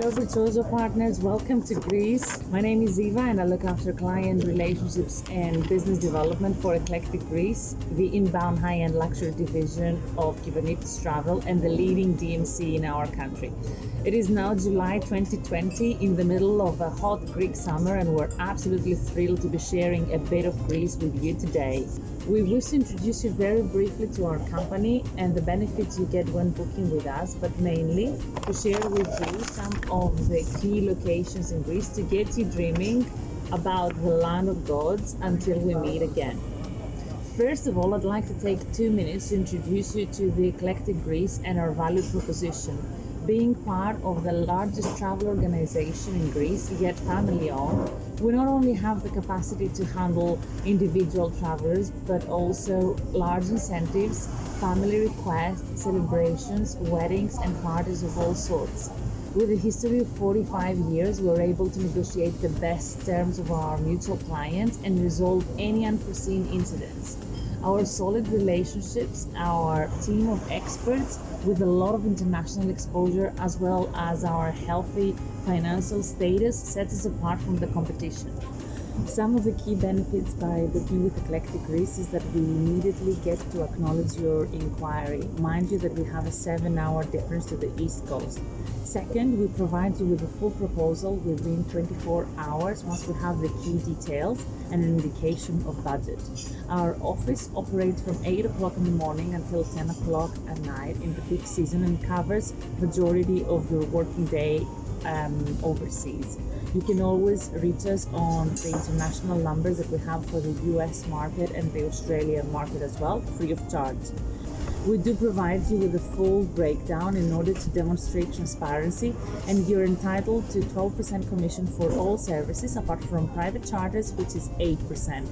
Hello, Virtuoso partners. Welcome to Greece. My name is Eva and I look after client relationships and business development for Eclectic Greece, the inbound high-end luxury division of Koumaros Travel and the leading DMC in our country. It is now July 2020 in the middle of a hot Greek summer, and we're absolutely thrilled to be sharing a bit of Greece with you today. We wish to introduce you very briefly to our company and the benefits you get when booking with us, but mainly to share with you some of the key locations in Greece to get you dreaming about the land of gods until we meet again. First of all, I'd like to take 2 minutes to introduce you to the Eclectic Greece and our value proposition. Being part of the largest travel organization in Greece, yet family-owned, we not only have the capacity to handle individual travelers, but also large incentives, family requests, celebrations, weddings, and parties of all sorts. With a history of 45 years, we're able to negotiate the best terms of our mutual clients and resolve any unforeseen incidents. Our solid relationships, our team of experts with a lot of international exposure, as well as our healthy financial status, sets us apart from the competition. Some of the key benefits by booking with Eclectic Greece is that we immediately get to acknowledge your inquiry. Mind you that we have a 7-hour difference to the East Coast. Second, we provide you with a full proposal within 24 hours once we have the key details and an indication of budget. Our office operates from 8 o'clock in the morning until 10 o'clock at night in the peak season and covers majority of your working day overseas. You can always reach us on the international numbers that we have for the US market and the Australian market as well, free of charge. We do provide you with a full breakdown in order to demonstrate transparency, and you're entitled to 12% commission for all services apart from private charters, which is 8%.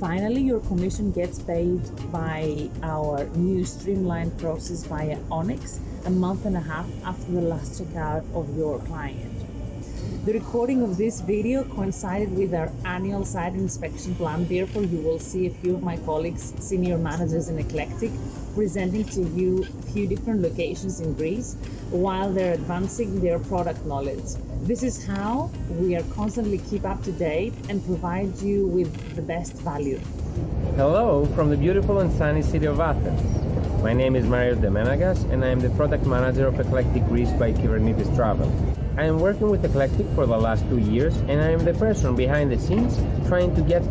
Finally, your commission gets paid by our new streamlined process via Onyx a month and a half after the last checkout of your client. The recording of this video coincided with our annual site inspection plan. Therefore, you will see a few of my colleagues, senior managers in Eclectic, presenting to you a few different locations in Greece while they're advancing their product knowledge. This is how we are constantly keep up to date and provide you with the best value. Hello from the beautiful and sunny city of Athens. My name is Marios Demenagas and I am the product manager of Eclectic Greece by Koumaros Travel. I am working with Eclectic for the last 2 years, and I am the person behind the scenes trying to get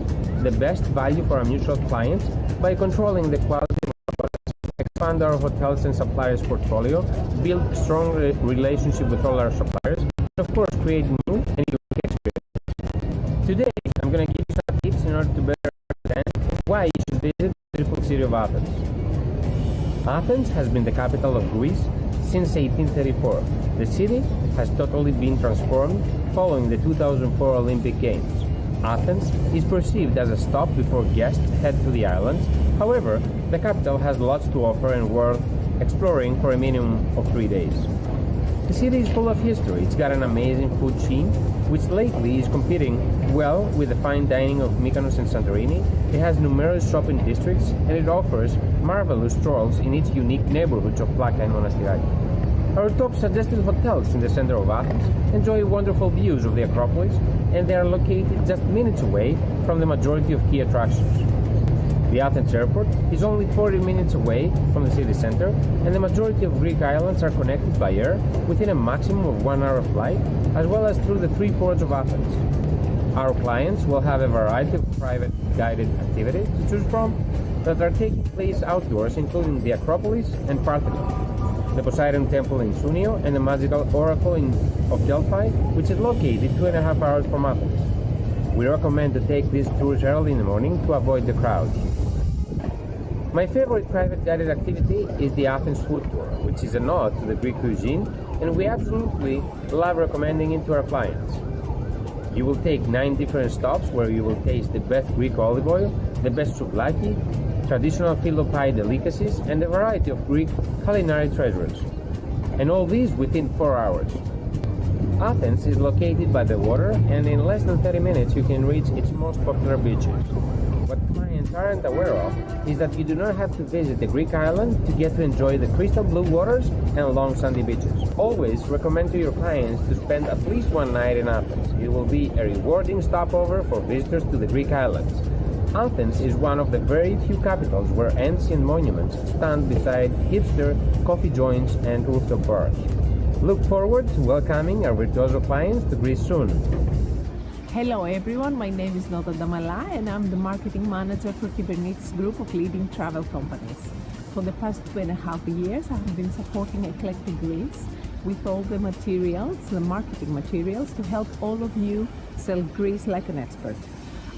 the best value for our mutual clients by controlling the quality of our products, expand our hotels and suppliers portfolio, build a strong relationship with all our suppliers, and of course create new and unique experiences. Today, I'm going to give you some tips in order to better understand why you should visit the beautiful city of Athens. Athens has been the capital of Greece since 1834. The city has totally been transformed following the 2004 Olympic Games. Athens is perceived as a stop before guests head to the islands. However, the capital has lots to offer and worth exploring for a minimum of 3 days. The city is full of history. It's got an amazing food scene, which lately is competing well with the fine dining of Mykonos and Santorini. It has numerous shopping districts, and it offers marvelous strolls in its unique neighborhoods of Plaka and Monastiraki. Our top suggested hotels in the center of Athens enjoy wonderful views of the Acropolis, and they are located just minutes away from the majority of key attractions. The Athens airport is only 40 minutes away from the city center, and the majority of Greek islands are connected by air within a maximum of 1 hour flight, as well as through the 3 ports of Athens. Our clients will have a variety of private guided activities to choose from that are taking place outdoors, including the Acropolis and Parthenon, the Poseidon Temple in Sunio, and the Magical Oracle of Delphi, which is located 2.5 hours from Athens. We recommend to take these tours early in the morning to avoid the crowds. My favorite private guided activity is the Athens food tour, which is a nod to the Greek cuisine, and we absolutely love recommending it to our clients. You will take 9 different stops where you will taste the best Greek olive oil, the best souvlaki, traditional Philoppi delicacies, and a variety of Greek culinary treasures. And all these within 4 hours. Athens is located by the water, and in less than 30 minutes you can reach its most popular beaches. What clients aren't aware of is that you do not have to visit the Greek island to get to enjoy the crystal blue waters and long sandy beaches. Always recommend to your clients to spend at least one night in Athens. It will be a rewarding stopover for visitors to the Greek islands. Athens is one of the very few capitals where ancient monuments stand beside hipster coffee joints and rooftop bars. Look forward to welcoming our virtuoso clients to Greece soon. Hello everyone, my name is Nota Damala and I'm the marketing manager for Kybernetes group of leading travel companies. For the past 2.5 years I have been supporting Eclectic Greece with all the materials, the marketing materials, to help all of you sell Greece like an expert.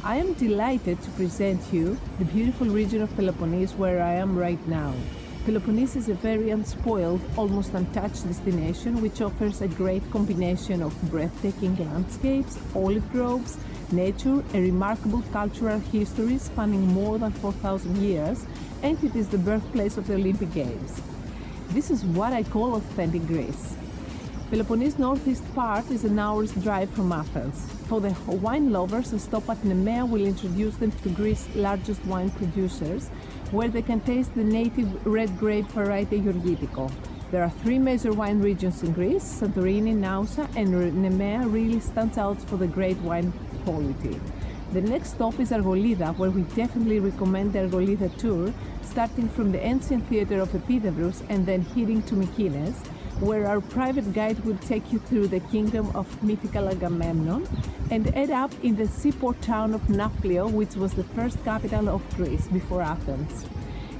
I am delighted to present you the beautiful region of Peloponnese where I am right now. Peloponnese is a very unspoiled, almost untouched destination which offers a great combination of breathtaking landscapes, olive groves, nature, a remarkable cultural history spanning more than 4,000 years, and it is the birthplace of the Olympic Games. This is what I call authentic Greece. Peloponnese northeast part is an hour's drive from Athens. For the wine lovers, a stop at Nemea will introduce them to Greece's largest wine producers, where they can taste the native red grape variety Georgitiko. There are 3 major wine regions in Greece, Santorini, Naousa, and Nemea really stands out for the great wine quality. The next stop is Argolida, where we definitely recommend the Argolida tour, starting from the ancient theatre of Epidavros and then heading to Mykonos, where our private guide will take you through the kingdom of mythical Agamemnon and end up in the seaport town of Nafplio, which was the first capital of Greece before Athens.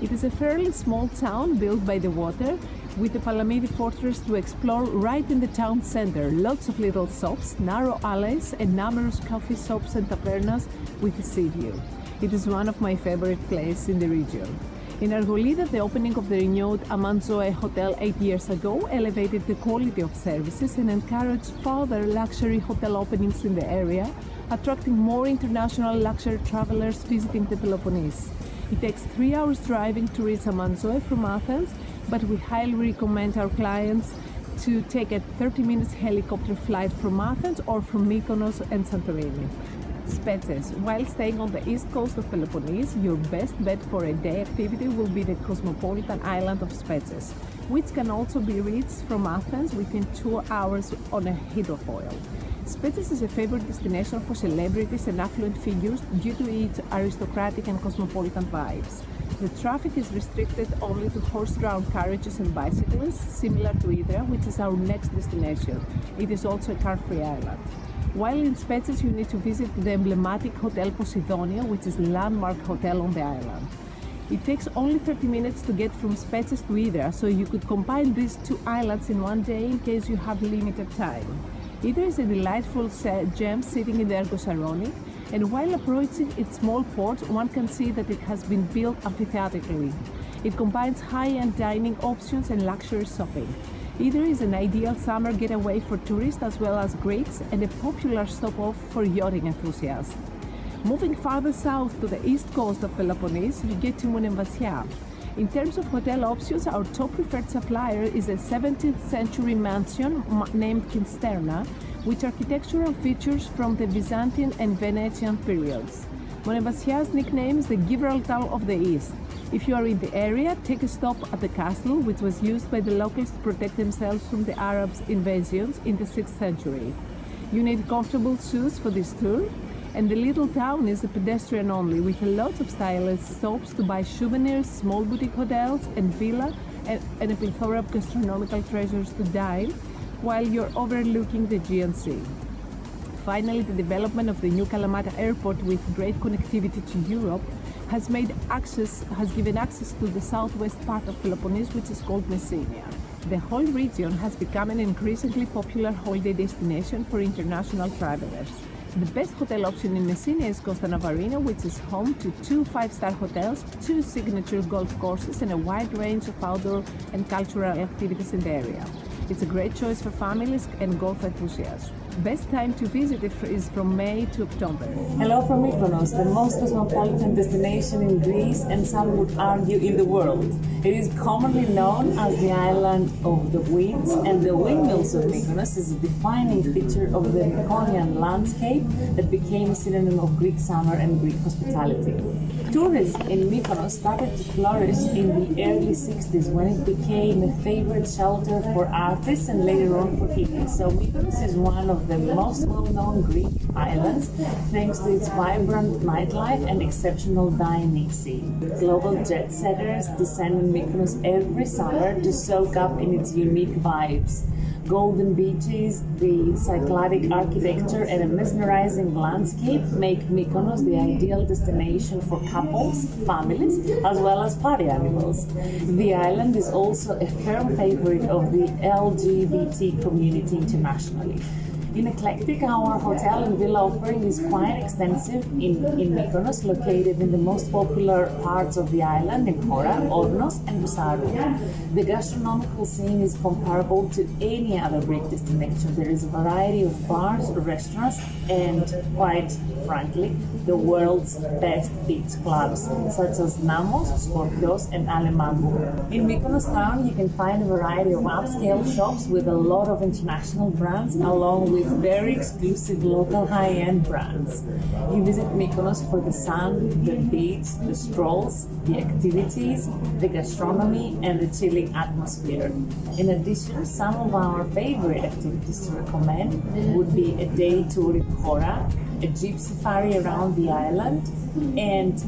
It is a fairly small town built by the water, with the Palamidi fortress to explore right in the town center. Lots of little shops, narrow alleys, and numerous coffee shops and tavernas with a sea view. It is one of my favorite places in the region. In Argolida, the opening of the renewed Amanzoe Hotel 8 years ago elevated the quality of services and encouraged further luxury hotel openings in the area, attracting more international luxury travelers visiting the Peloponnese. It takes 3 hours driving to reach Amanzoe from Athens, but we highly recommend our clients to take a 30 minutes helicopter flight from Athens or from Mykonos and Santorini. Spetses. While staying on the east coast of Peloponnese, your best bet for a day activity will be the cosmopolitan island of Spetses, which can also be reached from Athens within 2 hours on a hydrofoil. Spetses is a favorite destination for celebrities and affluent figures due to its aristocratic and cosmopolitan vibes. The traffic is restricted only to horse-drawn carriages and bicycles, similar to Hydra, which is our next destination. It is also a car-free island. While in Spetses, you need to visit the emblematic Hotel Posidonia, which is a landmark hotel on the island. It takes only 30 minutes to get from Spetses to Hydra, so you could combine these 2 islands in one day in case you have limited time. Hydra is a delightful gem sitting in the Ergosaroni, and while approaching its small port, one can see that it has been built amphitheatrically. It combines high-end dining options and luxury shopping. Hydra is an ideal summer getaway for tourists as well as Greeks and a popular stop-off for yachting enthusiasts. Moving farther south to the east coast of Peloponnese, you get to Monemvasia. In terms of hotel options, our top preferred supplier is a 17th century mansion named Kinsterna, with architectural features from the Byzantine and Venetian periods. Monemvasia's nickname is the Gibraltar of the East. If you are in the area, take a stop at the castle, which was used by the locals to protect themselves from the Arabs' invasions in the 6th century. You need comfortable shoes for this tour, and the little town is a pedestrian only, with lots of stylish stops to buy souvenirs, small boutique hotels and villa, and a plethora of gastronomical treasures to dine while you're overlooking the Aegean Sea. Finally, the development of the new Kalamata airport with great connectivity to Europe has given access to the southwest part of Peloponnese, which is called Messenia. The whole region has become an increasingly popular holiday destination for international travelers. The best hotel option in Messenia is Costa Navarino, which is home to 2 5-star hotels, 2 signature golf courses, and a wide range of outdoor and cultural activities in the area. It's a great choice for families and golf enthusiasts. Best time to visit is from May to October. Hello from Mykonos, the most cosmopolitan destination in Greece and some would argue in the world. It is commonly known as the island of the winds, and the windmills of Mykonos is a defining feature of the Mykonian landscape that became a synonym of Greek summer and Greek hospitality. Tourism in Mykonos started to flourish in the early 60s when it became a favorite shelter for artists and later on for hippies. So Mykonos is one of the most well-known Greek islands thanks to its vibrant nightlife and exceptional dining scene. Global jet setters descend on Mykonos every summer to soak up in its unique vibes. Golden beaches, the cycladic architecture, and a mesmerizing landscape make Mykonos the ideal destination for couples, families, as well as party animals. The island is also a firm favorite of the LGBT community internationally. In Eclectic, our hotel and villa offering is quite extensive in Mykonos, located in the most popular parts of the island in Hora, Ornos and Boussarou. The gastronomical scene is comparable to any other Greek destination. There is a variety of bars, restaurants, and quite frankly, the world's best beach clubs, such as Namos, Skorpios, and Alemango. In Mykonos town, you can find a variety of upscale shops with a lot of international brands, along with very exclusive local high-end brands. You visit Mykonos for the sun, the beach, the strolls, the activities, the gastronomy, and the chilling atmosphere. In addition, some of our favorite activities to recommend would be a day tour in Hora, a jeep safari around the island, and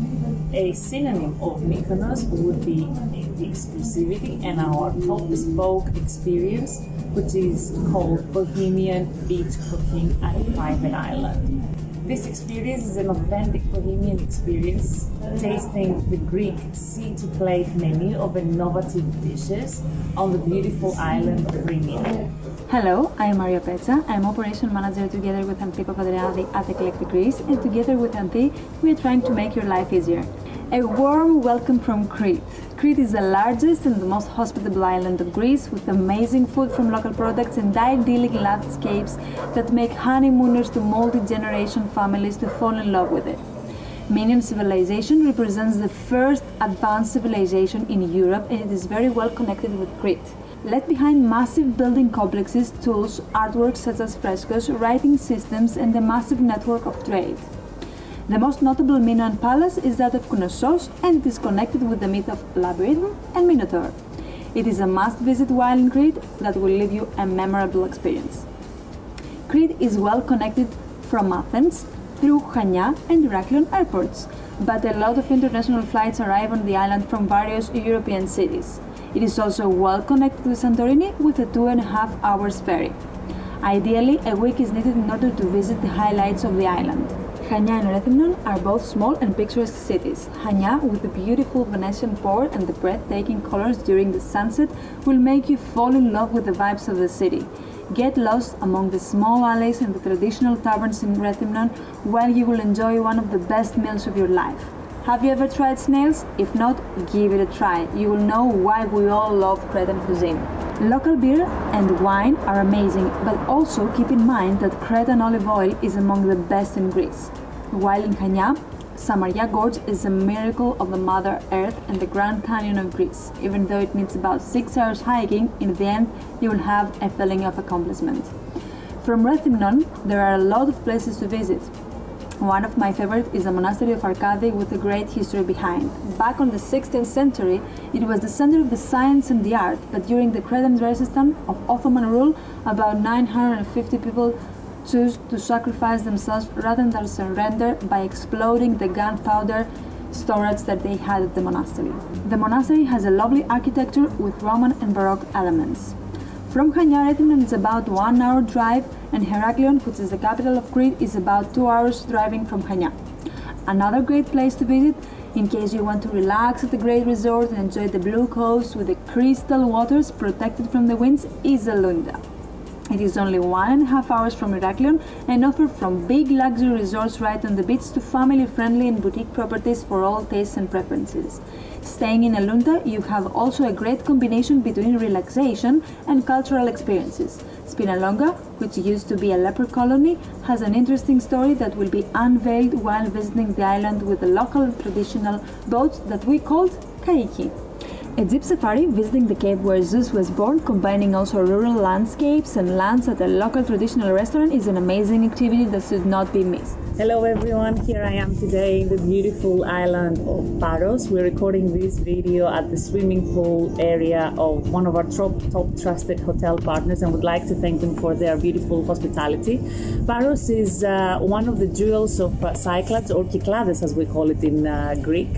a synonym of Mykonos would be the exclusivity and our top bespoke experience, which is called Bohemian Beach Cooking at a Private Island. This experience is an authentic Bohemian experience, tasting the Greek sea-to-plate menu of innovative dishes on the beautiful island of Crete. Hello, I am Maria Petsa. I am Operation Manager together with Antti Papadriadi at Eclectic Greece, and together with Antti, we are trying to make your life easier. A warm welcome from Crete. Crete is the largest and the most hospitable island of Greece, with amazing food from local products and idyllic landscapes that make honeymooners to multi-generation families to fall in love with it. Minoan civilization represents the first advanced civilization in Europe, and it is very well connected with Crete. Left behind massive building complexes, tools, artworks such as frescoes, writing systems, and a massive network of trade. The most notable Minoan palace is that of Koumaros, and it is connected with the myth of Labyrinth and Minotaur. It is a must-visit while in Crete that will leave you a memorable experience. Crete is well connected from Athens through Chania and Heraklion airports, but a lot of international flights arrive on the island from various European cities. It is also well connected with Santorini with a 2.5 hours ferry. Ideally, a week is needed in order to visit the highlights of the island. Chania and Rethymnon are both small and picturesque cities. Chania, with the beautiful Venetian port and the breathtaking colors during the sunset, will make you fall in love with the vibes of the city. Get lost among the small alleys and the traditional taverns in Rethymnon, while you will enjoy one of the best meals of your life. Have you ever tried snails? If not, give it a try. You will know why we all love Cretan cuisine. Local beer and wine are amazing, but also keep in mind that Cretan olive oil is among the best in Greece. While in Chania, Samaria Gorge is a miracle of the Mother Earth and the Grand Canyon of Greece. Even though it needs about 6 hours hiking, in the end you will have a feeling of accomplishment. From Rethymnon, there are a lot of places to visit. One of my favorites is the monastery of Arcadi, with a great history behind. Back on the 16th century, it was the center of the science and the art, but during the Cretan resistance of Ottoman rule, about 950 people chose to sacrifice themselves rather than surrender by exploding the gunpowder storage that they had at the monastery. The monastery has a lovely architecture with Roman and Baroque elements. From Chania, Rethymnon is about 1 hour drive, and Heraklion, which is the capital of Crete, is about 2 hours driving from Chania. Another great place to visit, in case you want to relax at a great resort and enjoy the blue coast with the crystal waters protected from the winds, is Zelunda. It is only 1.5 hours from Heraklion and offers from big luxury resorts right on the beach to family-friendly and boutique properties for all tastes and preferences. Staying in Alunta, you have also a great combination between relaxation and cultural experiences. Spinalonga, which used to be a leper colony, has an interesting story that will be unveiled while visiting the island with the local traditional boats that we called kaiki. A jeep safari visiting the cave where Zeus was born, combining also rural landscapes and lands at a local traditional restaurant, is an amazing activity that should not be missed. Hello everyone, here I am today in the beautiful island of Paros. We're recording this video at the swimming pool area of one of our top trusted hotel partners and would like to thank them for their beautiful hospitality. Paros is one of the jewels of Cyclades, or Kyklades as we call it in Greek.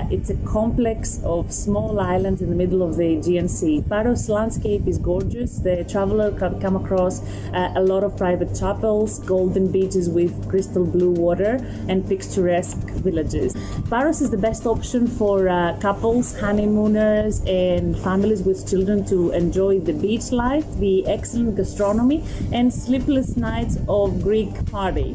It's a complex of small islands in the middle of the Aegean Sea. Paros' landscape is gorgeous. The traveler can come across a lot of private chapels, golden beaches with crystal blue water, and picturesque villages. Paros is the best option for couples, honeymooners, and families with children to enjoy the beach life, the excellent gastronomy, and sleepless nights of Greek party.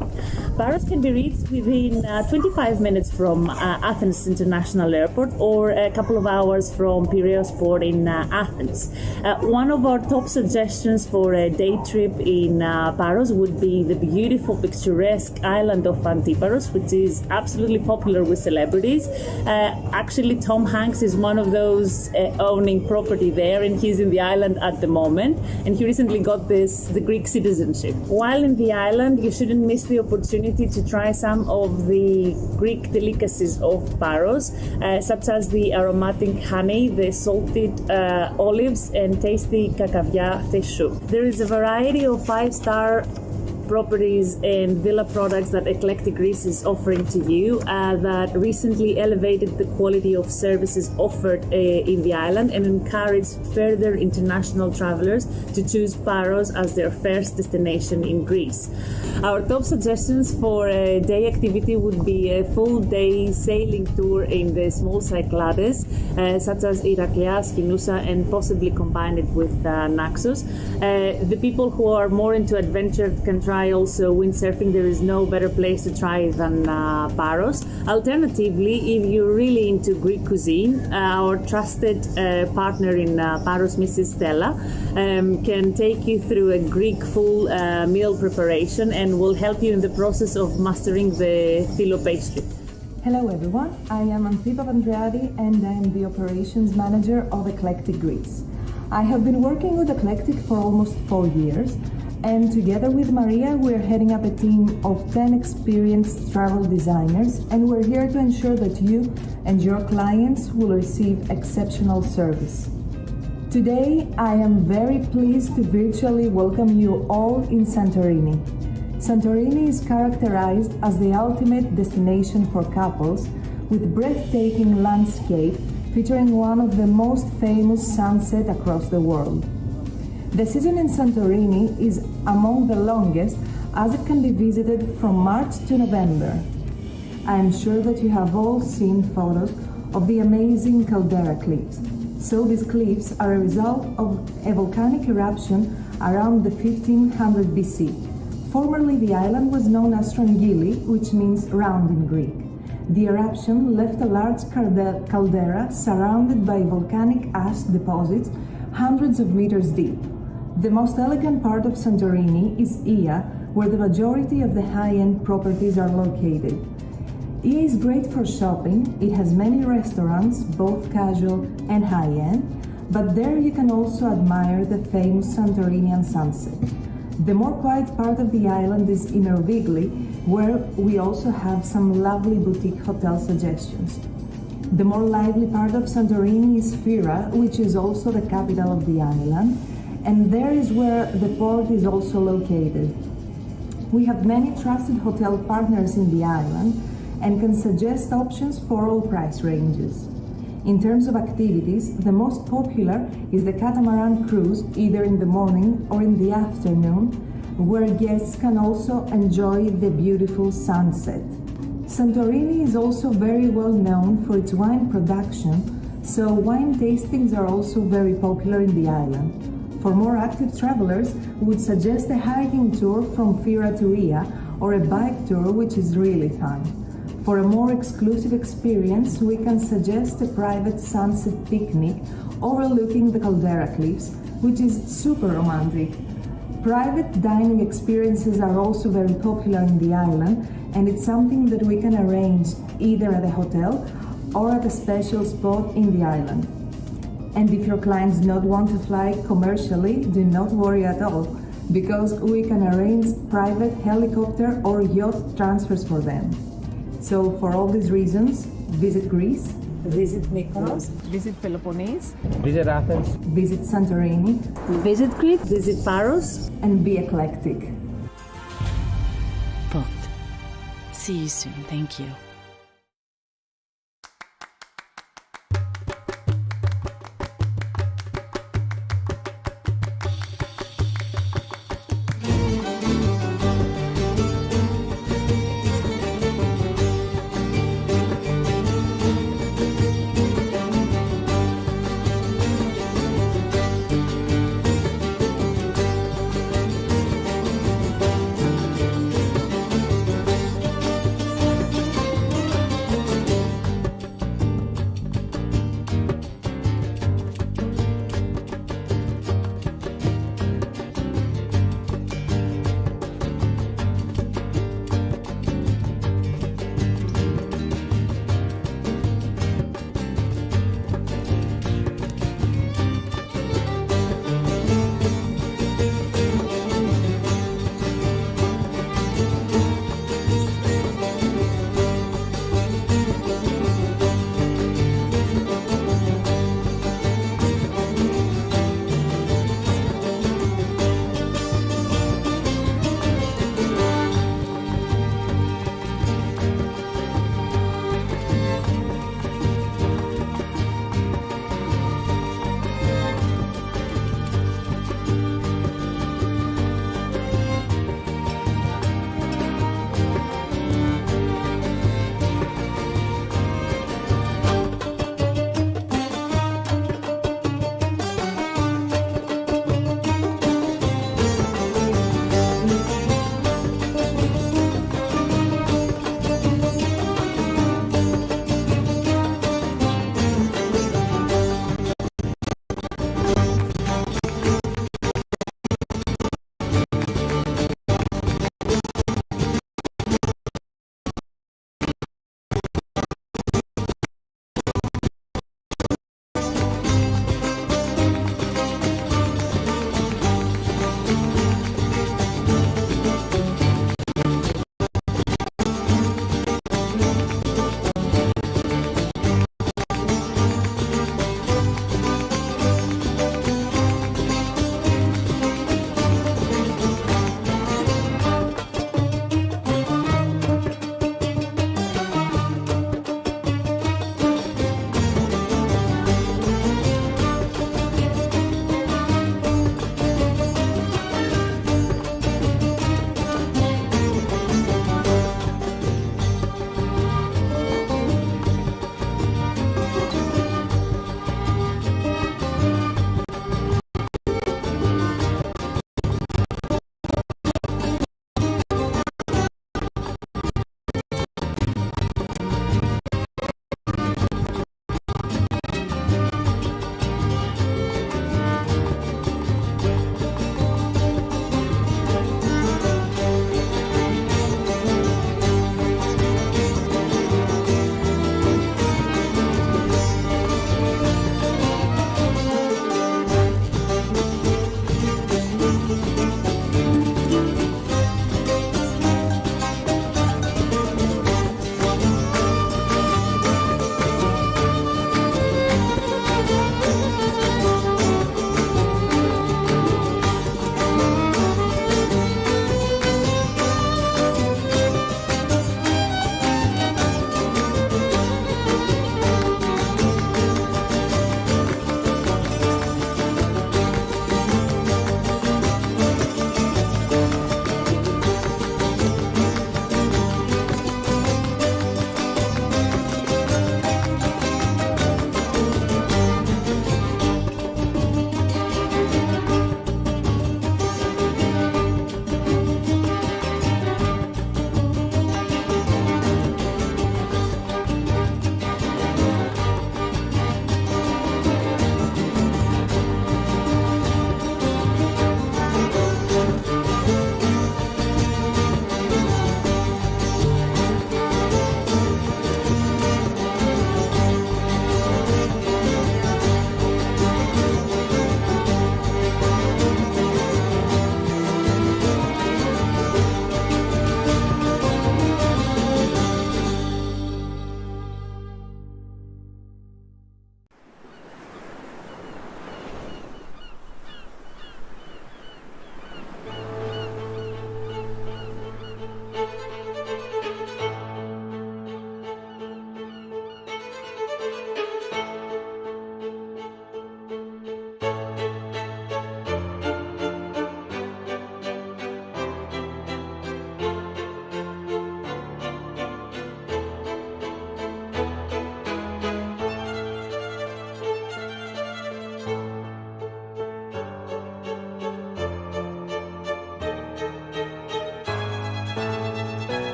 Paros can be reached within 25 minutes from Athens International Airport or a couple of hours from Piraeus Port in Athens. One of our top suggestions for a day trip in Paros would be the beautiful picturesque island of Antiparos, which is absolutely popular with celebrities. Actually, Tom Hanks is one of those owning property there, and he's in the island at the moment, and he recently got the Greek citizenship. While in the island, you shouldn't miss the opportunity to try some of the Greek delicacies of Paros, such as the aromatic honey, the salted olives, and tasty kakavia fish soup. There is a variety of 5-star properties and villa products that Eclectic Greece is offering to you that recently elevated the quality of services offered in the island and encouraged further international travelers to choose Paros as their first destination in Greece. Our top suggestions for a day activity would be a full day sailing tour in the small Cyclades, such as Iraklias, Kinoussa, and possibly combine it with Naxos. The people who are more into adventure can try also windsurfing. There is no better place to try than Paros. Alternatively, if you're really into Greek cuisine, our trusted partner in Paros, Mrs. Stella, can take you through a Greek full meal preparation and will help you in the process of mastering the phyllo pastry. Hello everyone, I am Amphipa Andreadi and I am the Operations Manager of Eclectic Greece. I have been working with Eclectic for almost 4 years, and together with Maria we're heading up a team of 10 experienced travel designers, and we're here to ensure that you and your clients will receive exceptional service. Today I am very pleased to virtually welcome you all in Santorini. Santorini is characterized as the ultimate destination for couples, with breathtaking landscape featuring one of the most famous sunsets across the world. The season in Santorini is among the longest, as it can be visited from March to November. I am sure that you have all seen photos of the amazing caldera cliffs. So these cliffs are a result of a volcanic eruption around the 1500 BC. Formerly the island was known as Strongili, which means round in Greek. The eruption left a large caldera surrounded by volcanic ash deposits hundreds of meters deep. The most elegant part of Santorini is Ia, where the majority of the high-end properties are located. Ia is great for shopping. It has many restaurants, both casual and high-end, but there you can also admire the famous Santorinian sunset. The more quiet part of the island is Imervigli, where we also have some lovely boutique hotel suggestions. The more lively part of Santorini is Fira, which is also the capital of the island, and there is where the port is also located. We have many trusted hotel partners in the island and can suggest options for all price ranges. In terms of activities, the most popular is the catamaran cruise, either in the morning or in the afternoon, where guests can also enjoy the beautiful sunset. Santorini is also very well known for its wine production, so wine tastings are also very popular in the island. For more active travelers, we would suggest a hiking tour from Fira to Ria or a bike tour, which is really fun. For a more exclusive experience, we can suggest a private sunset picnic overlooking the Caldera Cliffs, which is super romantic. Private dining experiences are also very popular in the island, and it's something that we can arrange either at a hotel or at a special spot in the island. And if your clients do not want to fly commercially, do not worry at all, because we can arrange private helicopter or yacht transfers for them. So for all these reasons, visit Greece, Visit Mykonos. Visit Peloponnese. Visit Athens. visit Santorini, Visit Crete. Visit Paros. and be eclectic. Booked. See you soon. Thank you.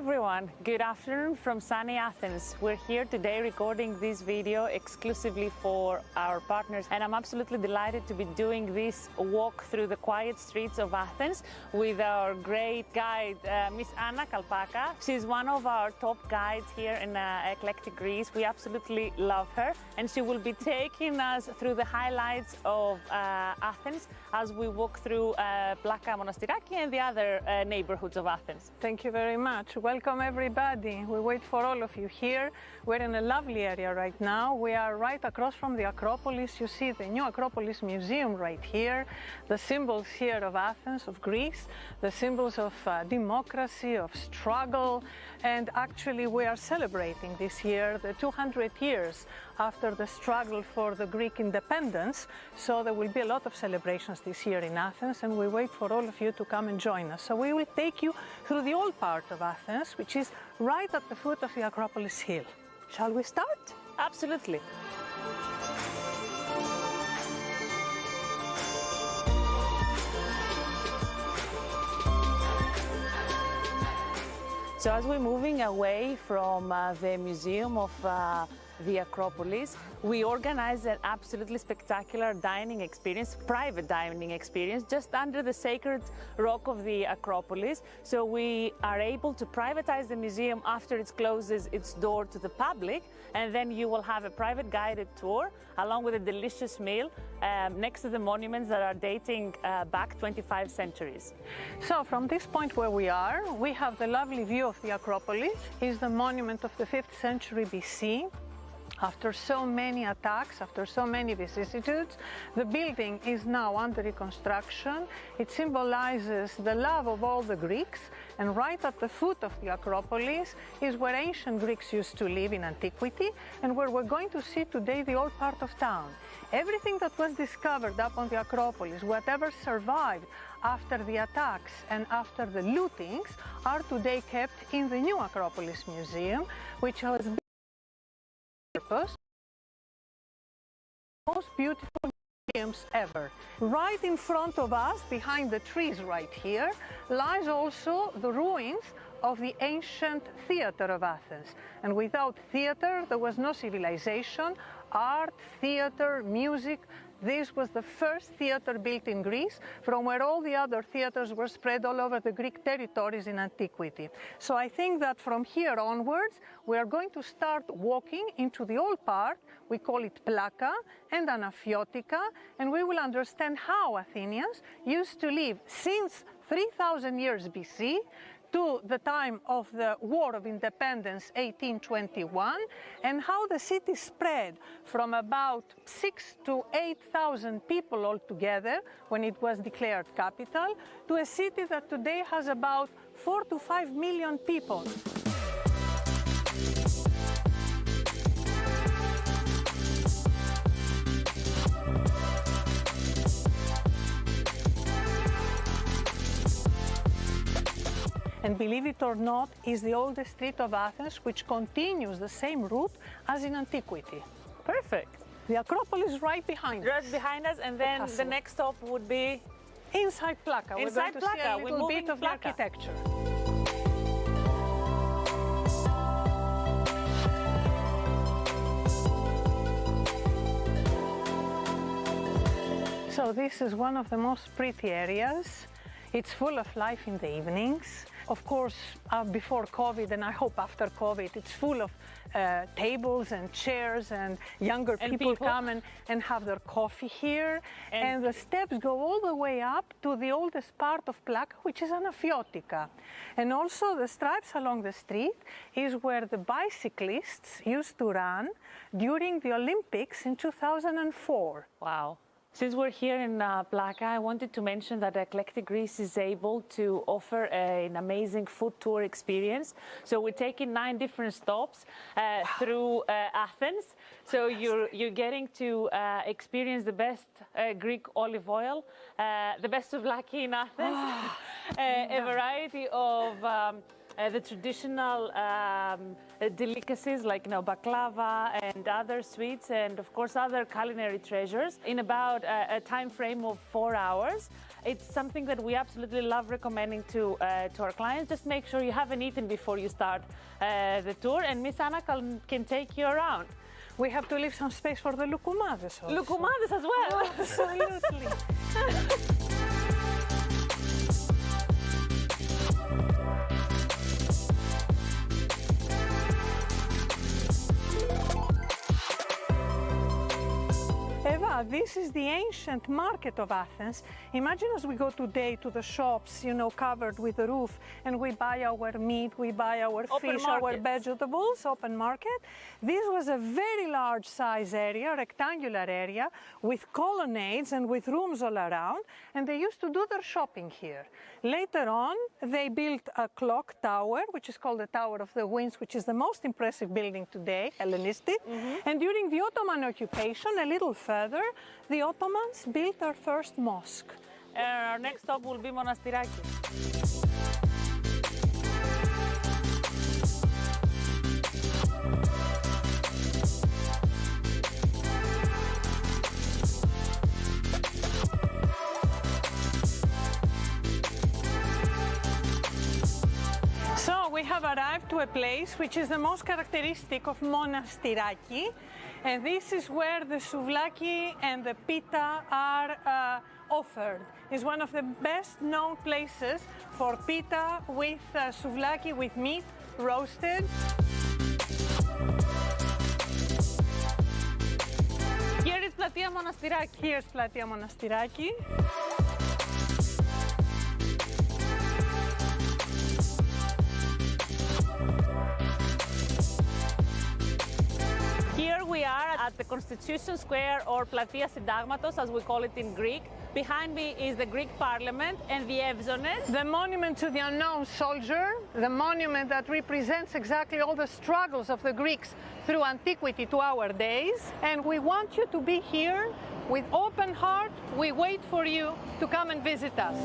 everyone, good afternoon from sunny Athens. We're here today recording this video exclusively for our partners, and I'm absolutely delighted to be doing this walk through the quiet streets of Athens with our great guide, Miss Anna Kalpaka. She's one of our top guides here in Eclectic Greece. We absolutely love her, and she will be taking us through the highlights of Athens as we walk through Plaka Monastiraki and the other neighborhoods of Athens. Thank you very much. Welcome everybody. We wait for all of you here. We're in a lovely area right now. We are right across from the Acropolis. You see the new Acropolis Museum right here. The symbols here of Athens, of Greece, the symbols of democracy, of struggle. And actually we are celebrating this year the 200 years after the struggle for the Greek independence. So there will be a lot of celebrations this year in Athens, and we wait for all of you to come and join us. So we will take you through the old part of Athens, which is right at the foot of the Acropolis Hill. Shall we start? Absolutely. So as we're moving away from the Museum of the Acropolis, we organized an absolutely spectacular dining experience, private dining experience, just under the sacred rock of the Acropolis. So we are able to privatize the museum after it closes its door to the public, and then you will have a private guided tour along with a delicious meal next to the monuments that are dating back 25 centuries. So from this point where we are, we have the lovely view of the Acropolis. It's the monument of the 5th century BC. After so many attacks, after so many vicissitudes, the building is now under reconstruction. It symbolizes the love of all the Greeks, and right at the foot of the Acropolis is where ancient Greeks used to live in antiquity, and where we're going to see today the old part of town. Everything that was discovered up on the Acropolis, whatever survived after the attacks and after the lootings, are today kept in the new Acropolis Museum, which has been purpose, most beautiful museums ever. Right in front of us, behind the trees right here, lies also the ruins of the ancient theater of Athens. And without theater, there was no civilization, art, theater, music. This was the first theater built in Greece, from where all the other theaters were spread all over the Greek territories in antiquity. So I think that from here onwards, we are going to start walking into the old part. We call it Plaka and Anaphiotika, and we will understand how Athenians used to live since 3000 years BC to the time of the War of Independence, 1821, and how the city spread from about 6,000 to 8,000 people altogether when it was declared capital, to a city that today has about 4 to 5 million people. And believe it or not, is the oldest street of Athens, which continues the same route as in antiquity. Perfect. The Acropolis right behind us. Right behind us, and then the next stop would be inside Plaka. Inside We're going to see a Plaka. little bit of the Plaka. architecture. So this is one of the most pretty areas. It's full of life in the evenings. Of course, before COVID, and I hope after COVID, it's full of tables and chairs, and younger people come and have their coffee here. And the steps go all the way up to the oldest part of Plaka, which is Anaphiotika. And also the stripes along the street is where the bicyclists used to run during the Olympics in 2004. Wow. Since we're here in Plaka, I wanted to mention that Eclectic Greece is able to offer an amazing food tour experience. So we're taking 9 different stops through Athens. So you're getting to experience the best Greek olive oil, the best souvlaki in Athens, a variety of the traditional delicacies like baklava and other sweets, and of course other culinary treasures in about a time frame of 4 hours. It's something that we absolutely love recommending to our clients. Just make sure you haven't eaten before you start the tour, and Miss Anna can take you around. We have to leave some space for the loukoumades also. Loukoumades as well. Absolutely. Eva, this is the ancient market of Athens. Imagine as we go today to the shops, covered with a roof, and we buy our meat, we buy our fish, our vegetables, open market. This was a very large size area, rectangular area, with colonnades and with rooms all around, and they used to do their shopping here. Later on, they built a clock tower, which is called the Tower of the Winds, which is the most impressive building today, Hellenistic. And during the Ottoman occupation, a little further, the Ottomans built their first mosque. Our next stop will be Monastiraki. So we have arrived to a place which is the most characteristic of Monastiraki, and this is where the souvlaki and the pita are offered. It's one of the best known places for pita with souvlaki with meat roasted. Here is Platia Monastiraki. Here's Platia Monastiraki. Here we are at the Constitution Square, or Platia Syntagmatos as we call it in Greek. Behind me is the Greek Parliament and the Evzones. The monument to the unknown soldier, the monument that represents exactly all the struggles of the Greeks through antiquity to our days. And we want you to be here with open heart. We wait for you to come and visit us.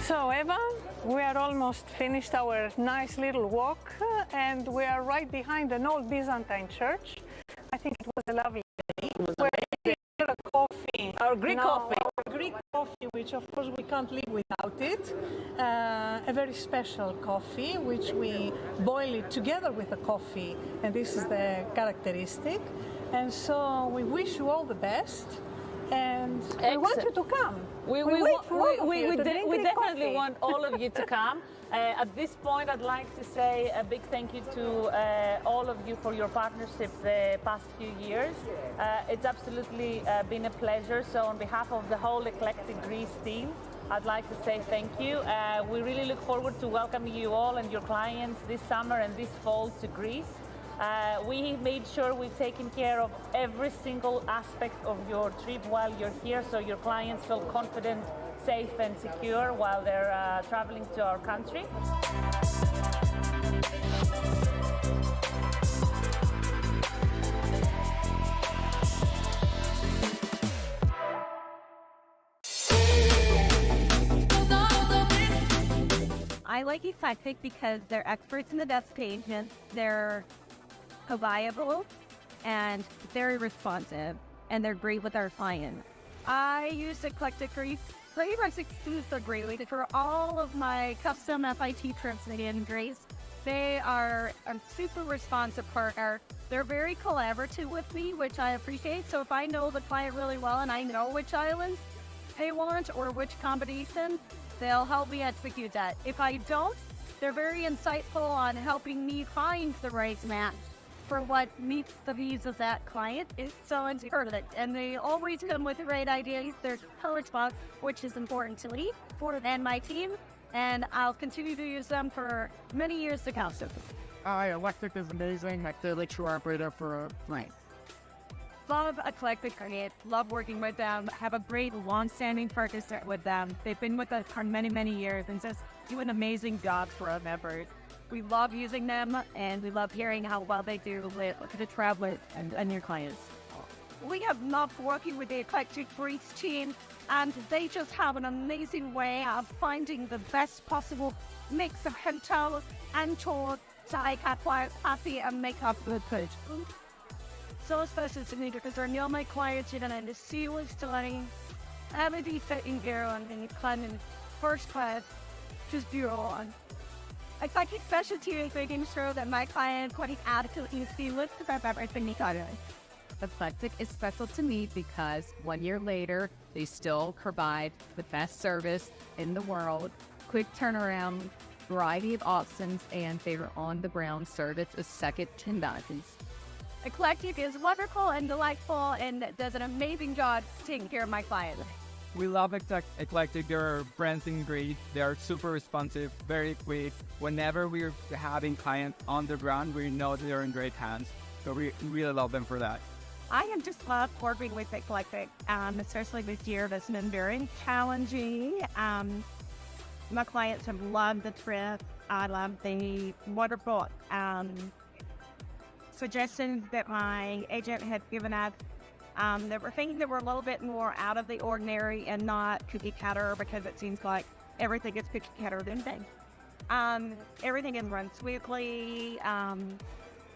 So Eva, we are almost finished our nice little walk, and we are right behind an old Byzantine church. I think it was a lovely day. We're here a coffee. Our Greek coffee. Our Greek coffee, which of course we can't live without it. A very special coffee, which we boil it together with the coffee, and this is the characteristic. And so we wish you all the best. And we want you to come. We definitely want all of you to come. At this point, I'd like to say a big thank you to all of you for your partnership the past few years. It's absolutely been a pleasure. So on behalf of the whole Eclectic Greece team, I'd like to say thank you. We really look forward to welcoming you all and your clients this summer and this fall to Greece. We made sure we've taken care of every single aspect of your trip while you're here, so your clients feel confident, safe and secure while they're traveling to our country. I like Eclectic because they're experts in the destination, they're reliable and very responsive, and they're great with our clients. I use Eclectic Greece pretty much exclusively for all of my custom FIT trips in Greece. They are a super responsive partner. They're very collaborative with me, which I appreciate. So if I know the client really well and I know which islands they want or which combination, they'll help me execute that. If I don't, they're very insightful on helping me find the right match for what meets the needs of that client. So it's perfect. And they always come with the right ideas. They're responsive, which is important to me and my team. And I'll continue to use them for many years to come. Eclectic is amazing. I feel like you are operator for a client. Love Eclectic Greece. Love working with them. Have a great long-standing partnership with them. They've been with us for many, many years and just do an amazing job for our members. We love using them, and we love hearing how well they do with the travelers and your clients. we have loved working with the Eclectic Greece team, and they just have an amazing way of finding the best possible mix of hotel and tour to make our clients happy and make our food. So special to me because I know my clients and the sea was stunning. Everything sitting there on the climbing first class, just beautiful. Eclectic specialty is making sure that my clients putting adequately seamless to prep everything they got. Eclectic is special to me because 1 year later, they still provide the best service in the world, quick turnaround, variety of options, and their on-the-ground service is second to none. Eclectic is wonderful and delightful and does an amazing job taking care of my clients. We love Eclectic. They're brands in Greece. They are super responsive, very quick. Whenever we're having clients on the ground, we know they're in great hands. So we really love them for that. I have just loved working with Eclectic, especially this year. That's been very challenging. My clients have loved the trip. I love the wonderful suggestions that my agent had given us. There were things that were a little bit more out of the ordinary and not cookie cutter because it seems like everything is cookie cutter these days. Everything is run smoothly.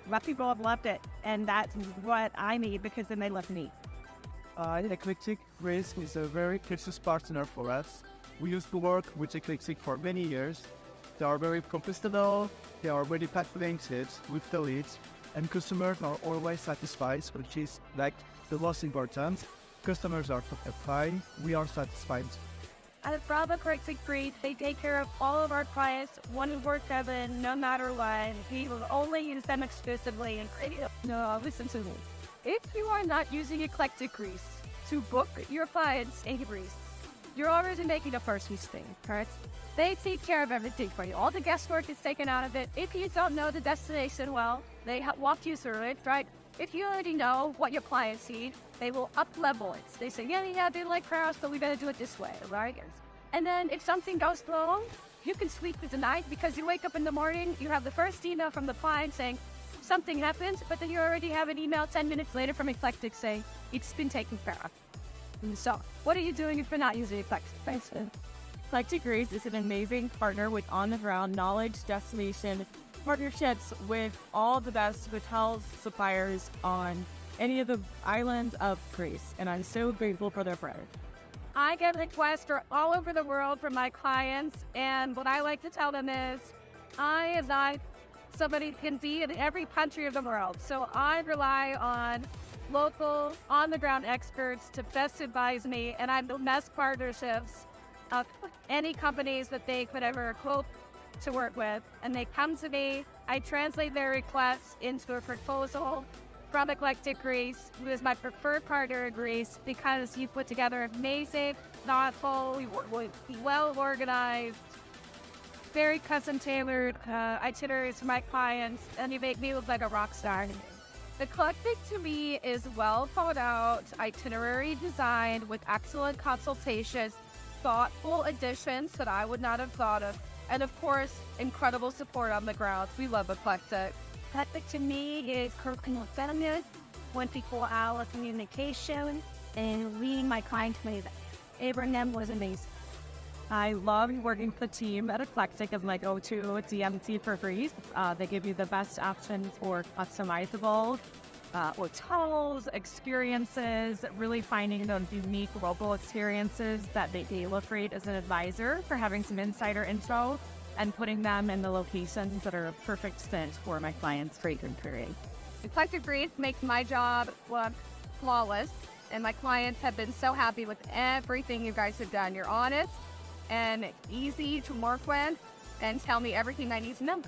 My people have loved it, and that's what I need because then they love me. Eclectic Greece is a very precious partner for us. We used to work with Eclectic for many years. They are very professional, they are very passionate with the leads, and customers are always satisfied, which is like the most important. Customers are satisfied, we are satisfied. At Eclectic Greece, they take care of all of our clients 24/7, no matter what. We will only use them exclusively in Crete. No, listen to me. If you are not using Eclectic Greece to book your clients in Greece, you're already making a first mistake, right? They take care of everything for you. All the guesswork is taken out of it. If you don't know the destination well, they walk you through it, right? If you already know what your clients need, they will up-level it. They say, yeah, they like Paros, but we better do it this way, right? And then if something goes wrong, you can sleep through the night because you wake up in the morning, you have the first email from the client saying something happened, but then you already have an email 10 minutes later from Eclectic saying it's been taken care of. So, what are you doing if you're not using Eclectic? Eclectic Greece is an amazing partner with on-the-ground knowledge destination partnerships with all the best hotels, suppliers on any of the islands of Greece, and I'm so grateful for their partnership. I get requests all over the world from my clients, and what I like to tell them is, somebody can be in every country of the world, so I rely on local, on-the-ground experts to best advise me, and I have the best partnerships of any companies that they could ever hope to work with. And they come to me, I translate their requests into a proposal from Eclectic Greece, who is my preferred partner in Greece because you put together amazing, thoughtful, well-organized, very custom-tailored itineraries for my clients, and you make me look like a rock star. Eclectic to me is well thought out itinerary designed with excellent consultations, thoughtful additions that I would not have thought of, and of course, incredible support on the ground. We love Eclectic. Eclectic to me is curriculum feminine, when people are communication and leading my clients with Abraham was amazing. I love working with the team at Eclectic as my go-to DMC for Greece. They give you the best options for customizable hotels, experiences, really finding those unique local experiences that they illustrate as an advisor for having some insider info and putting them in the locations that are a perfect fit for my clients' frequent period. Eclectic Greece makes my job look flawless, and my clients have been so happy with everything you guys have done. You're honest and easy to work with and tell me everything I need to know.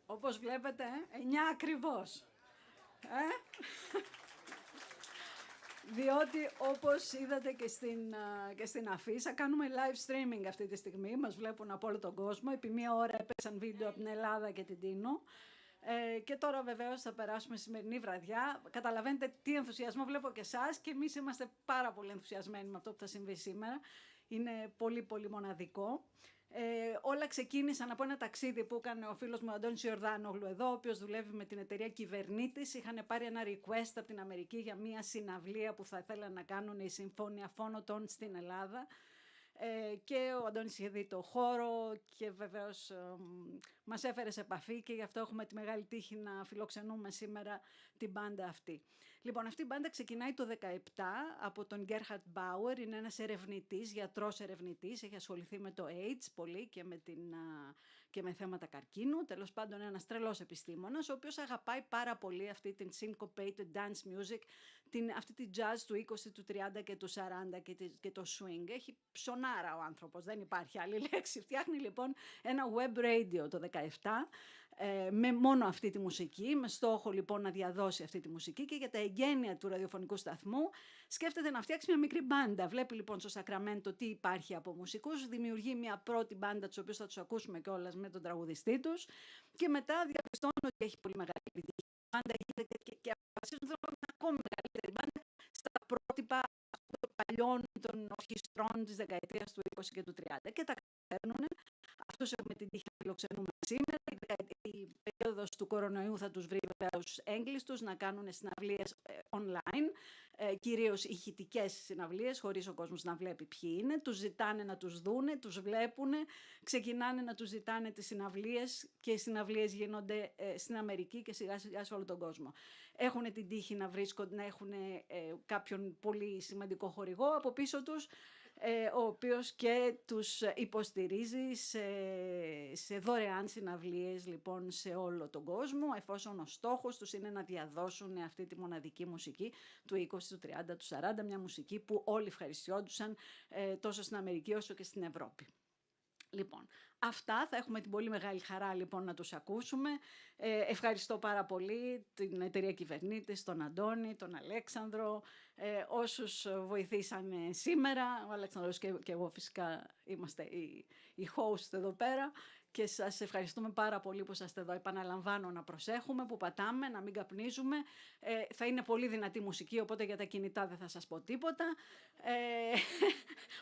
Όπως βλέπετε, 9 ακριβώς. Διότι όπως είδατε και στην αφίσα, κάνουμε live streaming αυτή τη στιγμή, μας βλέπουν από όλο τον κόσμο, επί 1 ώρα έπεσαν βίντεο από την Ελλάδα και την Τίνο. Και τώρα βεβαίως θα περάσουμε σημερινή βραδιά. Καταλαβαίνετε τι ενθουσιασμό βλέπω και εσάς και εμείς είμαστε πάρα πολύ ενθουσιασμένοι με αυτό που θα συμβεί σήμερα. Είναι πολύ πολύ μοναδικό. Όλα ξεκίνησαν από ένα ταξίδι που έκανε ο φίλος μου Αντώνης Ιορδάνογλου εδώ, ο οποίος δουλεύει με την εταιρεία Κυβερνήτης. Είχαν πάρει ένα request από την Αμερική για μια συναυλία που θα ήθελαν να κάνουν η Symphonia Phonotone στην Ελλάδα. Και ο Αντώνης είχε δει το χώρο και βεβαίως μας έφερε σε επαφή και γι' αυτό έχουμε τη μεγάλη τύχη να φιλοξενούμε σήμερα την μπάντα αυτή. Λοιπόν, αυτή η μπάντα ξεκινάει το 2017 από τον Γκέρχαρτ Μπάουερ, είναι ένας ερευνητής, γιατρός ερευνητής, έχει ασχοληθεί με το AIDS πολύ και με θέματα καρκίνου, τέλος πάντων ένας τρελός επιστήμονας, ο οποίος αγαπάει πάρα πολύ αυτή την syncopated dance music, αυτή τη jazz του 20, του 30 και του 40 και το swing. Έχει ψωνάρα ο άνθρωπος, δεν υπάρχει άλλη λέξη. Φτιάχνει λοιπόν ένα web radio το 2017, με μόνο αυτή τη μουσική, με στόχο λοιπόν να διαδώσει αυτή τη μουσική και για τα εγγένεια του ραδιοφωνικού σταθμού σκέφτεται να φτιάξει μια μικρή μπάντα. Βλέπει λοιπόν στο Σακραμέντο τι υπάρχει από μουσικούς, δημιουργεί μια πρώτη μπάντα, τους οποίους θα τους ακούσουμε κιόλας με τον τραγουδιστή τους και μετά διαπιστώνει ότι έχει πολύ μεγάλη επιτυχία. Η μπάντα γίνεται και αποφασίζουν να είναι ακόμη μεγαλύτερη μπάντα στα πρότυπα των παλιών των ορχιστρών της δεκαετίας του 20 και του 30 και τα καταφέρνουν. Αυτούς έχουμε την τύχη να φιλοξενούμε σήμερα. Η περίοδος του κορονοϊού θα τους βρει βεβαίως έγκλειστους να κάνουν συναυλίες online, κυρίως ηχητικές συναυλίες, χωρίς ο κόσμος να βλέπει ποιοι είναι. Τους ζητάνε να τους δούνε, τους βλέπουν, ξεκινάνε να τους ζητάνε τις συναυλίες και οι συναυλίες γίνονται στην Αμερική και σιγά σιγά σε όλο τον κόσμο. Έχουν την τύχη να βρίσκονται, να έχουν κάποιον πολύ σημαντικό χορηγό από πίσω τους, ο οποίος και τους υποστηρίζει σε δωρεάν συναυλίες λοιπόν σε όλο τον κόσμο, εφόσον ο στόχος τους είναι να διαδώσουν αυτή τη μοναδική μουσική του 20, του 30, του 40, μια μουσική που όλοι ευχαριστιόντουσαν τόσο στην Αμερική όσο και στην Ευρώπη. Λοιπόν, αυτά θα έχουμε την πολύ μεγάλη χαρά λοιπόν να τους ακούσουμε. Ευχαριστώ πάρα πολύ την εταιρεία Κυβερνήτης, τον Αντώνη, τον Αλέξανδρο, όσους βοηθήσανε σήμερα. Ο Αλέξανδρος και εγώ φυσικά είμαστε οι host εδώ πέρα και σας ευχαριστούμε πάρα πολύ που είσαστε εδώ. Επαναλαμβάνω να προσέχουμε, που πατάμε, να μην καπνίζουμε. Θα είναι πολύ δυνατή μουσική, οπότε για τα κινητά δεν θα σας πω τίποτα.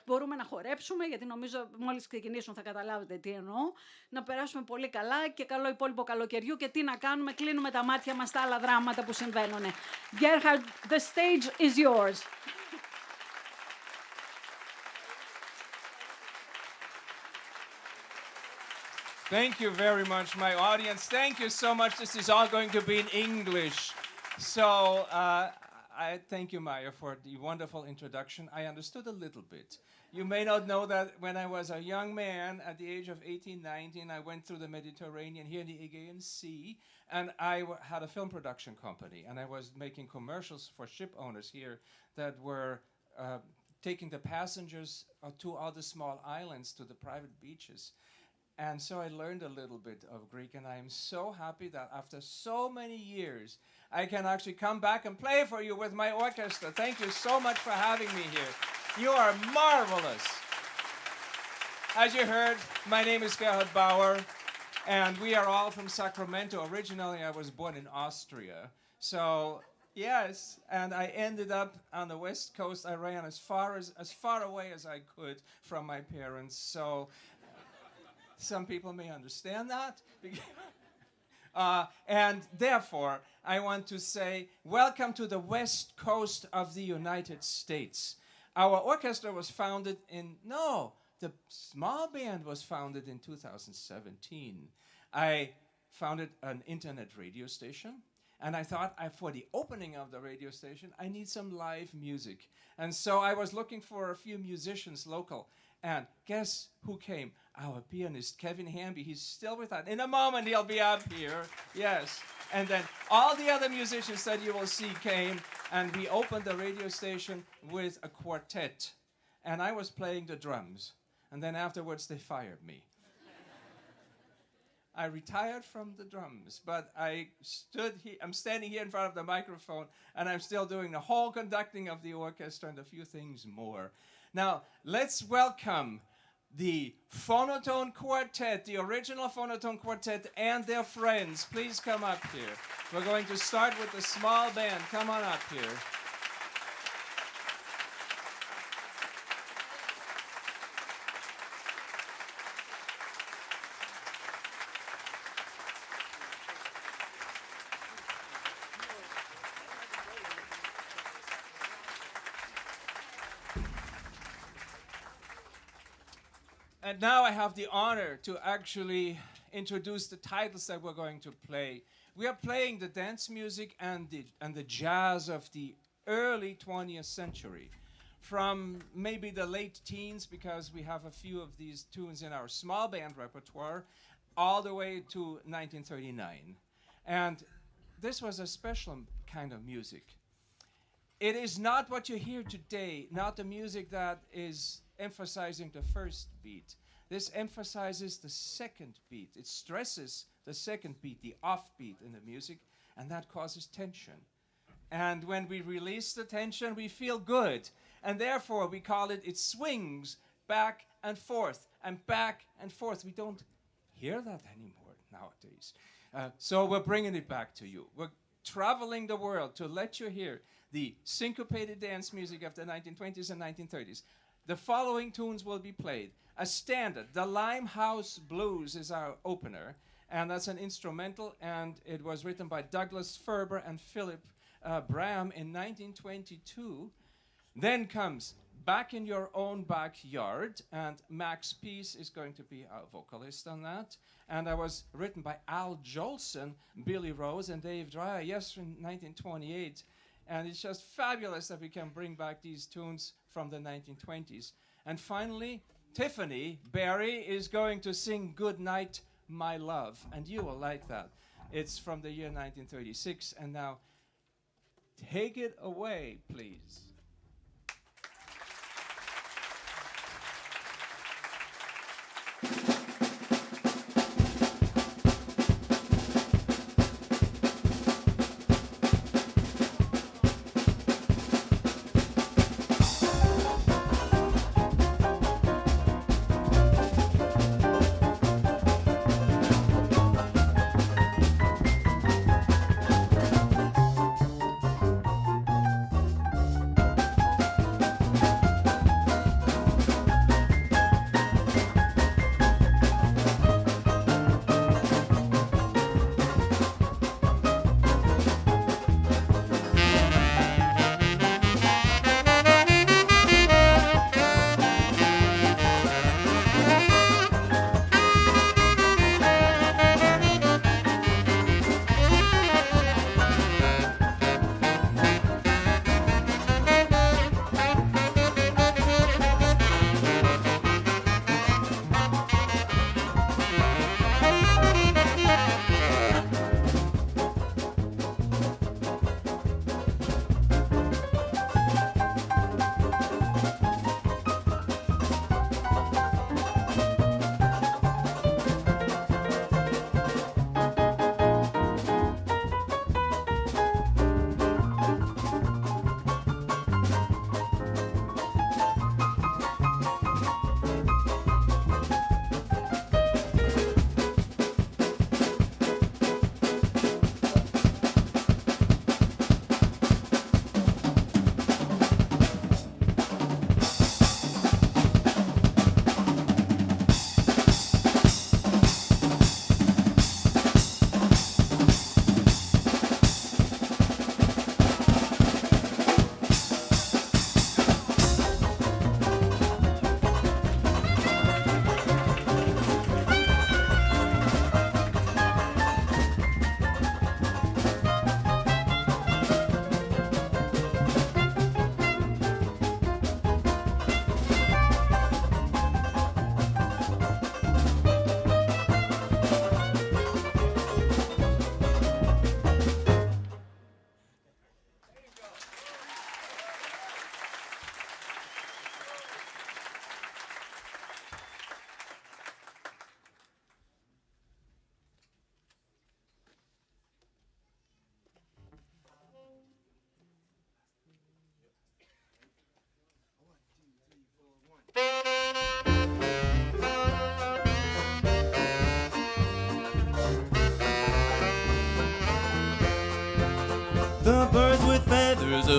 Μπορούμε να χορέψουμε, γιατί νομίζω μόλις ξεκινήσουν θα καταλάβετε τι εννοώ. Να περάσουμε πολύ καλά και καλό υπόλοιπο καλοκαιριού και τι να κάνουμε, κλείνουμε τα μάτια μας στα άλλα δράματα που συμβαίνουν. Gerhard, the stage is yours. Thank you very much, my audience. Thank you so much. This is all going to be in English. So I thank you, Maya, for the wonderful introduction. I understood a little bit. You may not know that when I was a young man, at the age of 18, 19, I went through the Mediterranean here in the Aegean Sea, and I had a film production company, and I was making commercials for ship owners here that were taking the passengers to all the small islands, to the private beaches. And so I learned a little bit of Greek, and I am so happy that after so many years, I can actually come back and play for you with my orchestra. Thank you so much for having me here. You are marvelous. As you heard, my name is Gerhard Bauer, and we are all from Sacramento. Originally, I was born in Austria. So, yes, and I ended up on the West Coast. I ran as far away as I could from my parents. So, some people may understand that. And therefore, I want to say, welcome to the West Coast of the United States. Our orchestra was founded the small band was founded in 2017. I founded an internet radio station, and I thought for the opening of the radio station, I need some live music. And so I was looking for a few musicians local. And guess who came? Our pianist, Kevin Hamby. He's still with us. In a moment, he'll be up here. Yes. And then all the other musicians that you will see came, and we opened the radio station with a quartet. And I was playing the drums. And then afterwards, they fired me. I retired from the drums, but I'm standing here in front of the microphone, and I'm still doing the whole conducting of the orchestra and a few things more. Now, let's welcome the Phonotone Quartet, the original Phonotone Quartet, and their friends. Please come up here. We're going to start with the small band. Come on up here. And now I have the honor to actually introduce the titles that we're going to play. We are playing the dance music and the jazz of the early 20th century, from maybe the late teens, because we have a few of these tunes in our small band repertoire, all the way to 1939. And this was a special kind of music. It is not what you hear today, not the music that is emphasizing the first beat. This emphasizes the second beat. It stresses the second beat, the off beat in the music, and that causes tension. And when we release the tension, we feel good. And therefore, we call it swings back and forth and back and forth. We don't hear that anymore nowadays. So we're bringing it back to you. We're traveling the world to let you hear the syncopated dance music of the 1920s and 1930s. The following tunes will be played. A standard, the Limehouse Blues is our opener, and that's an instrumental, and it was written by Douglas Ferber and Philip Bram in 1922. Then comes Back in Your Own Backyard, and Max Peace is going to be our vocalist on that. And that was written by Al Jolson, Billy Rose, and Dave Dreyer, yes, in 1928. And it's just fabulous that we can bring back these tunes from the 1920s. And finally, Tiffany Barry is going to sing Good Night, My Love. And you will like that. It's from the year 1936. And now, take it away, please.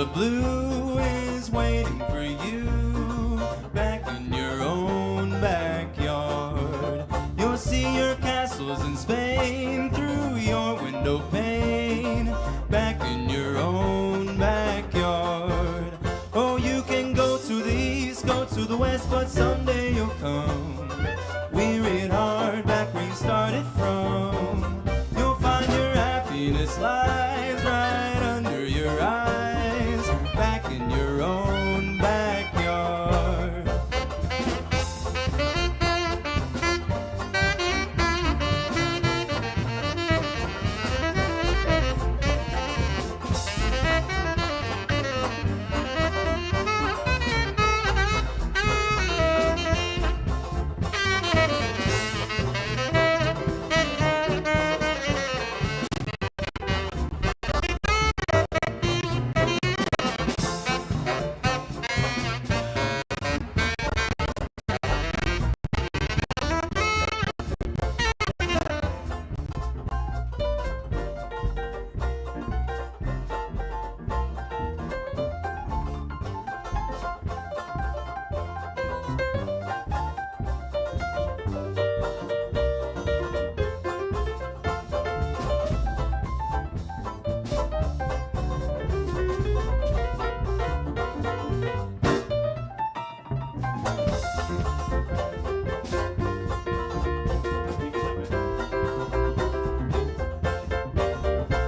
of blue is waiting for you back in your own backyard. You'll see your castles in Spain through your window pane, back in your own backyard. Oh, you can go to the east, go to the west, but someday you'll come weary at heart back where you started from. You'll find your happiness lies right under your eyes, back in your own backyard.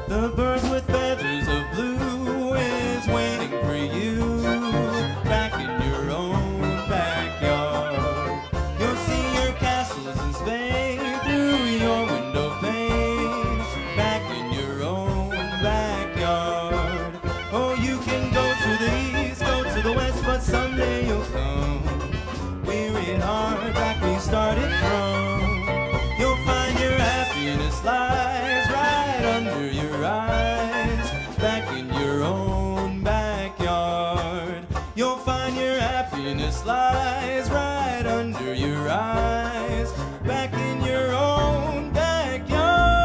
The birds with feathers of blue is waiting for you back in your own backyard. You'll see your castles in Spain through your window pane, back in your own backyard. Oh, you can go to the east, go to the west, but someday you'll come weary at heart back where you started from. You'll find your happiness lies right under your eyes, back in your own backyard. You'll find your happiness lies right under your eyes, back in your own backyard.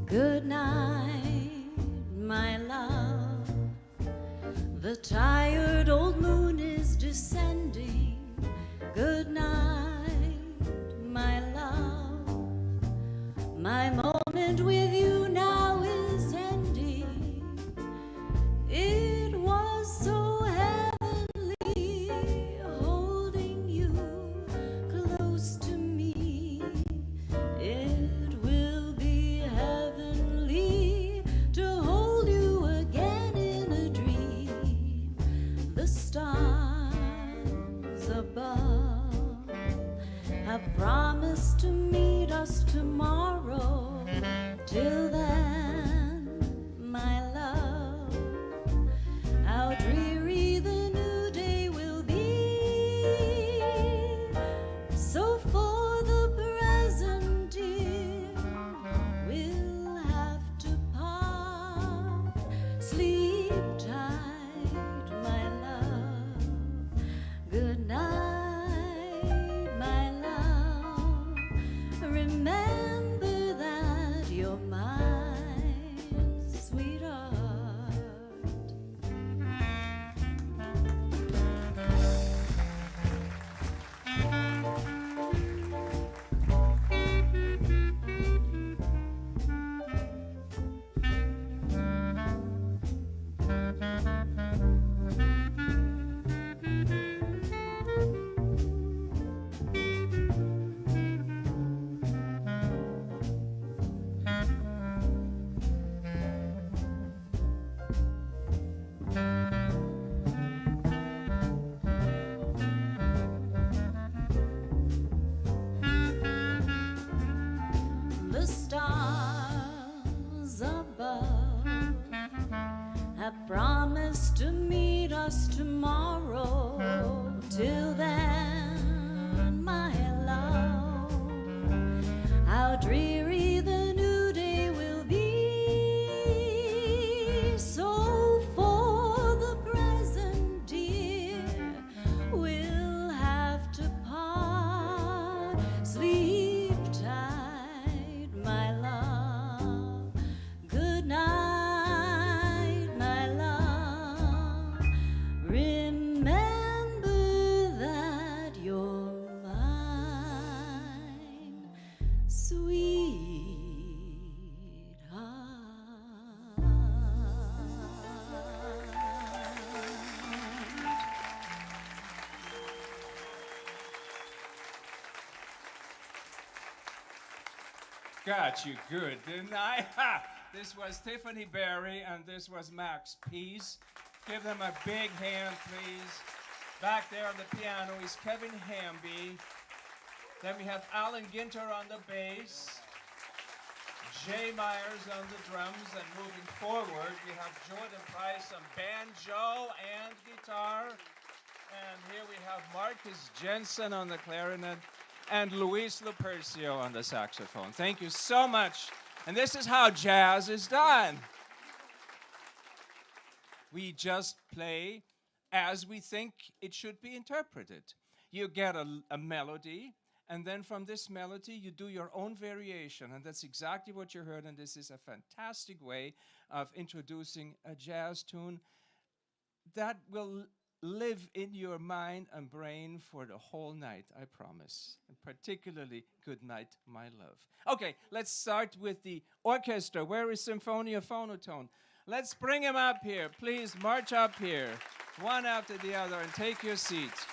Good night, my love. The tired old moon is descending. Good night, my love. My moment with you now is ending. It was so heavenly holding you close to me. It will be heavenly to hold you again in a dream. The stars above have promised to meet us tomorrow. Till then, my love, how dreary the new day will be. So for the present, dear, we'll have to part. Sleep Got you good, didn't I? Ha! This was Tiffany Berry and this was Max Pease. Give them a big hand, please. Back there on the piano is Kevin Hamby. Then we have Alan Ginter on the bass. Jay Myers on the drums, and moving forward, we have Jordan Price on banjo and guitar. And here we have Marcus Jensen on the clarinet and Luis Lupercio on the saxophone. Thank you so much. And this is how jazz is done. We just play as we think it should be interpreted. You get a melody, and then from this melody, you do your own variation. And that's exactly what you heard. And this is a fantastic way of introducing a jazz tune that will live in your mind and brain for the whole night, I promise. And particularly, good night, my love. Okay, let's start with the orchestra. Where is Symphonia Phonotone? Let's bring him up here. Please march up here, one after the other, and take your seats.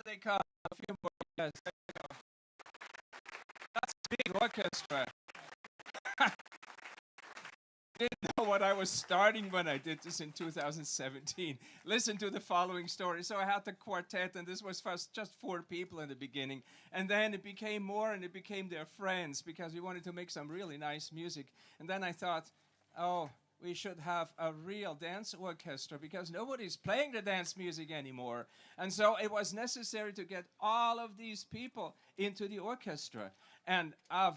They come a few more. Yes, there you go. That's a big orchestra. Didn't know what I was starting when I did this in 2017. Listen to the following story. So I had the quartet, and this was first just 4 people in the beginning. And then it became more, and it became their friends, because we wanted to make some really nice music. And then I thought, oh, we should have a real dance orchestra, because nobody's playing the dance music anymore. And so it was necessary to get all of these people into the orchestra. And of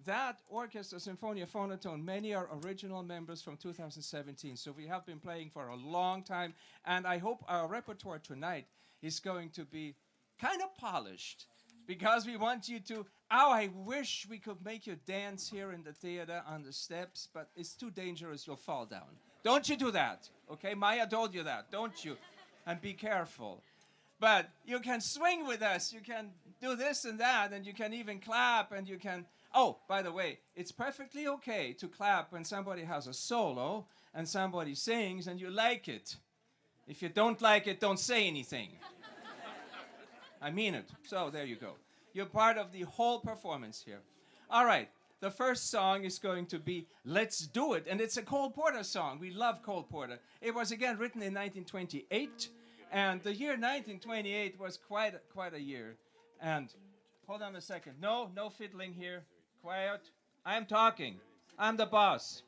that orchestra, Symphonia Phonotone, many are original members from 2017. So we have been playing for a long time. And I hope our repertoire tonight is going to be kind of polished, because we want you to, oh, I wish we could make you dance here in the theater on the steps, but it's too dangerous, you'll fall down. Don't you do that, okay? Maya told you that, don't you? And be careful. But you can swing with us, you can do this and that, and you can even clap, and you can, oh, by the way, it's perfectly okay to clap when somebody has a solo and somebody sings and you like it. If you don't like it, don't say anything. I mean it. So there you go. You're part of the whole performance here. All right. The first song is going to be Let's Do It. And it's a Cole Porter song. We love Cole Porter. It was, again, written in 1928. And the year 1928 was quite a year. And hold on a second. No fiddling here. Quiet. I'm talking. I'm the boss.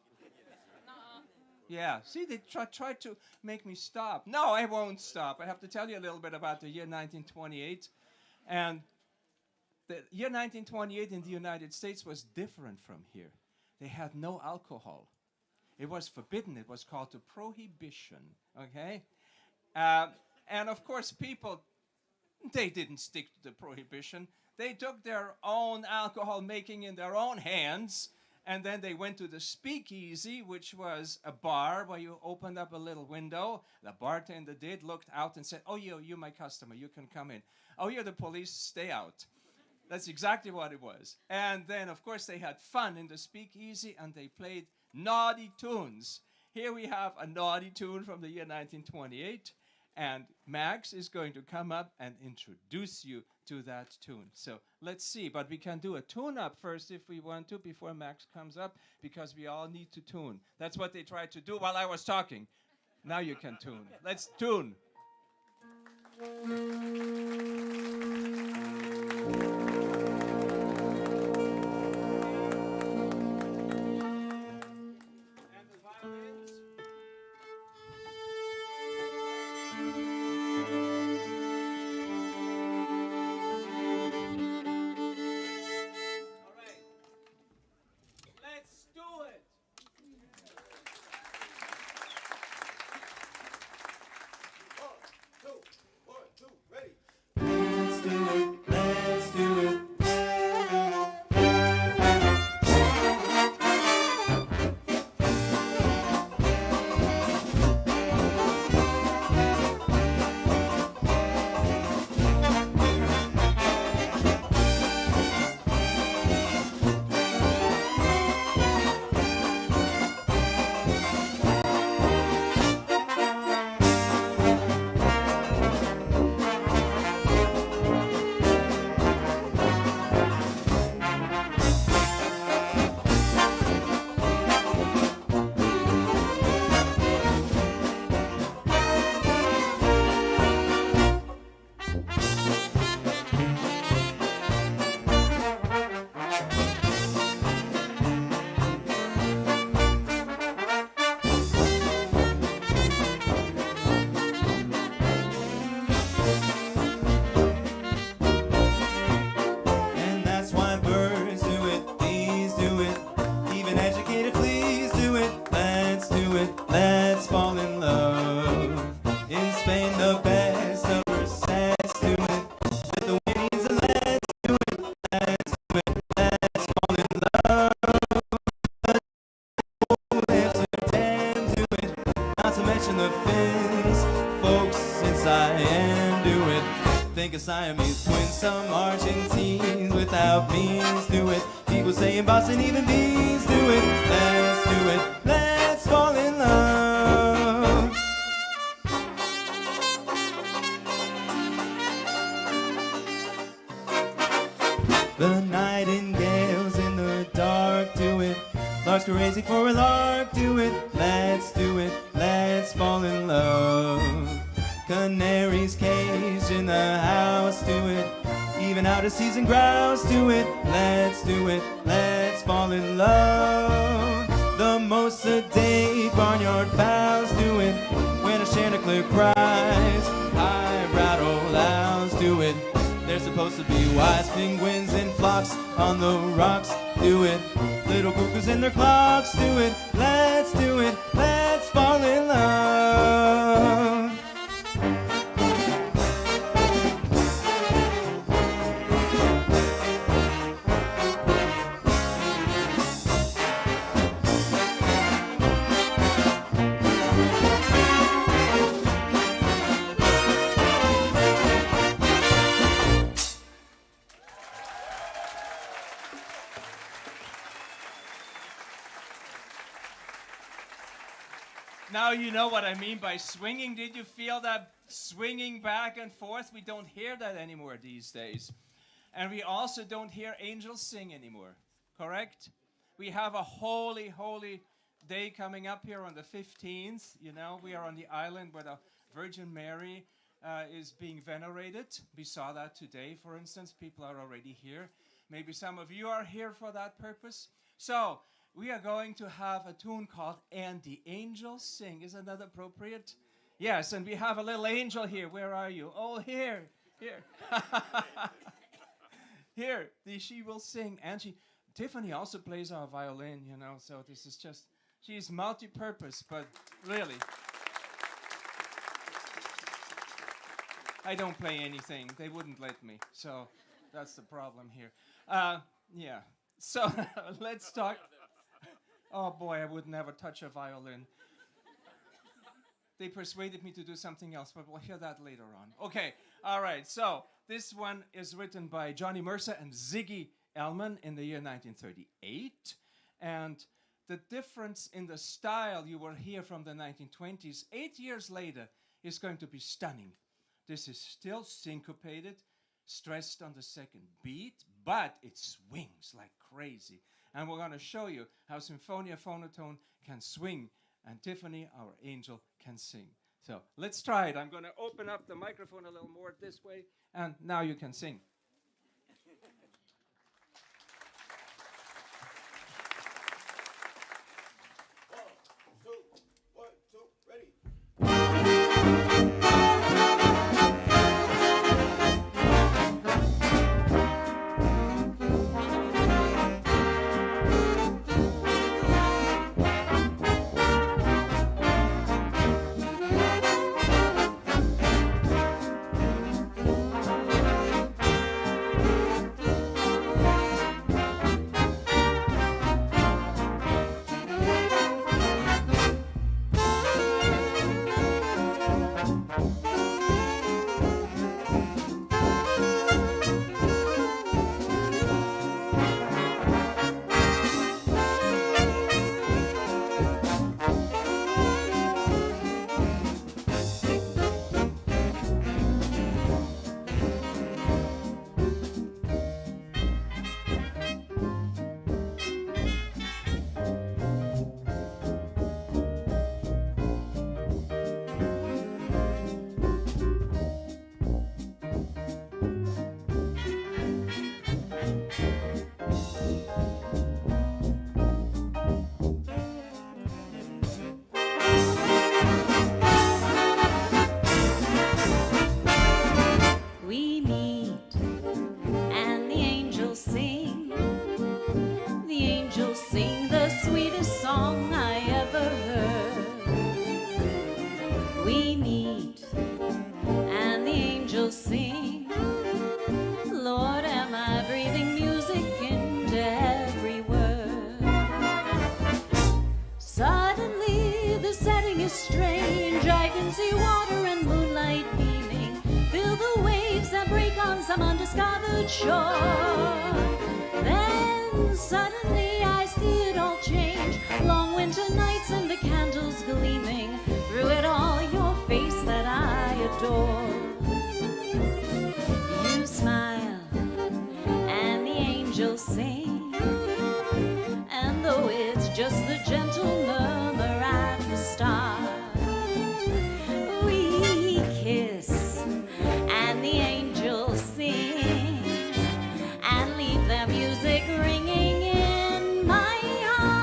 Yeah, see, they tried to make me stop. No, I won't stop. I have to tell you a little bit about the year 1928. And the year 1928 in the United States was different from here. They had no alcohol. It was forbidden. It was called the prohibition, okay? And of course, people, they didn't stick to the prohibition. They took their own alcohol making in their own hands. And then they went to the speakeasy, which was a bar where you opened up a little window. The bartender looked out and said, oh, you're my customer, you can come in. Oh, you're the police, stay out. That's exactly what it was. And then, of course, they had fun in the speakeasy, and they played naughty tunes. Here we have a naughty tune from the year 1928, and Max is going to come up and introduce you to that tune. So let's see, but we can do a tune-up first if we want to before Max comes up, because we all need to tune. That's what they tried to do while I was talking. Now you can tune. Let's tune. Let's do it. some Argentines without means do it. People say in Boston even bees do it. Let's do it. Let's fall in love. The nightingales in the dark do it. Lark's crazy for a lark, do it. Let's do it. Let's fall in love. Canaries caged in the house, do it. Even out of season grouse, do it. Let's do it. Let's fall in love. The most sedate barnyard fowls do it. When a chanticleer cries, high rattle owls do it. They're supposed to be wise penguins in flocks on the rocks, do it. Little cuckoos in their clocks, do it. Let's do it. Let's fall in love. Now you know what I mean by swinging. Did you feel that swinging back and forth? We don't hear that anymore these days. And we also don't hear angels sing anymore, correct? We have a holy, holy day coming up here on the 15th. You know, we are on the island where the Virgin Mary is being venerated. We saw that today, for instance. People are already here. Maybe some of you are here for that purpose. So, we are going to have a tune called And the Angels Sing. Isn't that appropriate? Yes, and we have a little angel here. Where are you? Oh, here. Here, she will sing. And Tiffany also plays our violin, you know, so this is just, she's multi-purpose, but really. I don't play anything. They wouldn't let me, so that's the problem here. Yeah, so let's talk. Oh boy, I would never touch a violin. They persuaded me to do something else, but we'll hear that later on. Okay, all right, so this one is written by Johnny Mercer and Ziggy Elman in the year 1938. And the difference in the style you will hear from the 1920s, 8 years later, is going to be stunning. This is still syncopated, stressed on the second beat, but it swings like crazy. And we're going to show you how Symphonia Phonotone can swing and Tiffany, our angel, can sing. So let's try it. I'm going to open up the microphone a little more this way, and now you can sing. some undiscovered shore. Then suddenly I see it all change. Long winter nights and the candles gleaming. Through it all, your face that I adore. You smile and the angels sing. And though it's just the gentle murmur at the start, we kiss and the angels sing and leave their music ringing in my heart.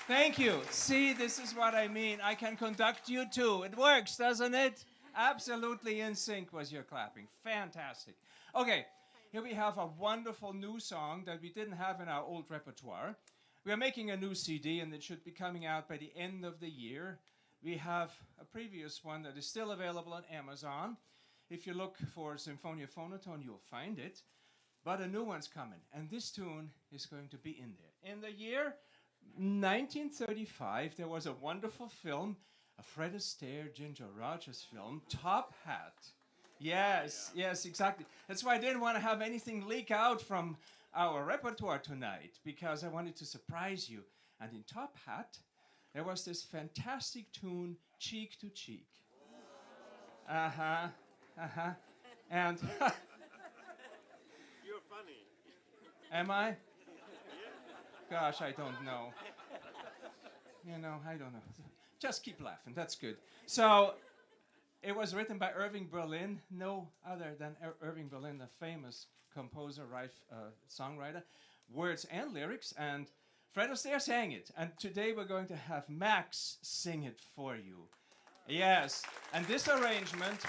Thank you. See, this is what I mean. I can conduct you too. It works, doesn't it? Absolutely in sync was your clapping. Fantastic. Okay, here we have a wonderful new song that we didn't have in our old repertoire. We are making a new CD and it should be coming out by the end of the year. We have a previous one that is still available on Amazon. If you look for Symphonia Phonotone, you'll find it. But a new one's coming, and this tune is going to be in there. In the year 1935, there was a wonderful film, a Fred Astaire, Ginger Rogers film, Top Hat. Yes, yes, exactly. That's why I didn't want to have anything leak out from our repertoire tonight, because I wanted to surprise you. And in Top Hat, there was this fantastic tune, Cheek to Cheek. Uh-huh, uh-huh. And You're funny. am I? Gosh, I don't know. You know, I don't know. Just keep laughing. That's good. So, it was written by Irving Berlin, no other than Irving Berlin, a famous composer, songwriter, words and lyrics, and Fred Astaire sang it. And today we're going to have Max sing it for you. Yes, and this arrangement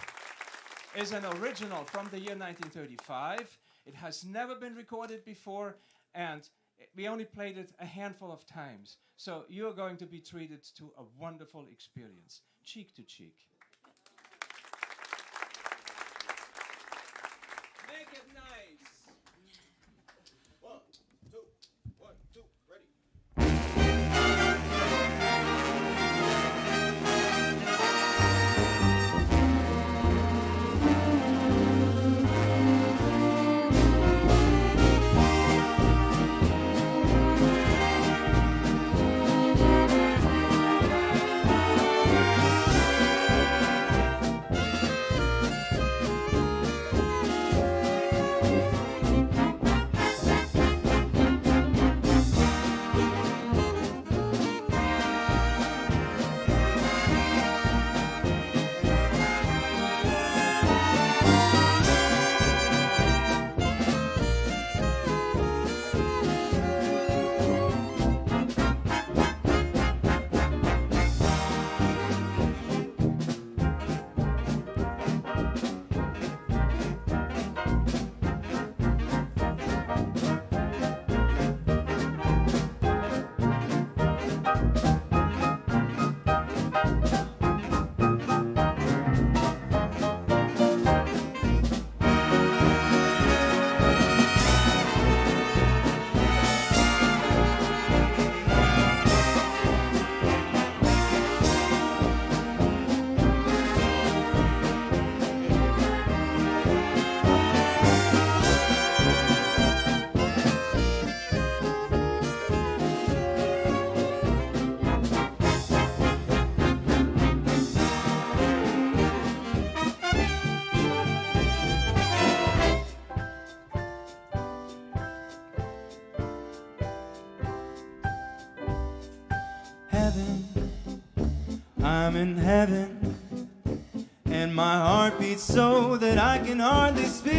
is an original from the year 1935. It has never been recorded before, and we only played it a handful of times. So you're going to be treated to a wonderful experience. Cheek to cheek. Make it nice. 1, 2, 1, 2, ready. I'm in heaven, and my heart beats so that I can hardly speak,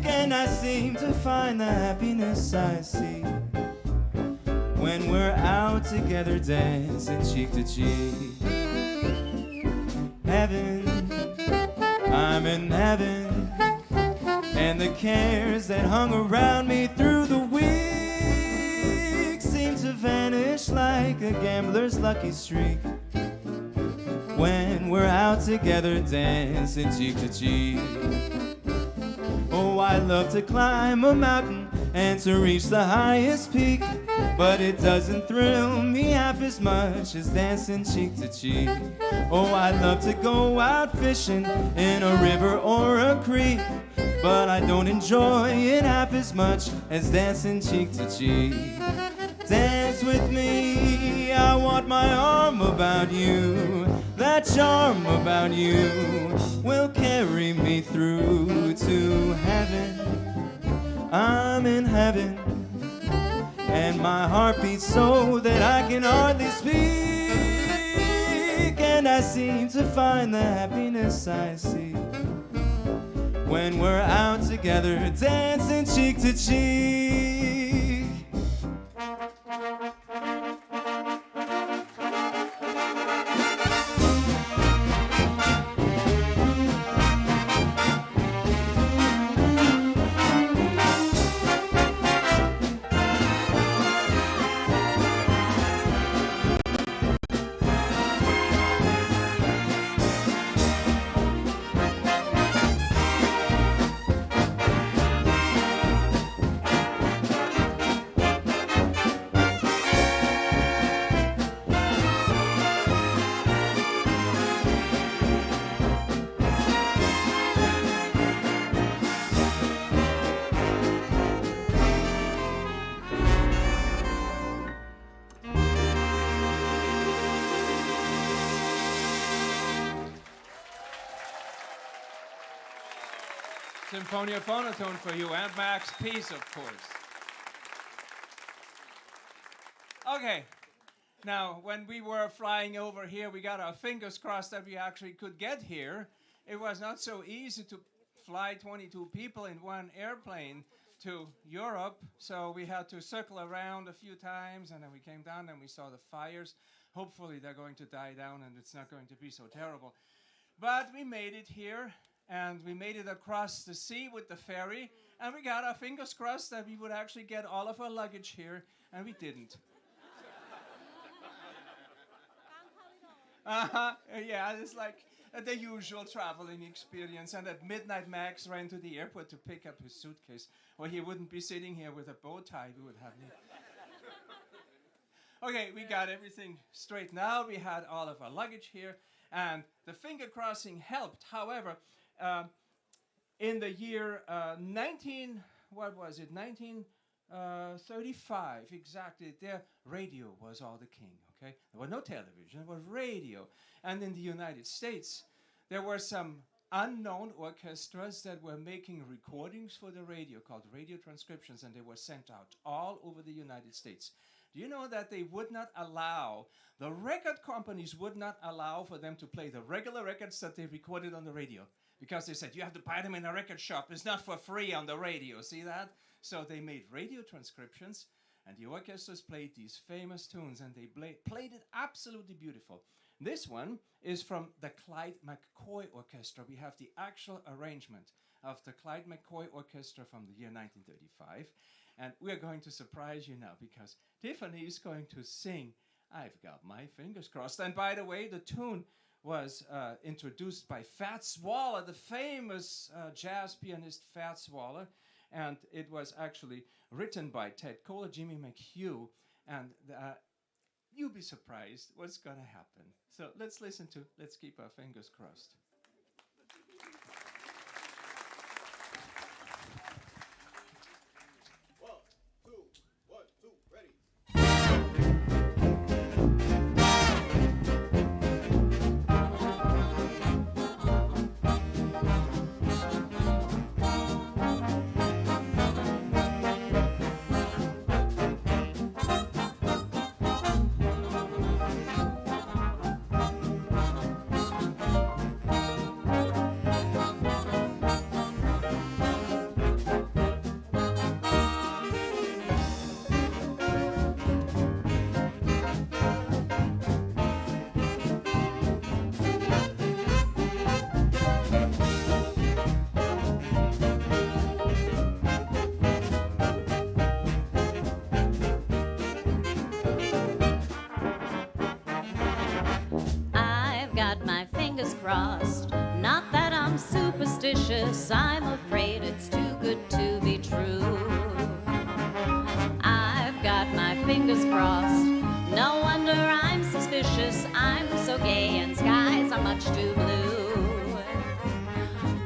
and I seem to find the happiness I see when we're out together dancing cheek to cheek. Heaven I'm in heaven, and the cares that hung around me through the week seem to vanish like a gambler's lucky streak when we're out together dancing cheek to cheek. Oh, I love to climb a mountain and to reach the highest peak, but it doesn't thrill me half as much as dancing cheek to cheek. Oh, I love to go out fishing in a river or a creek, but I don't enjoy it half as much as dancing cheek to cheek. Dance with me, I want my arm about you. That charm about you will carry me through to heaven. I'm in heaven, and my heart beats so that I can hardly speak, and I seem to find the happiness I seek when we're out together dancing cheek to cheek. Symphonia Phonotone for you, and Max Peace, of course. Okay, now when we were flying over here, we got our fingers crossed that we actually could get here. It was not so easy to fly 22 people in one airplane to Europe, so we had to circle around a few times, and then we came down and we saw the fires. Hopefully they're going to die down and it's not going to be so terrible. But we made it here, and we made it across the sea with the ferry, and we got our fingers crossed that we would actually get all of our luggage here, and we didn't. Yeah, it's like the usual traveling experience. And at midnight, Max ran to the airport to pick up his suitcase, or he wouldn't be sitting here with a bow tie. We would have me. Okay, we got everything straightened out. We had all of our luggage here, and the finger crossing helped. However, in the year 1935, exactly, their radio was all the king, okay? There was no television, it was radio. And in the United States, there were some unknown orchestras that were making recordings for the radio called radio transcriptions, and they were sent out all over the United States. Do you know that they would not allow, the record companies would not allow for them to play the regular records that they recorded on the radio? Because they said, you have to buy them in a record shop. It's not for free on the radio. See that? So they made radio transcriptions, and the orchestras played these famous tunes, and they played it absolutely beautiful. This one is from the Clyde McCoy Orchestra. We have the actual arrangement of the Clyde McCoy Orchestra from the year 1935. And we're going to surprise you now, because Tiffany is going to sing I've Got My Fingers Crossed. And by the way, the tune was introduced by Fats Waller, the famous jazz pianist Fats Waller, and it was actually written by Ted Koehler, Jimmy McHugh, and you'll be surprised what's going to happen. So let's listen to Let's Keep Our Fingers Crossed. crossed. Not that I'm superstitious, I'm afraid it's too good to be true. I've got my fingers crossed. No wonder I'm suspicious. I'm so gay and skies are much too blue.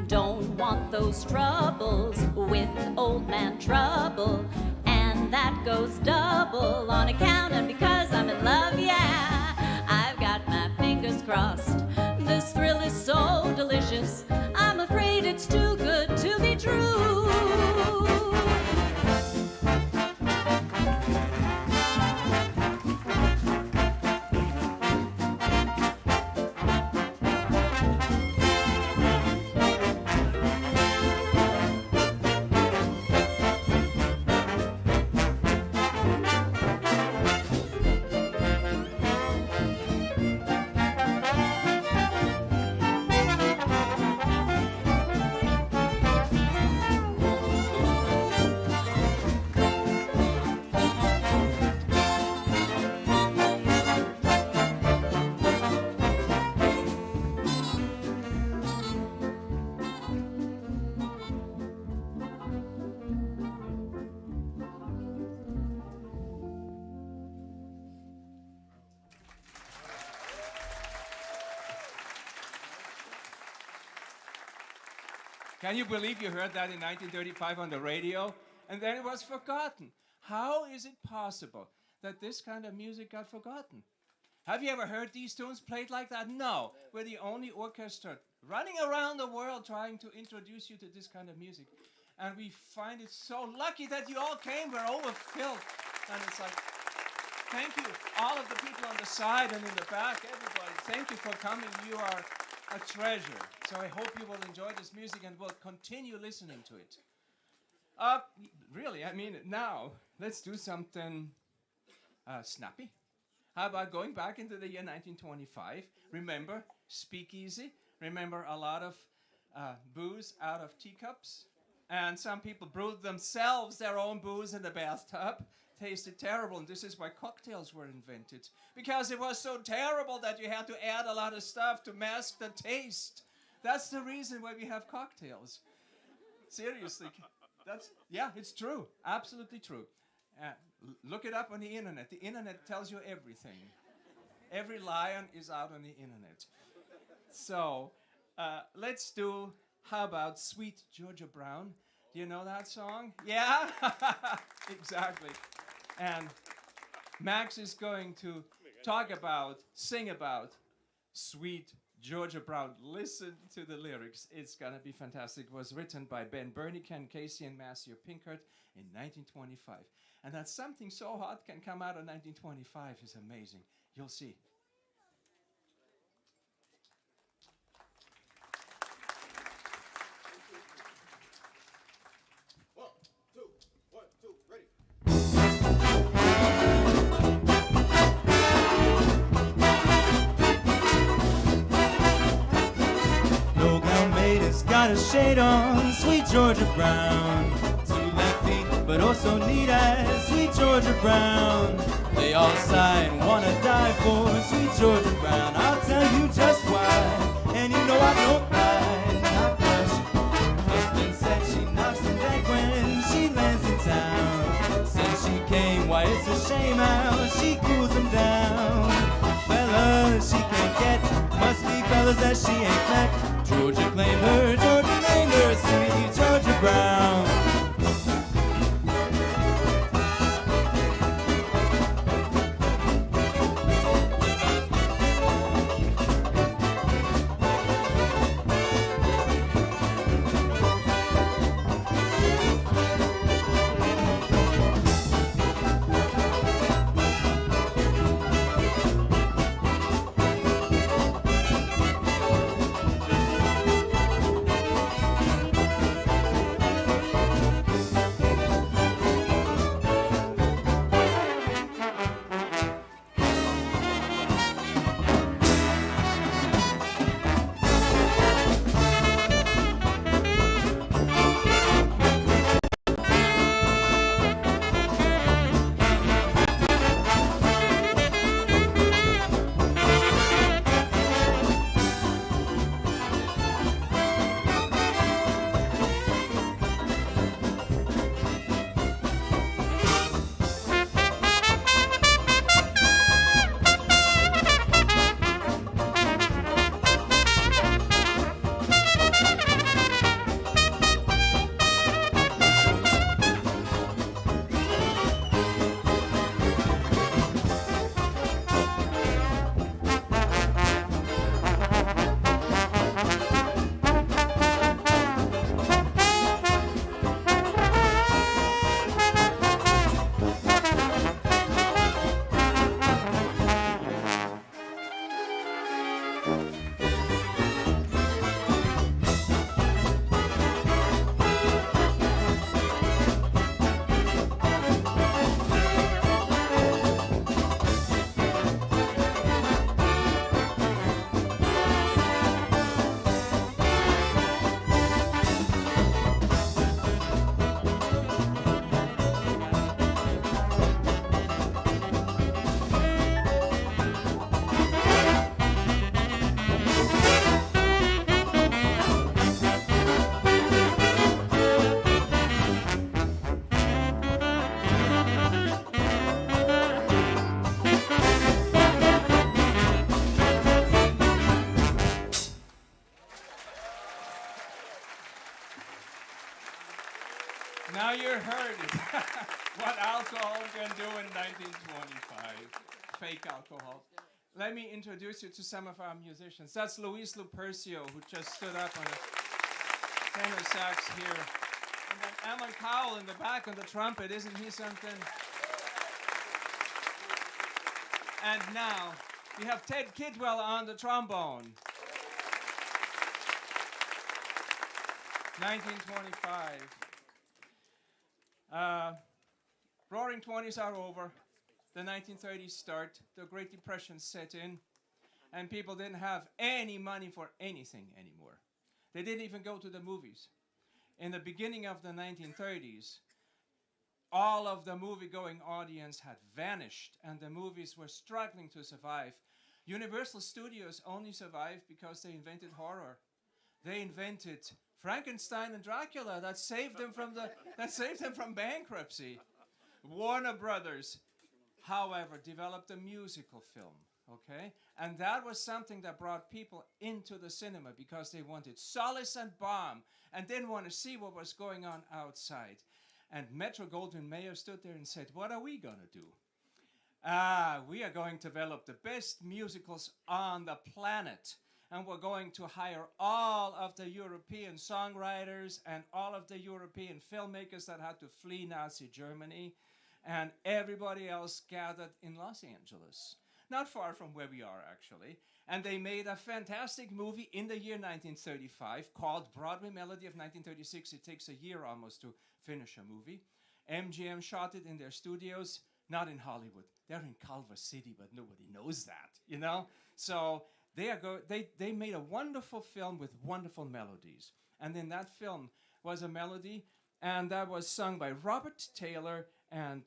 Don't want those troubles with old man trouble. And that goes double on account and because I'm in love, yeah. I've got my fingers crossed. This thrill is so delicious. I'm afraid it's too good to be true. Can you believe you heard that in 1935 on the radio? And then it was forgotten. How is it possible that this kind of music got forgotten? Have you ever heard these tunes played like that? No. We're the only orchestra running around the world trying to introduce you to this kind of music. And we find it so lucky that you all came. We're overfilled. And it's like, thank you. All of the people on the side and in the back, everybody, thank you for coming. You are a treasure. So I hope you will enjoy this music and will continue listening to it. Really, I mean it now. Let's do something snappy. How about going back into the year 1925? Remember, speakeasy. Remember a lot of booze out of teacups. And some people brewed themselves their own booze in the bathtub. Tasted terrible, and this is why cocktails were invented. Because it was so terrible that you had to add a lot of stuff to mask the taste. That's the reason why we have cocktails. Seriously. Yeah, it's true. Absolutely true. Look it up on the internet. The internet tells you everything. Every lion is out on the internet. So, let's do, how about Sweet Georgia Brown? Do you know that song? Yeah? Exactly. And Max is going to sing about Sweet Georgia Brown. Listen to the lyrics. It's going to be fantastic. It was written by Ben Bernanke, Ken Casey, and Matthew Pinkert in 1925. And that something so hot can come out of 1925 is amazing. You'll see. Got a shade on, sweet Georgia Brown. 2 left feet, but also neat as sweet Georgia Brown. They all sigh and wanna die for sweet Georgia Brown. I'll tell you just why, and you know I don't lie, not much. Husband said she knocks him back when she lands in town. Since she came, why it's a shame how she cools him down. Fellas she can't get, must be fellas that she ain't met. Georgia claimed her, Georgia named her, sweet Georgia Brown. Now you heard it. What alcohol can do in 1925. Fake alcohol. Let me introduce you to some of our musicians. That's Luis Lupercio, who just stood up on the tenor sax here. And then Alan Cowell in the back on the trumpet. Isn't he something? And now we have Ted Kidwell on the trombone. 1925. Roaring 20s are over. The 1930s start. The Great Depression set in. And people didn't have any money for anything anymore. They didn't even go to the movies. In the beginning of the 1930s, all of the movie-going audience had vanished, and the movies were struggling to survive. Universal Studios only survived because they invented horror. They invented Frankenstein and Dracula. That saved them from bankruptcy. Warner Brothers, however, developed a musical film, okay? And that was something that brought people into the cinema because they wanted solace and balm and didn't want to see what was going on outside. And Metro-Goldwyn-Mayer stood there and said, what are we going to do? We are going to develop the best musicals on the planet. And we're going to hire all of the European songwriters and all of the European filmmakers that had to flee Nazi Germany. And everybody else gathered in Los Angeles. Not far from where we are, actually. And they made a fantastic movie in the year 1935 called Broadway Melody of 1936. It takes a year almost to finish a movie. MGM shot it in their studios, not in Hollywood. They're in Culver City, but nobody knows that, you know? So they made a wonderful film with wonderful melodies. And in that film was a melody, and that was sung by Robert Taylor and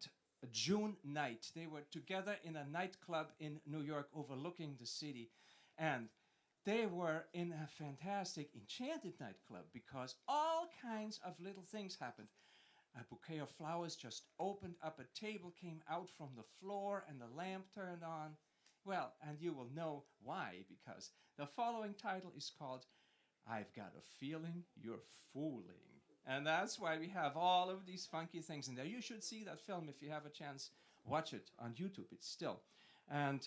June Knight. They were together in a nightclub in New York overlooking the city. And they were in a fantastic, enchanted nightclub because all kinds of little things happened. A bouquet of flowers just opened up, a table came out from the floor, and the lamp turned on. Well, and you will know why, because the following title is called I've Got a Feeling You're Fooling. And that's why we have all of these funky things in there. You should see that film if you have a chance. Watch it on YouTube. It's still. And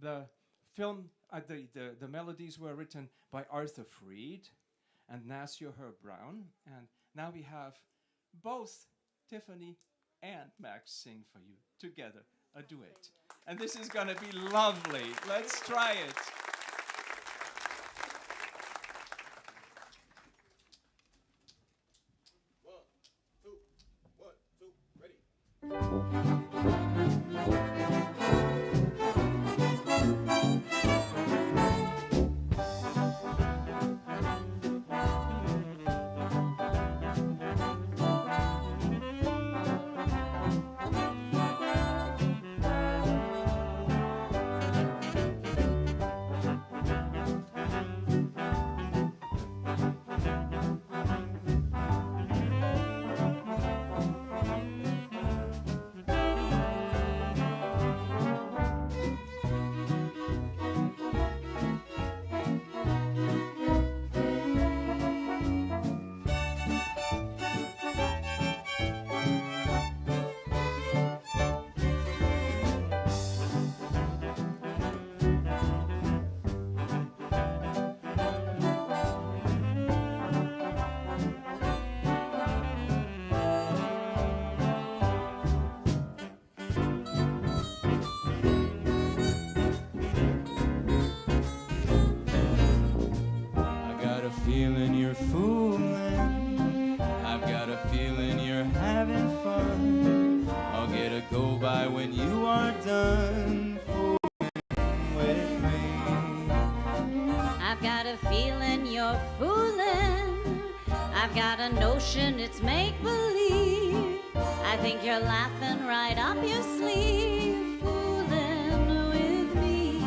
the film, the melodies were written by Arthur Freed and Nasir Herb Brown. And now we have both Tiffany and Max sing for you together, a duet. And this is going to be lovely. Let's try it. Feeling you're fooling, I've got a feeling you're having fun. I'll get a go by when you are done fooling with me. I've got a feeling you're fooling. I've got a notion it's make-believe. I think you're laughing right up your sleeve, fooling with me.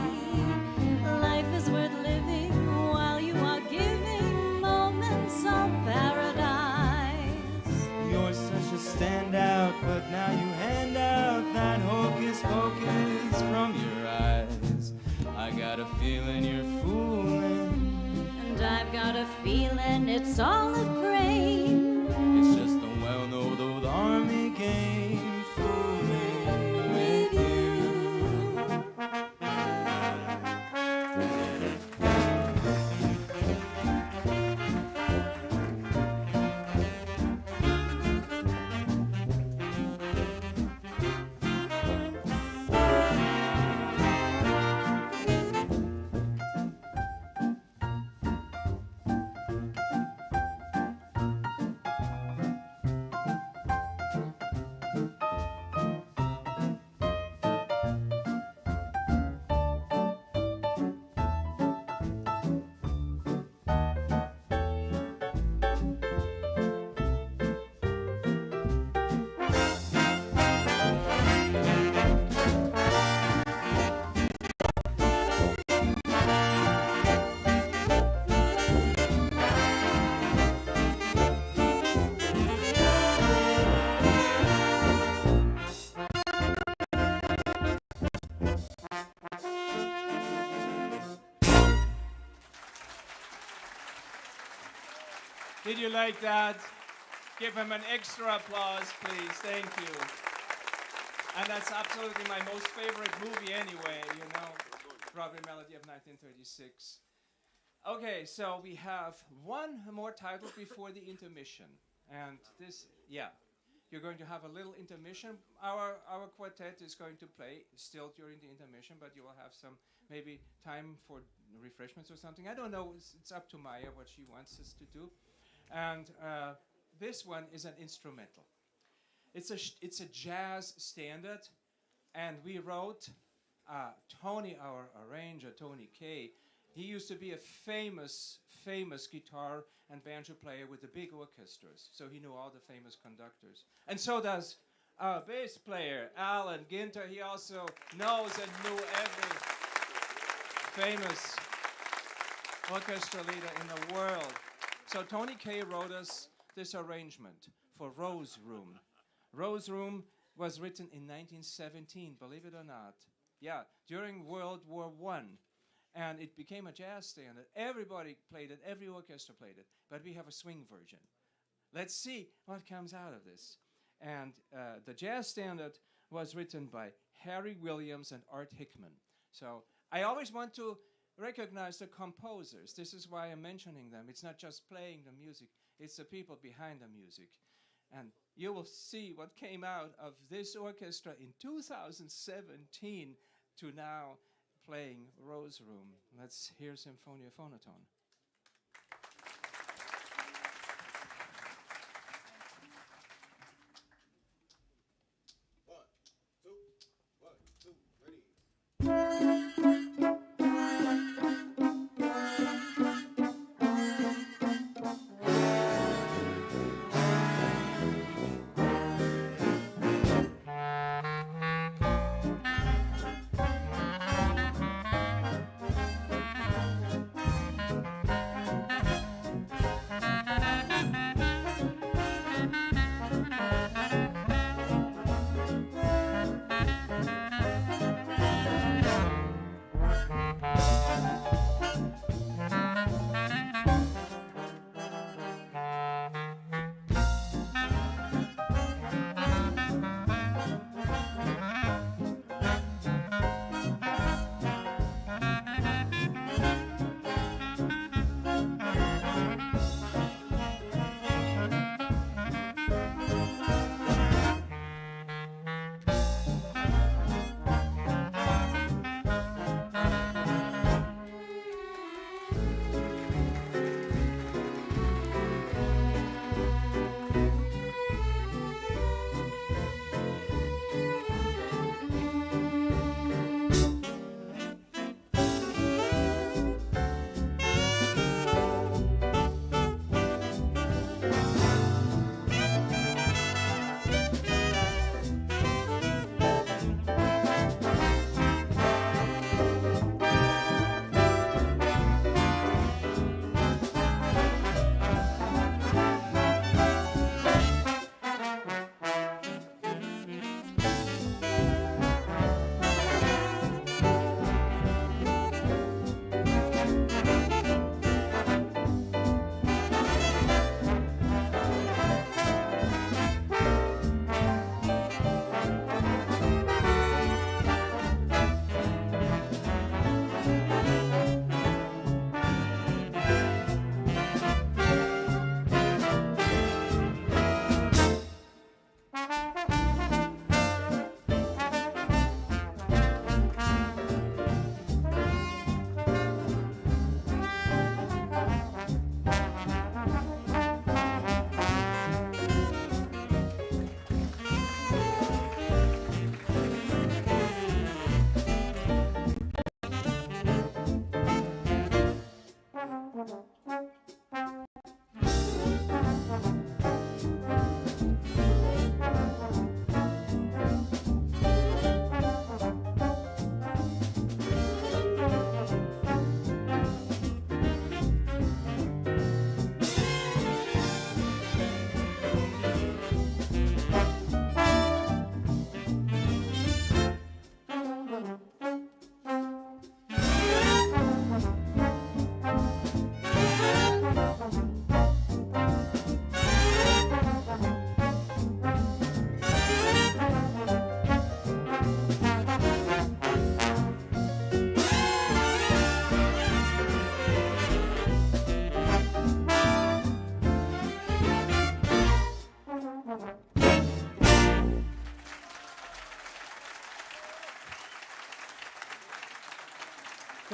Life is worth living while you are giving moments of paradise. You're such a standout, but now you hand out that hocus pocus from your eyes. I got a feeling you're fooling, and I've got a feeling it's all a frame. It's just the well-known, the Did you like that? Give him an extra applause, please. Thank you. And that's absolutely my most favorite movie anyway, you know, Broadway Melody of 1936. Okay, so we have one more title before the intermission. And this, yeah, you're going to have a little intermission. Our quartet is going to play still during the intermission, but you will have some maybe time for refreshments or something. I don't know, it's up to Maya what she wants us to do. And this one is an instrumental. It's a jazz standard, and we wrote Tony, our arranger, Tony Kaye. He used to be a famous guitar and banjo player with the big orchestras, so he knew all the famous conductors. And so does our bass player, Alan Ginter. He also knows and knew every famous orchestra leader in the world. So Tony Kaye wrote us this arrangement for Rose Room. Rose Room was written in 1917, believe it or not. Yeah, during World War I. And it became a jazz standard. Everybody played it, every orchestra played it, but we have a swing version. Let's see what comes out of this. And the jazz standard was written by Harry Williams and Art Hickman. So I always want to recognize the composers. This is why I'm mentioning them. It's not just playing the music, it's the people behind the music. And you will see what came out of this orchestra in 2017 to now playing Rose Room. Let's hear Symphonia Phonotone.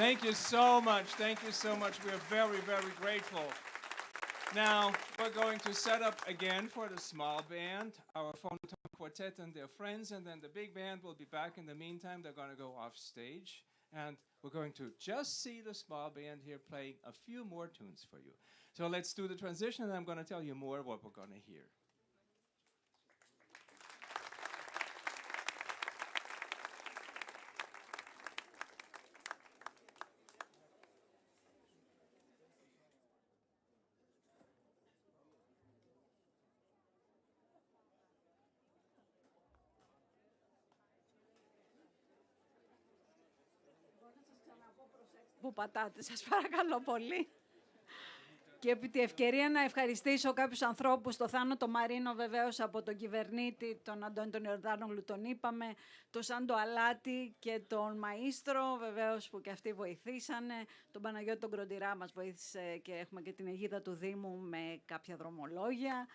Thank you so much. Thank you so much. We are very, very grateful. Now, we're going to set up again for the small band, our Phonotone Quartet and their friends, and then the big band will be back. In the meantime, they're going to go off stage, and we're going to just see the small band here playing a few more tunes for you. So let's do the transition, and I'm going to tell you more what we're going to hear. Που πατάτε, σας παρακαλώ πολύ. Και επί τη ευκαιρία να ευχαριστήσω κάποιους ανθρώπους, το Θάνο το Μαρίνο βεβαίως από τον κυβερνήτη, τον Αντώνη τον Ιορδάνογλου τον είπαμε, τον Σάντο Αλάτη και τον Μαΐστρο βεβαίως που και αυτοί βοηθήσανε, τον Παναγιώτη τον Κροντηρά μας βοήθησε και έχουμε και την αιγίδα του Δήμου με κάποια δρομολόγια.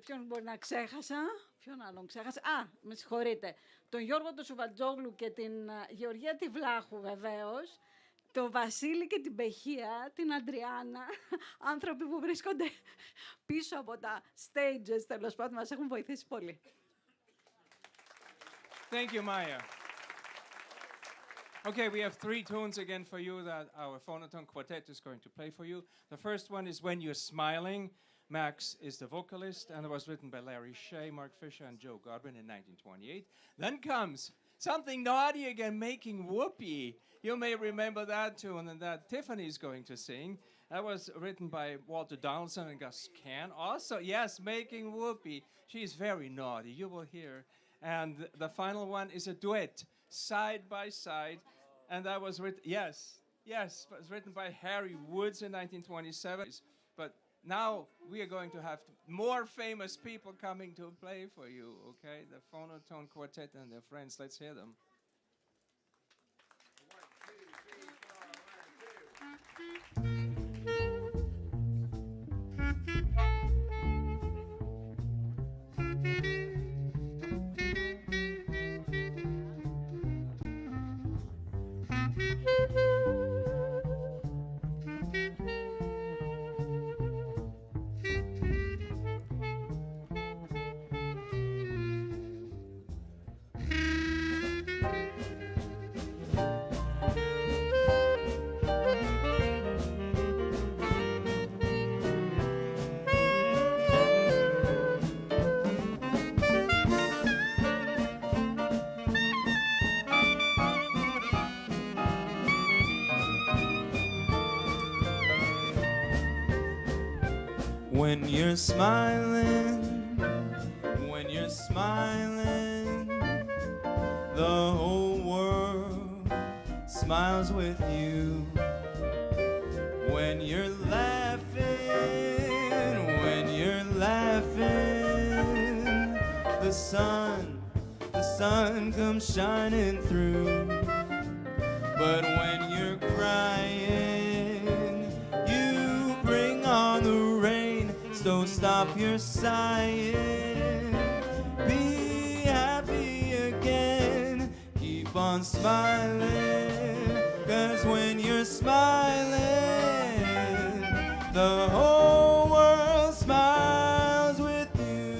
Ποιον μπορεί να ξέχασα, ποιον άλλον ξέχασα, με συγχωρείτε, τον Γιώργο τον Σουβατζόγλου και την Γεωργία τη Βλάχου βεβαίως, τον Βασίλη και την Πεχία, την Αντριάννα, άνθρωποι που βρίσκονται πίσω από τα stages, τέλος πάντων, μας έχουν βοηθήσει πολύ. Thank you, Maya. Okay, we have 3 tunes again for you that our Phonotone Quartet is going to play for you. The first one is When You're Smiling. Max is the vocalist, and it was written by Larry Shea, Mark Fisher, and Joe Godwin in 1928. Then comes something naughty again, Making Whoopee. You may remember that tune, and that Tiffany's going to sing. That was written by Walter Donaldson and Gus Kahn. Also, yes, Making Whoopee. She's very naughty, you will hear. And the final one is a duet, Side by Side. And that was written, yes, it was written by Harry Woods in 1927. But now we are going to have more famous people coming to play for you, okay? The Phonotone Quartet and their friends. Let's hear them. When you're smiling, the whole world smiles with you. When you're laughing, the sun comes shining through. But when you're crying, you bring on the rain. So stop your sighing, be happy again, keep on smiling, 'cause when you're smiling, the whole world smiles with you.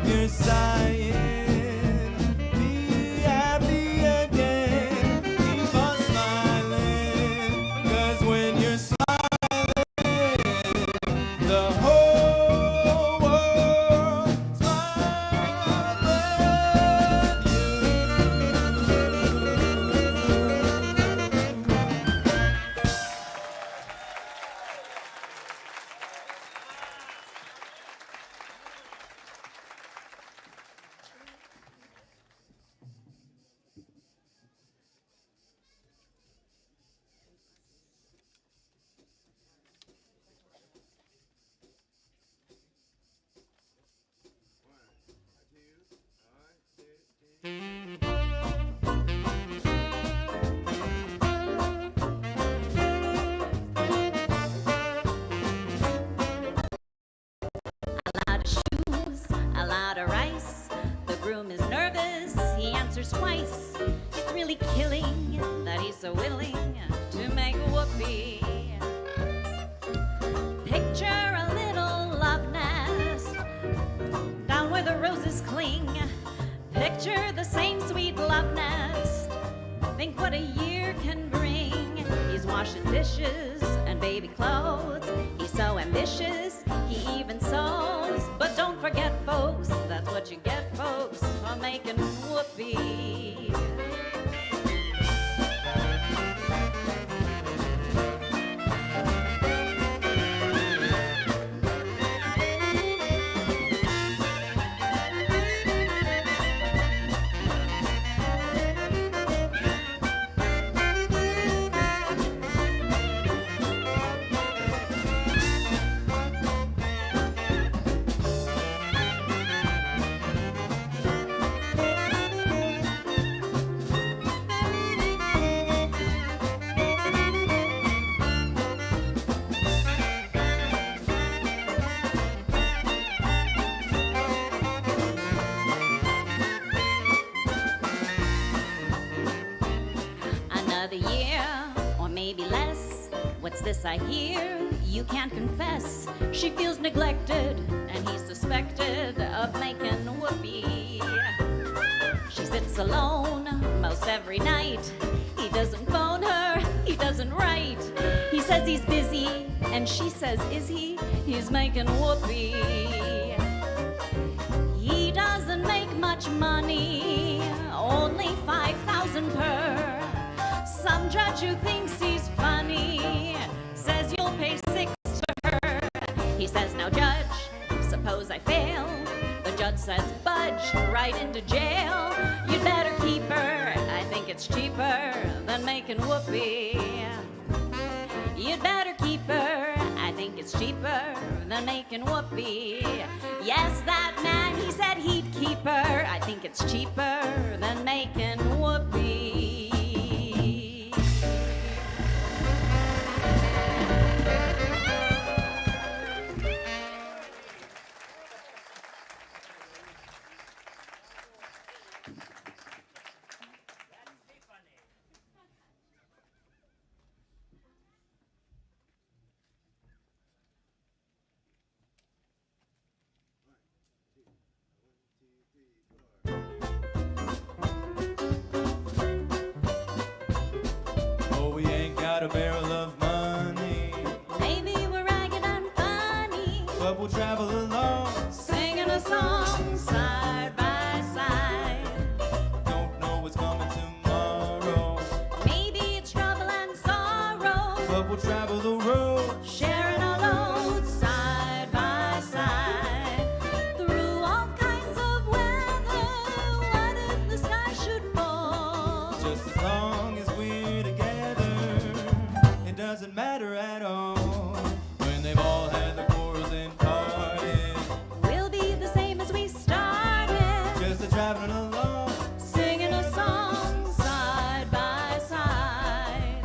you're sighing, be happy again. Keep on smiling, 'cause when you're smiling, the whole world smiles with you. A lot of shoes, a lot of rice. The groom is nervous, he answers twice. It's really killing that he's so willing to make whoopee. Picture a little love nest down where the roses cling. Picture the same sweet love nest. Think what a year can bring. He's washing dishes and baby clothes. He's so ambitious, he even sews. But don't forget, folks, that's what you get, folks, for making whoopee. Another year, or maybe less. What's this I hear? You can't confess. She feels neglected, and he's suspected of making whoopee. She sits alone most every night. He doesn't phone her, he doesn't write. He says he's busy, and she says, is he? He's making whoopee. He doesn't make much money, only 5,000 per. Some judge who thinks he's funny says you'll pay 6 to her. He says, now judge, suppose I fail. The judge says, budge right into jail. You'd better keep her, I think it's cheaper than making whoopee. You'd better keep her, I think it's cheaper than making whoopee. Yes, that man, he said he'd keep her. I think it's cheaper than making whoopee. Oh, we ain't got a barrel of money, Maybe we're ragged and funny, but we'll travel along. singing a song side by side. Don't know what's coming tomorrow, Maybe it's trouble and sorrow, but we'll travel the road. sharing our loads side by side. Through all kinds of weather, what if the sky should fall? Just as long as we're together, it doesn't matter at all. When they've all had their quarrels and parted, We'll be the same as we started, just a traveling along. singing a song side by side.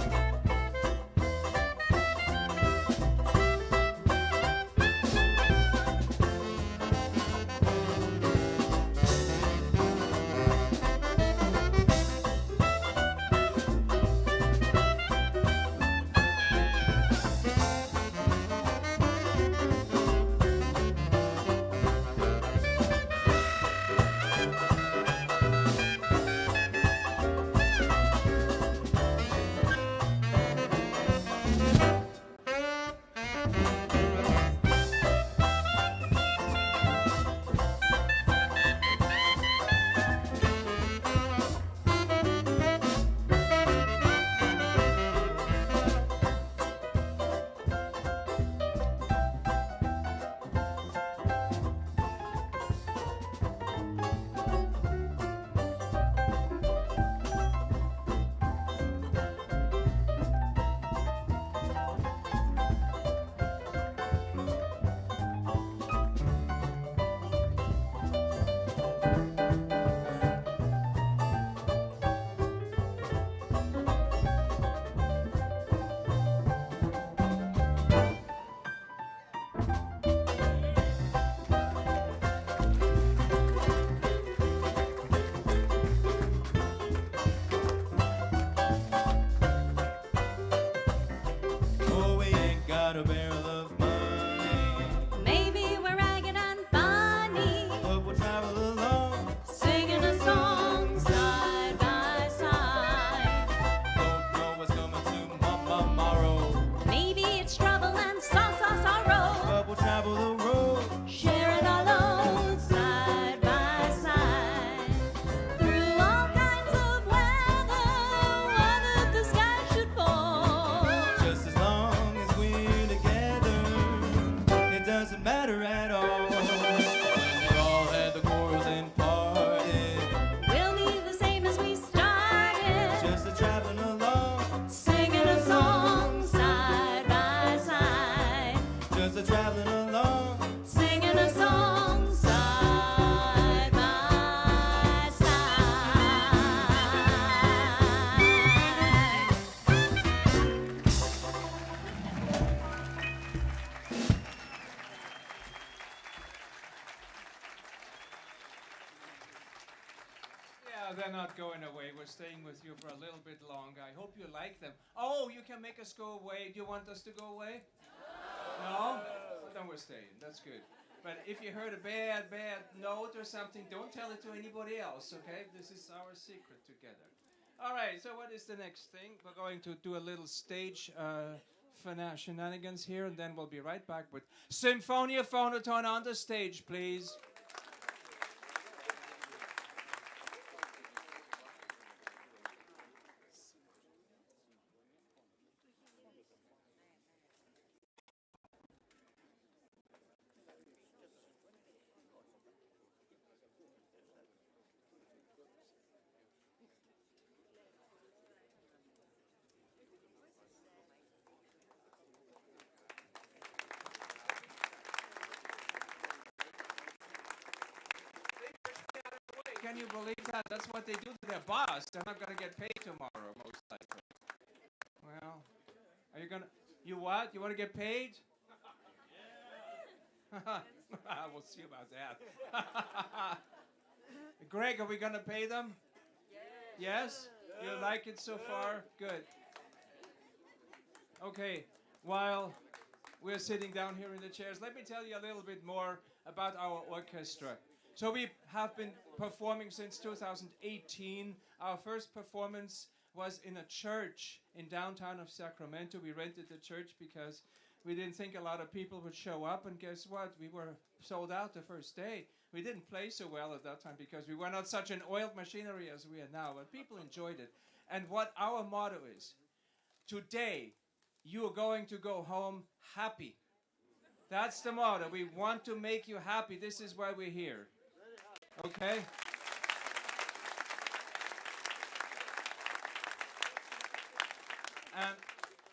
they're not going away. We're staying with you for a little bit longer. I hope you like them. Oh, you can make us go away. Do you want us to go away? No? Well, then we're staying. That's good. But if you heard a bad note or something, don't tell it to anybody else, okay? This is our secret together. All right, so what is the next thing? We're going to do a little stage shenanigans here, and then we'll be right back with Symphonia Phonotone on the stage, please. Can you believe that? That's what they do to their boss. They're not going to get paid tomorrow, most likely. Well, are you going to... You what? You want to get paid? We'll see about that. Greg, are we going to pay them? Yes? You like it so far? Good. Okay, while we're sitting down here in the chairs, let me tell you a little bit more about our orchestra. So we have been performing since 2018. Our first performance was in a church in downtown of Sacramento. We rented the church because we didn't think a lot of people would show up, and guess what? We were sold out the first day. We didn't play so well at that time because we were not such an oiled machinery as we are now, but people enjoyed it. And what our motto is, today you are going to go home happy. That's the motto. We want to make you happy. This is why we're here. Okay? And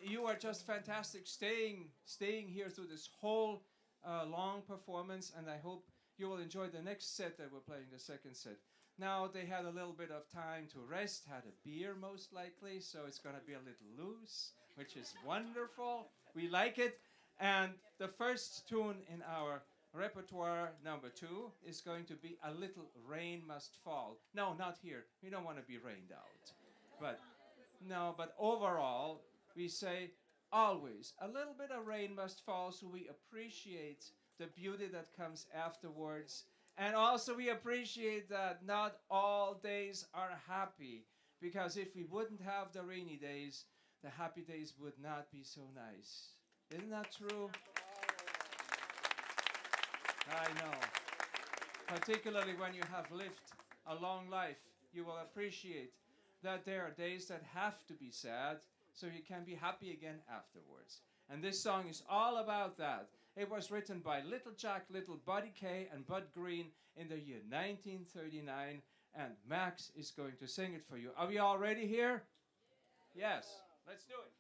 you are just fantastic staying here through this whole long performance, and I hope you will enjoy the next set that we're playing, the second set. Now they had a little bit of time to rest, had a beer most likely, so it's going to be a little loose, which is wonderful. We like it. And the first tune in our repertoire, number 2, is going to be A Little Rain Must Fall. No, not here. We don't want to be rained out. But overall, we say always a little bit of rain must fall, so we appreciate the beauty that comes afterwards. And also we appreciate that not all days are happy, because if we wouldn't have the rainy days, the happy days would not be so nice. Isn't that true? I know. Particularly when you have lived a long life, you will appreciate that there are days that have to be sad, so you can be happy again afterwards. And this song is all about that. It was written by Little Jack, Little Buddy Kay, and Bud Green in the year 1939, and Max is going to sing it for you. Are we all ready here? Yes. Let's do it.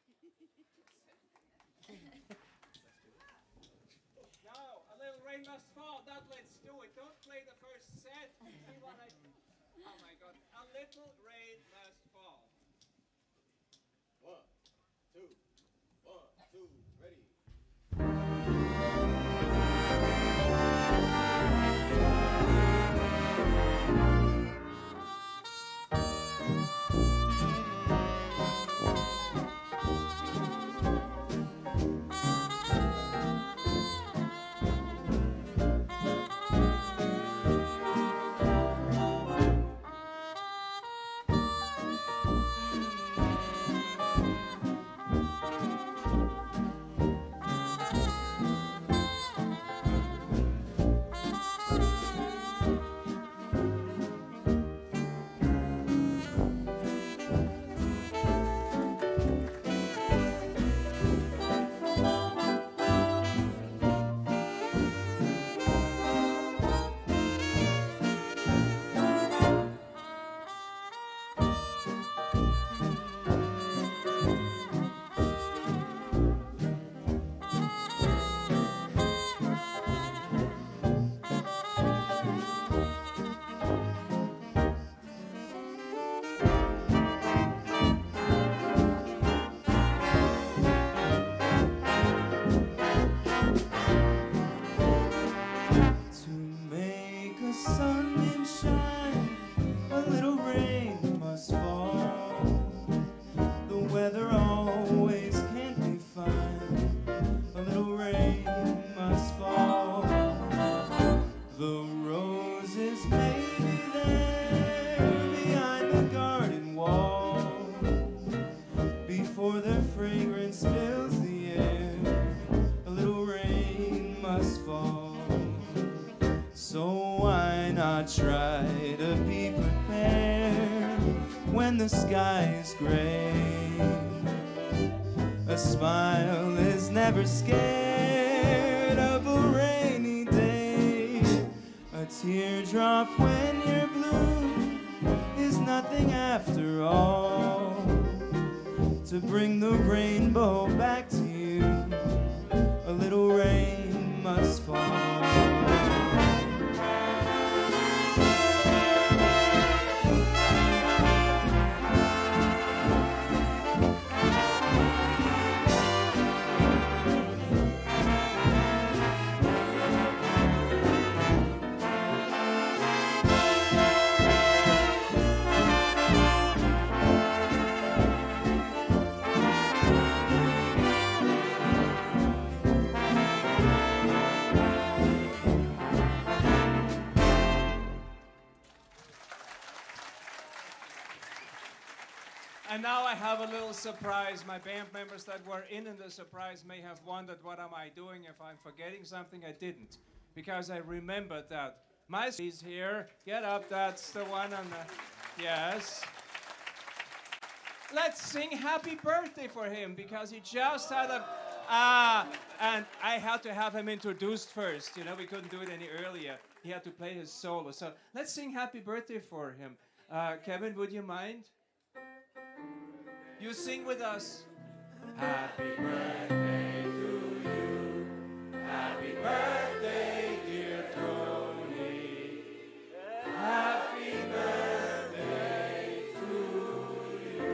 Now, A Little Rain Must Fall. That let's do it. Don't play the first set. See what I... Oh my God. A little rain must fall. 1, 2, 1, 2, ready. I try to be prepared when the sky is gray. A smile is never scared of a rainy day. A teardrop when you're blue is nothing after all. To bring the rainbow back to you, a little rain must fall. And now I have a little surprise. My band members that were in the surprise may have wondered, what am I doing? If I'm forgetting something, I didn't. Because I remembered that. He's here. Get up, that's the one on the... Yes. Let's sing happy birthday for him, because he just had a... and I had to have him introduced first. You know, we couldn't do it any earlier. He had to play his solo. So let's sing happy birthday for him. Kevin, would you mind? You sing with us. Happy birthday to you. Happy birthday, dear Tony. Happy birthday to you.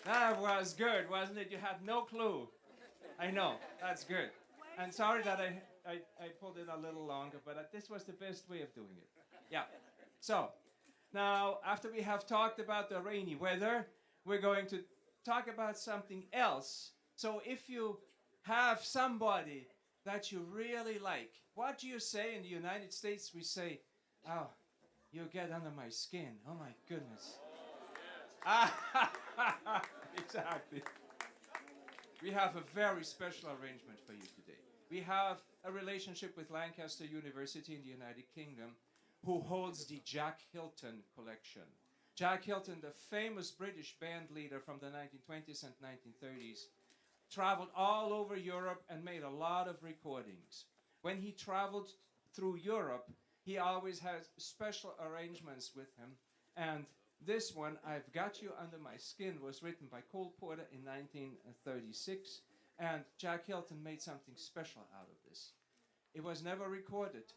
That was good, wasn't it? You had no clue. I know, that's good. And sorry that I pulled it a little longer, but this was the best way of doing it. Yeah. So, now, after we have talked about the rainy weather, we're going to talk about something else. So, if you have somebody that you really like, what do you say in the United States? We say, oh, you get under my skin. Oh, my goodness. Exactly. We have a very special arrangement for you today. We have a relationship with Lancaster University in the United Kingdom, who holds the Jack Hilton collection. Jack Hilton, the famous British band leader from the 1920s and 1930s, traveled all over Europe and made a lot of recordings. When he traveled through Europe, he always had special arrangements with him. And this one, I've Got You Under My Skin, was written by Cole Porter in 1936, and Jack Hilton made something special out of this. It was never recorded.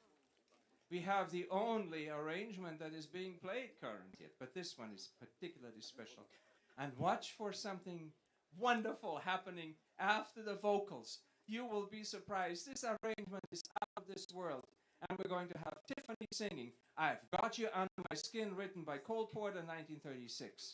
We have the only arrangement that is being played currently, but this one is particularly special. And watch for something wonderful happening after the vocals. You will be surprised. This arrangement is out of this world. And we're going to have Tiffany singing I've Got You Under My Skin, written by Cole Porter, 1936.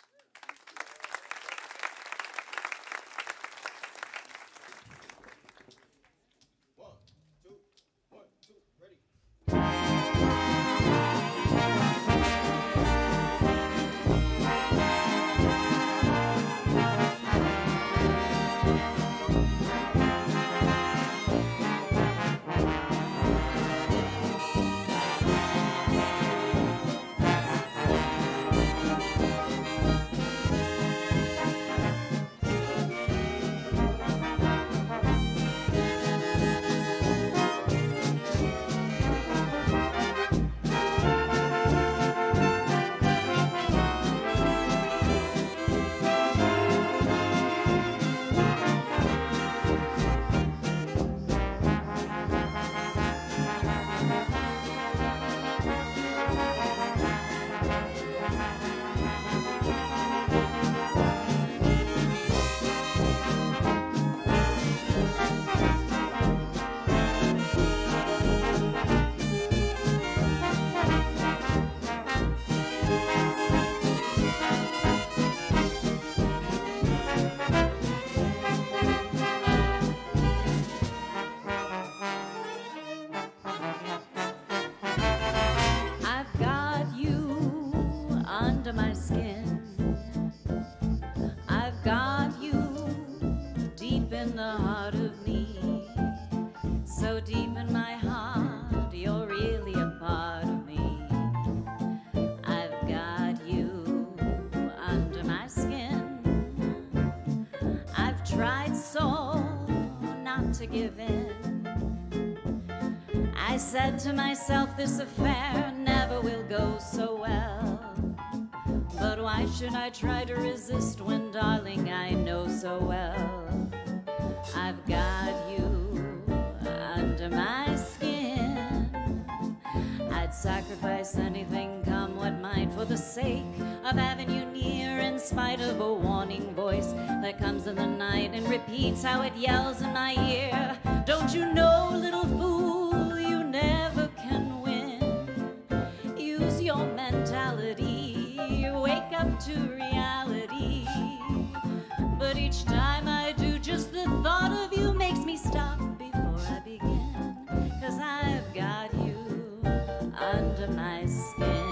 got you deep in the heart of me, so deep in my heart, you're really a part of me. I've got you under my skin. I've tried so not to give in. I said to myself, this affair never will go so well. But why should I try to resist when, darling, I know so well I've got you under my skin. I'd sacrifice anything, come what might, for the sake of having you near, in spite of a warning voice that comes in the night and repeats how it yells in my ear. Don't you know, little fool, you never can win. Use your mentality, wake up to reality. But each time I do, just the thought of you makes me stop before I begin. 'Cause I've got you under my skin.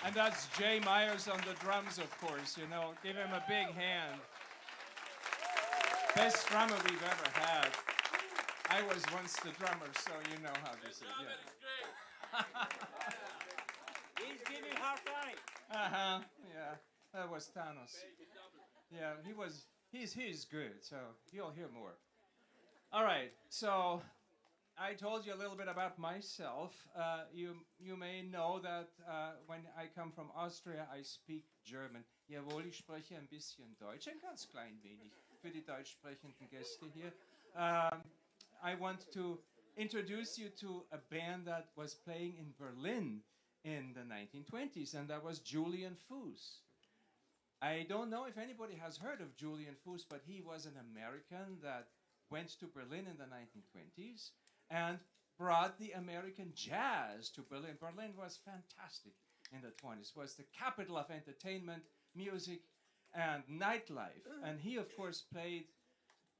And that's Jay Myers on the drums, of course, you know. Give him a big hand. Best drummer we've ever had. I was once the drummer, so you know how this is. Yeah. He's giving hard time. Uh-huh, yeah. That was Tinos. Yeah, he's good, so you'll hear more. All right, so I told you a little bit about myself. You may know that when I come from Austria, I speak German. Jawohl, ich spreche ein bisschen Deutsch, ein ganz klein wenig für die deutsch sprechenden Gäste hier. I want to introduce you to a band that was playing in Berlin in the 1920s, and that was Julian Fuss. I don't know if anybody has heard of Julian Fuss, but he was an American that went to Berlin in the 1920s and brought the American jazz to Berlin. Berlin was fantastic in the 20s. It was the capital of entertainment, music, and nightlife. And he, of course, played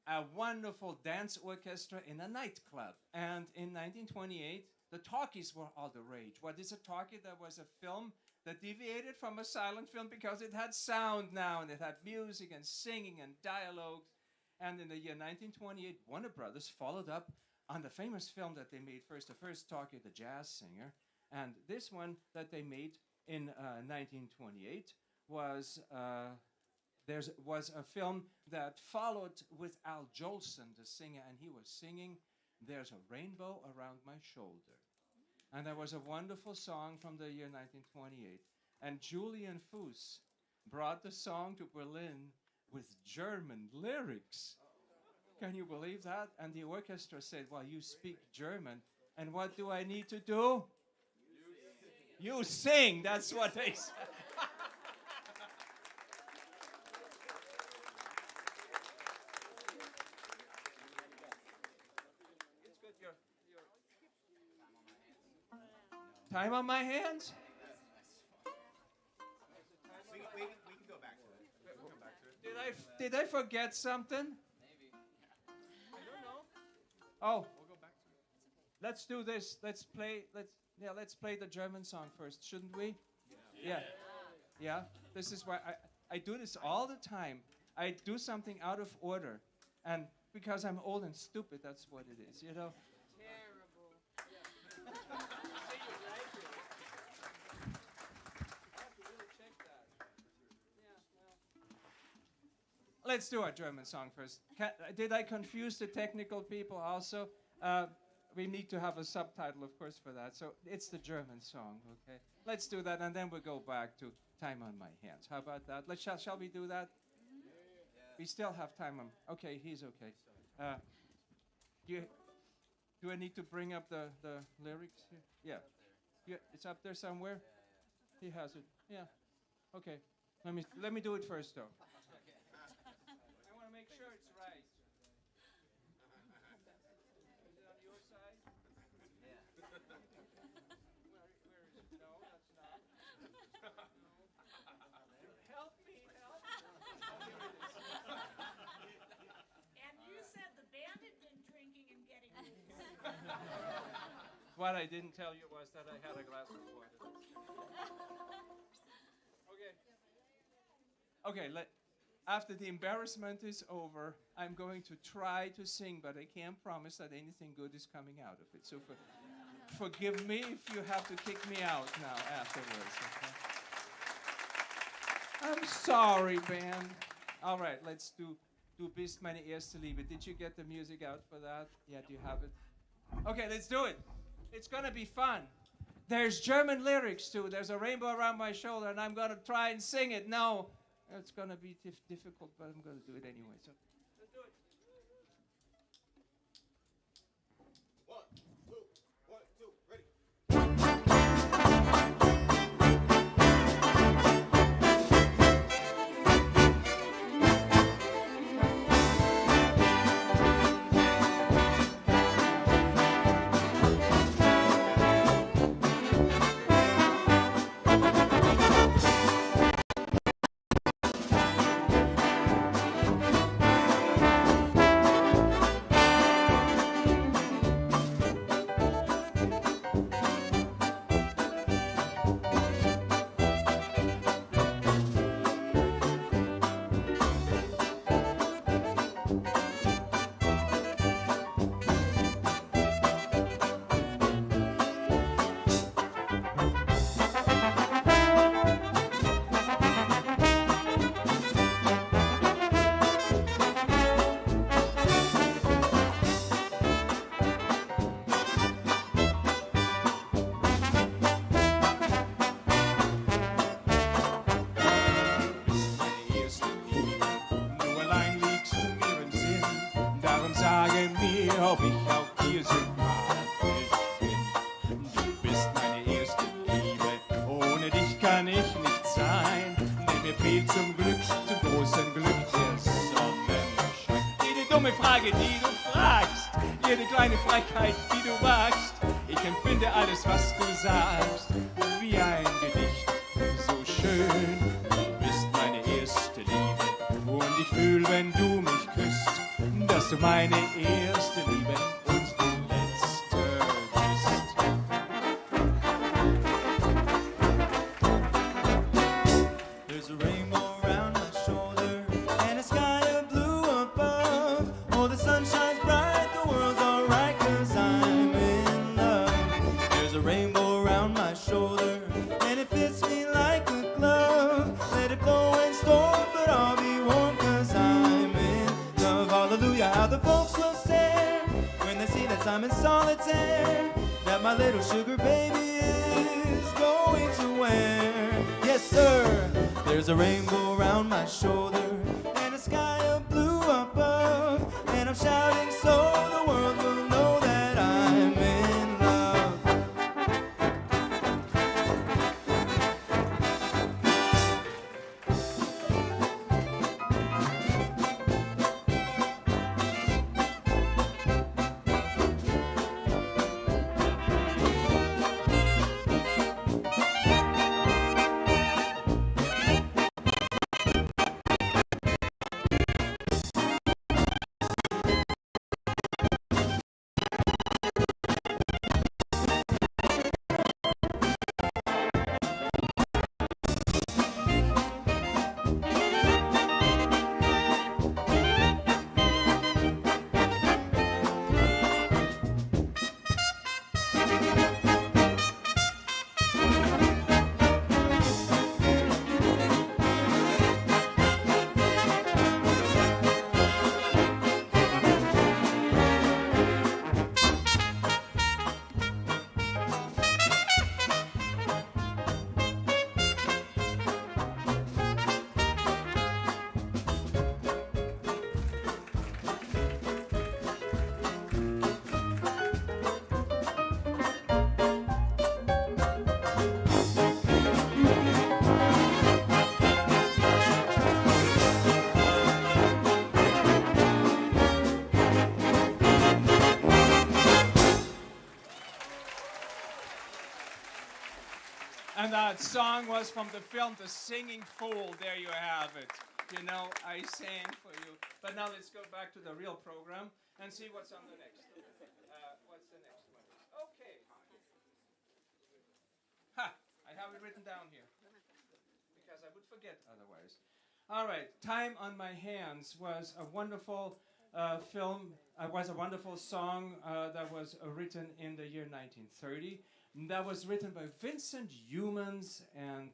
a wonderful dance orchestra in a nightclub. And in 1928, the talkies were all the rage. What is a talkie? That was a film that deviated from a silent film because it had sound now, and it had music and singing and dialogue. And in the year 1928, Warner Brothers followed up on the famous film that they made first, the first talkie, The Jazz Singer. And this one that they made in 1928 was a film that followed with Al Jolson, the singer, and he was singing There's a Rainbow Around My Shoulder. And that was a wonderful song from the year 1928. And Julian Fuss brought the song to Berlin with German lyrics. Can you believe that? And the orchestra said, well, you speak German, and what do I need to do? You sing, that's what they said. Time on my hands? We can go back to it. We'll come back to it. Did I forget something? Maybe. I don't know. Oh, we'll go back to it. Let's do this. Let's play the German song first, shouldn't we? Yeah. This is why I do this all the time. I do something out of order, and because I'm old and stupid, that's what it is, you know. Let's do our German song first. Did I confuse the technical people also? We need to have a subtitle, of course, for that. So it's the German song, okay? Let's do that, and then we'll go back to Time on My Hands. How about that? Shall we do that? We still have time on. Okay, he's okay. Do I need to bring up the lyrics here? Yeah. It's up there somewhere. He has it. Yeah. Okay. Let me do it first, though. I want to make sure it's right. Is it on your side? Yeah. Where is it? No, that's not. Help me, help. Oh, here it is. And you said the band had been drinking and getting loose. What I didn't tell you was that I had a glass of water. Okay, after the embarrassment is over, I'm going to try to sing, but I can't promise that anything good is coming out of it. So forgive me if you have to kick me out now afterwards. Okay? I'm sorry, band. All right, let's do Du bist meine erste Liebe. Did you get the music out for that? Yeah, do you have it? Okay, let's do it. It's going to be fun. There's German lyrics, too. There's a rainbow around my shoulder, and I'm going to try and sing it. No, it's going to be difficult, but I'm going to do it anyway. So let's do it. 1, 2, 1, 2, ready. ob ich auch dir sympathisch bin. Du bist meine erste Liebe, ohne dich kann ich nicht sein. Denn mir fehlt zum großen Glück der Sonnenschein. Jede dumme Frage, die du fragst, jede kleine Frechheit, die du wagst, ich empfinde alles, was du sagst, wie ein Gedicht, so schön. Du bist meine erste Liebe und ich fühl, wenn du mich küsst, dass du meine erste Liebe und die letzte bist. There's a rainbow around my shoulder and a sky of blue above. Oh, the sun shines bright, the world's alright 'cause I'm in love. There's a rainbow around my shoulder and it fits me like a glove. Let it blow and storm, but I'll be warm 'cause I'm in love. Hallelujah, how the folks will stare when they see that I'm in solitaire, that my little sugar baby is going to wear. Yes, sir. There's a rainbow around my shoulder and a sky of blue above, and I'm shouting so the world will know that I'm in love. And that song was from the film The Singing Fool. There you have it. You know, I sang for you. But now let's go back to the real program and see what's on the next. What's the next one? Okay. Ha! I have it written down here because I would forget otherwise. All right. Time on My Hands was a wonderful film. Was a wonderful song that was written in the year 1930. That was written by Vincent Youmans and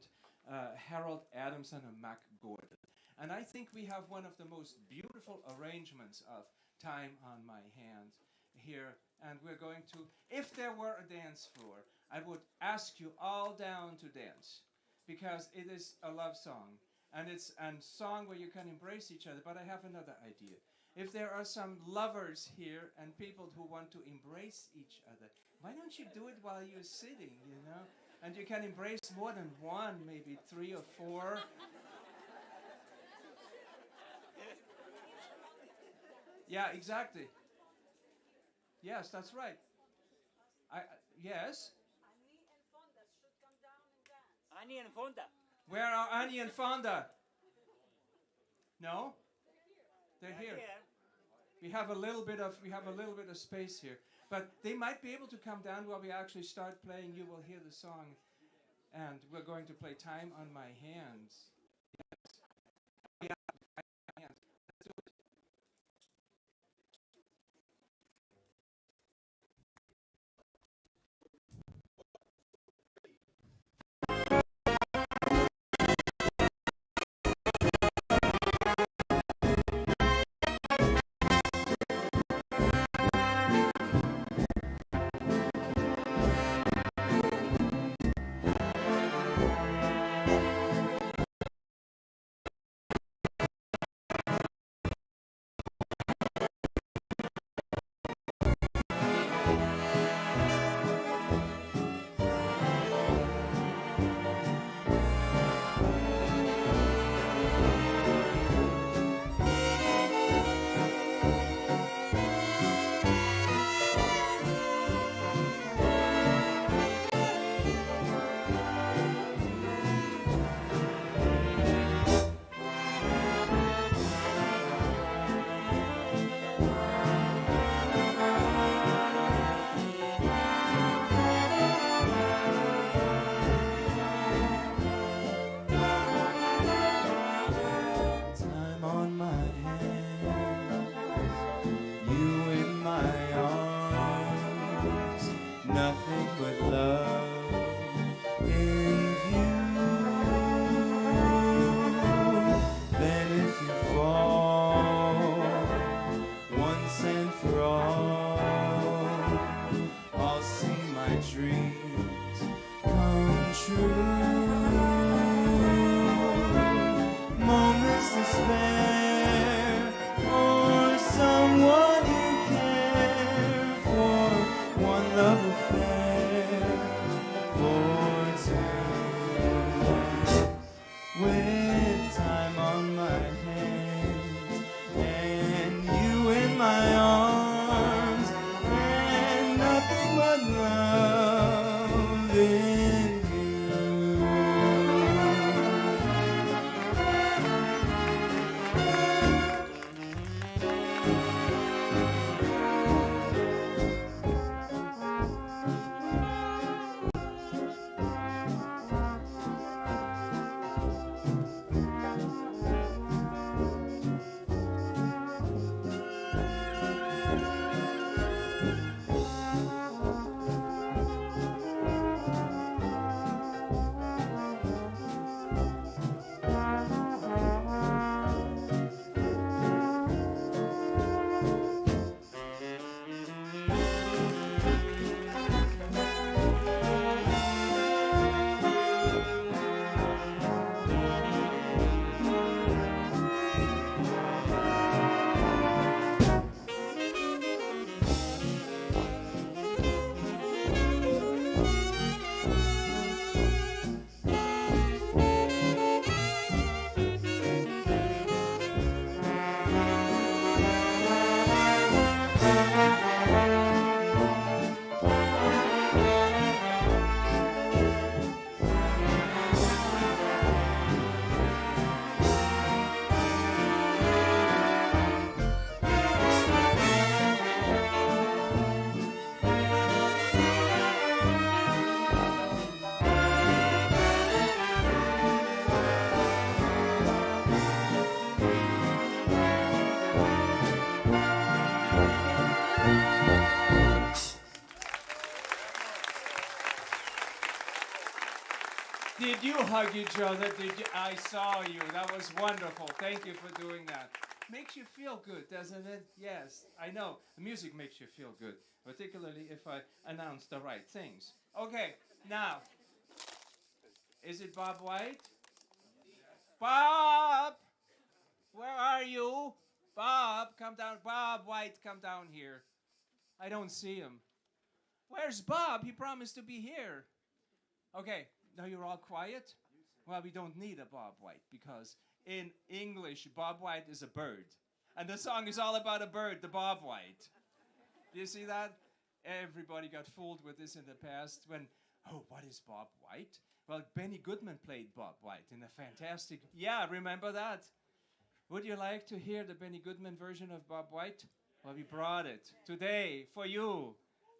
Harold Adamson and Mac Gordon. And I think we have one of the most beautiful arrangements of Time on My Hands here. And we're going to, if there were a dance floor, I would ask you all down to dance. Because it is a love song. And it's a song where you can embrace each other. But I have another idea. If there are some lovers here and people who want to embrace each other, why don't you do it while you're sitting, you know? And you can embrace more than one, maybe 3 or 4. Yeah, exactly. Yes, that's right. Yes? Annie and Fonda. Where are Annie and Fonda? No? They're here. We have a little bit of space here. But they might be able to come down while we actually start playing. You will hear the song. And we're going to play Time on My Hands. Yes. Yeah, my hands. Let's do it. Did you hug each other? Did you? I saw you. That was wonderful. Thank you for doing that. Makes you feel good, doesn't it? Yes, I know. The music makes you feel good, particularly if I announce the right things. Okay, now, is it Bob White? Bob! Where are you? Bob, come down. Bob White, come down here. I don't see him. Where's Bob? He promised to be here. Okay, now you're all quiet? Well, we don't need a Bob White because in English, Bob White is a bird. And the song is all about a bird, the Bob White. Do you see that? Everybody got fooled with this in the past when, oh, what is Bob White? Well, Benny Goodman played Bob White in a fantastic... Yeah, remember that? Would you like to hear the Benny Goodman version of Bob White? Well, we brought it today for you.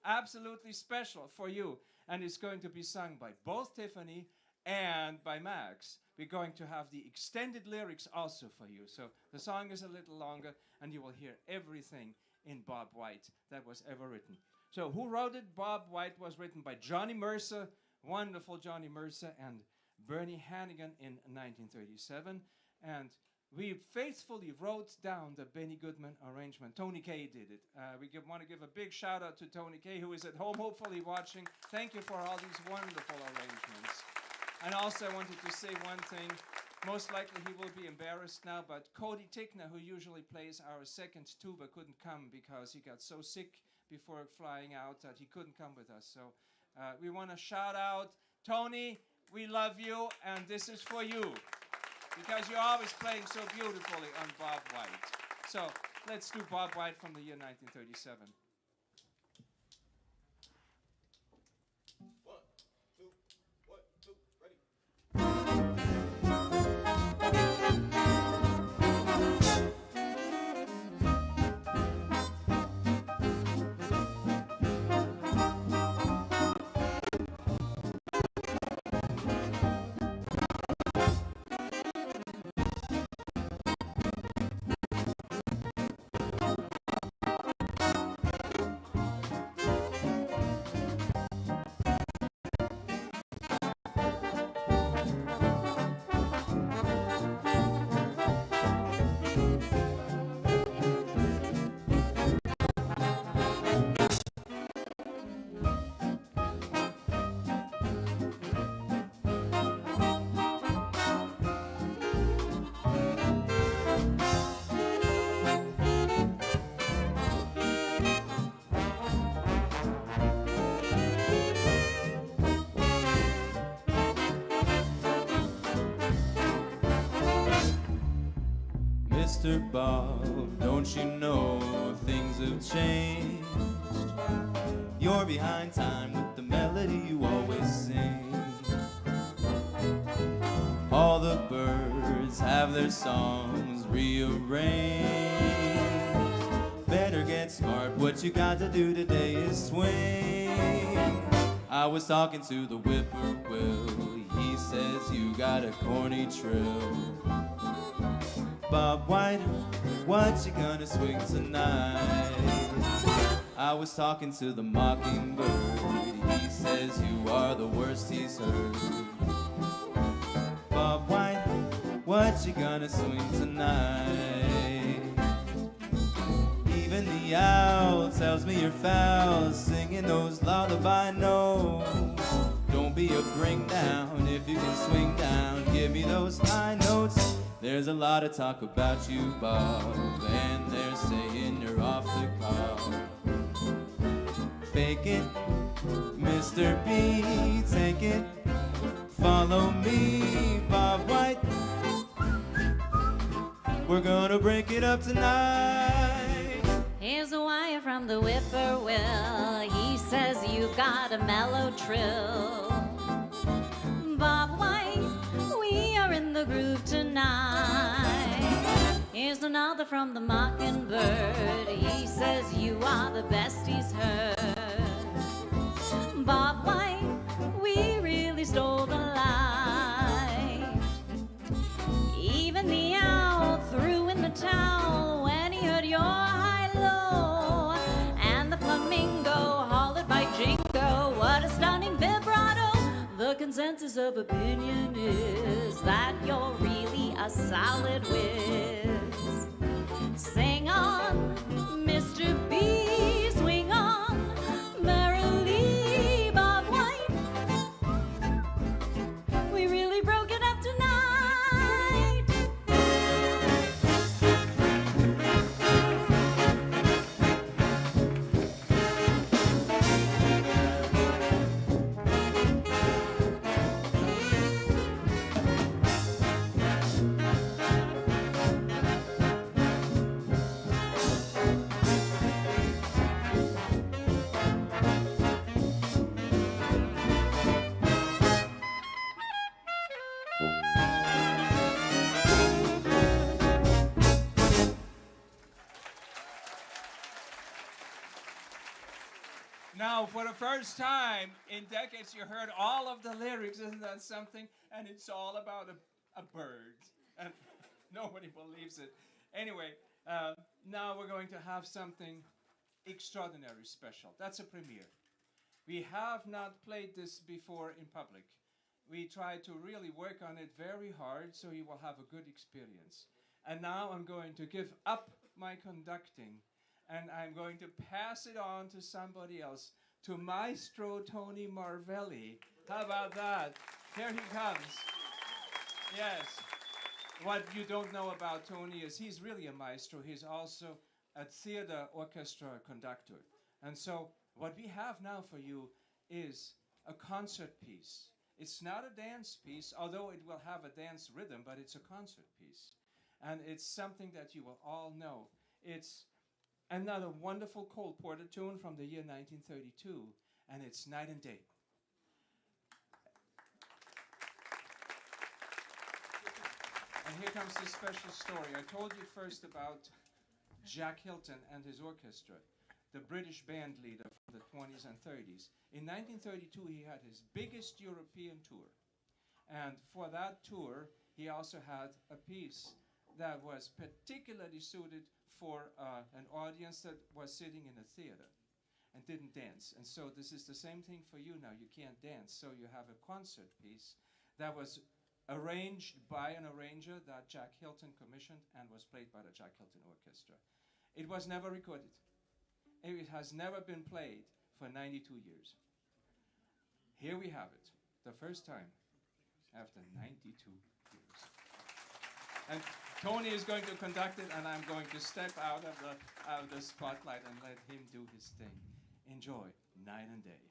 Absolutely special for you. And it's going to be sung by both Tiffany and by Max. We're going to have the extended lyrics also for you. So the song is a little longer, and you will hear everything in Bob White that was ever written. So who wrote it? Bob White was written by Johnny Mercer, wonderful Johnny Mercer, and Bernie Hannigan in 1937. And we faithfully wrote down the Benny Goodman arrangement. Tony Kay did it. We want to give a big shout out to Tony Kay, who is at home hopefully watching. Thank you for all these wonderful arrangements. And also I wanted to say one thing. Most likely he will be embarrassed now, but Cody Tickner, who usually plays our second tuba, couldn't come because he got so sick before flying out that he couldn't come with us. So we want to shout out, Tony, we love you, and this is for you. Because you're always playing so beautifully on Bob White. So let's do Bob White from the year 1937. Mr. Bob, don't you know things have changed? You're behind time with the melody you always sing. All the birds have their songs rearranged. Better get smart, what you got to do today is swing. I was talking to the whippoorwill, he says you got a corny trill. Bob White, what you gonna swing tonight? I was talking to the mockingbird, he says you are the worst he's heard. Bob White, what you gonna swing tonight? Even the owl tells me you're foul, singing those lullaby notes. Don't be a bring down, if you can swing down, give me those high notes. There's a lot of talk about you, Bob, and they're saying you're off the cuff. Fake it, Mr. B, take it, follow me, Bob White. We're gonna break it up tonight. Here's a wire from the whippoorwill. He says you've got a mellow trill. Bob White, we are in the groove tonight. Here's another from the mockingbird. He says you are the best he's heard. Bob White, we really stole the light. Even the owl threw in the towel when he heard your high-low. And the flamingo hollered by jingo. What a stunning vibrato. The consensus of opinion is that you're really a solid whiz. Sing on, Mr. B, swing on, merrily, Bob White. We really broke it up tonight. Now, for the first time in decades, you heard all of the lyrics. Isn't that something? And it's all about a bird. And nobody believes it. Anyway, now we're going to have something extraordinary special. That's a premiere. We have not played this before in public. We tried to really work on it very hard so you will have a good experience. And now I'm going to give up my conducting and I'm going to pass it on to somebody else, to Maestro Tony Marvelli. How about that? Here he comes. Yes. What you don't know about Tony is he's really a maestro. He's also a theater orchestra conductor. And so what we have now for you is a concert piece. It's not a dance piece, although it will have a dance rhythm, but it's a concert piece. And it's something that you will all know. It's another wonderful Cole Porter tune from the year 1932, and it's Night and Day. And here comes this special story. I told you first about Jack Hilton and his orchestra, the British band leader from the 20s and 30s. In 1932, he had his biggest European tour. And for that tour, he also had a piece that was particularly suited for an audience that was sitting in a theater and didn't dance. And so this is the same thing for you now. You can't dance, so you have a concert piece that was arranged by an arranger that Jack Hilton commissioned and was played by the Jack Hilton Orchestra. It was never recorded. It has never been played for 92 years. Here we have it, the first time after 92 years. And Tony is going to conduct it, and I'm going to step out of the spotlight and let him do his thing. Enjoy Night and Day.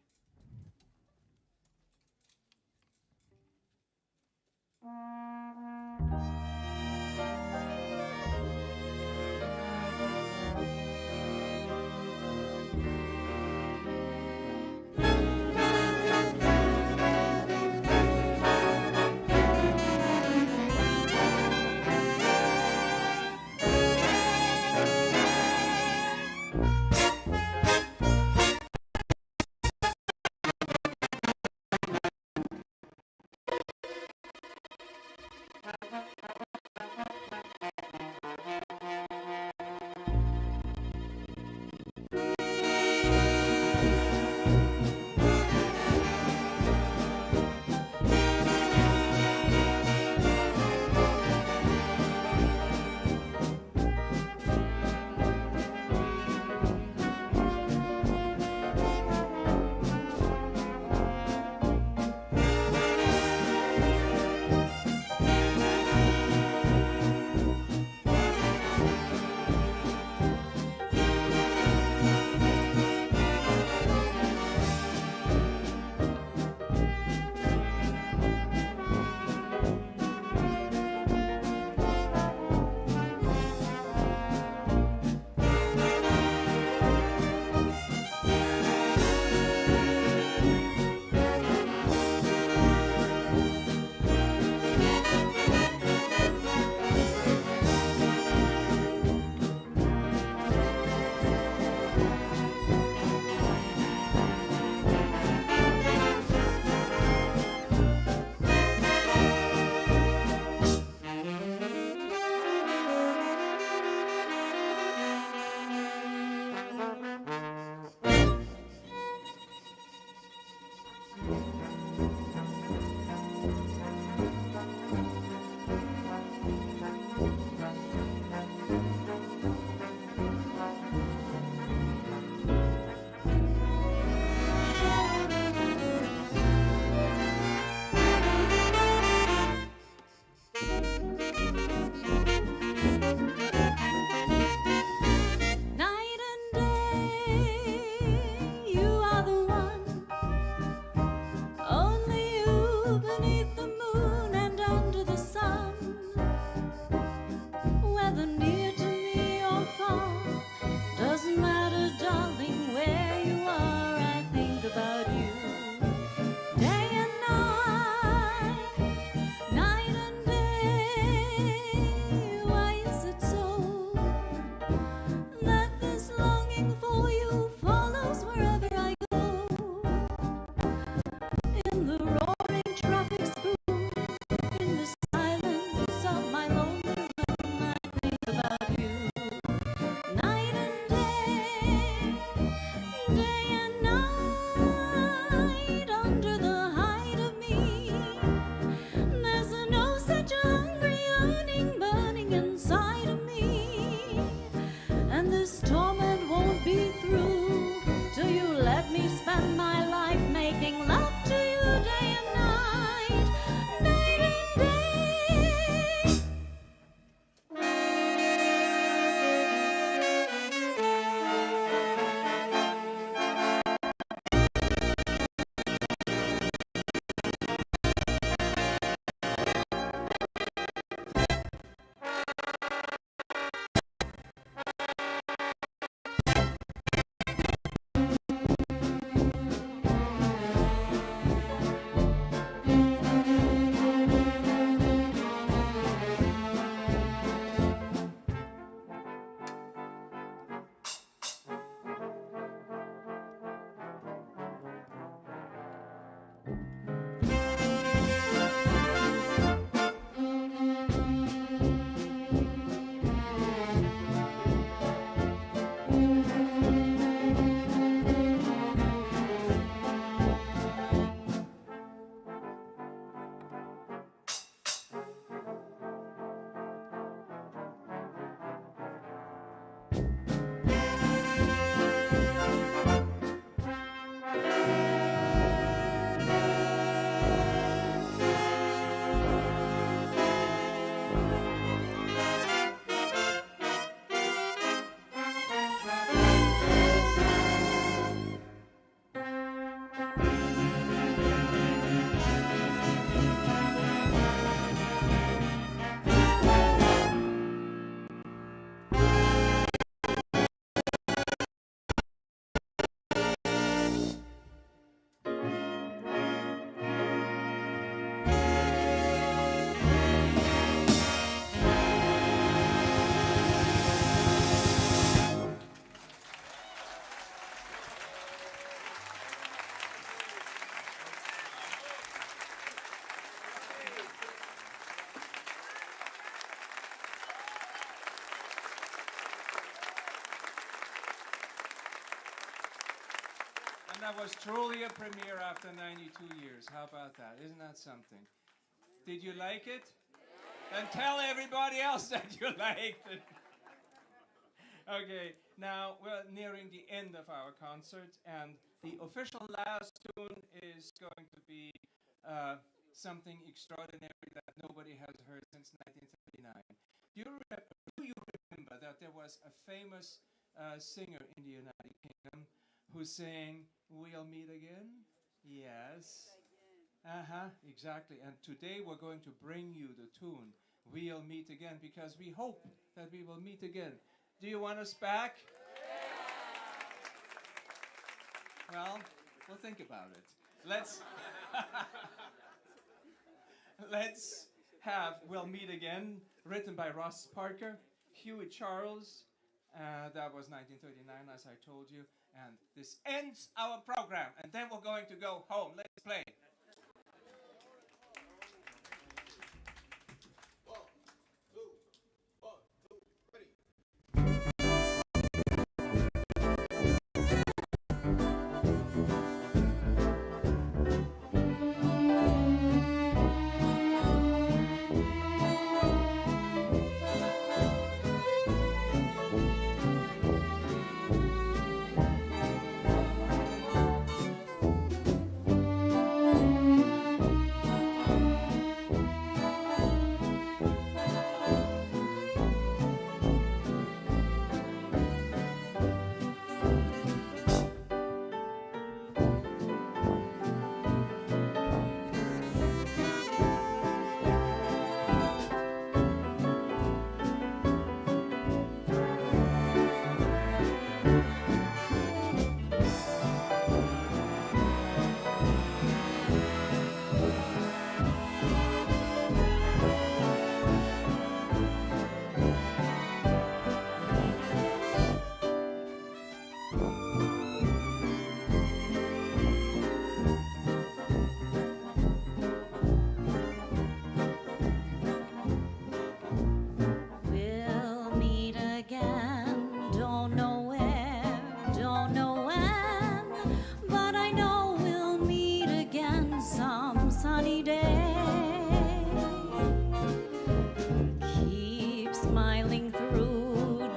And that was truly a premiere after 92 years. How about that? Isn't that something? Did you like it? Then tell everybody else that you liked it. Okay, now we're nearing the end of our concert, and the official last tune is going to be something extraordinary that nobody has heard since 1939. Do you remember that there was a famous singer in the United Kingdom who sang "We'll Meet Again"? Yes. Exactly. And today we're going to bring you the tune "We'll Meet Again" because we hope that we will meet again. Do you want us back? Well, we'll think about it. Let's have "We'll Meet Again," written by Ross Parker, Huey Charles. That was 1939, as I told you. And this ends our program, and then we're going to go home. Let's play.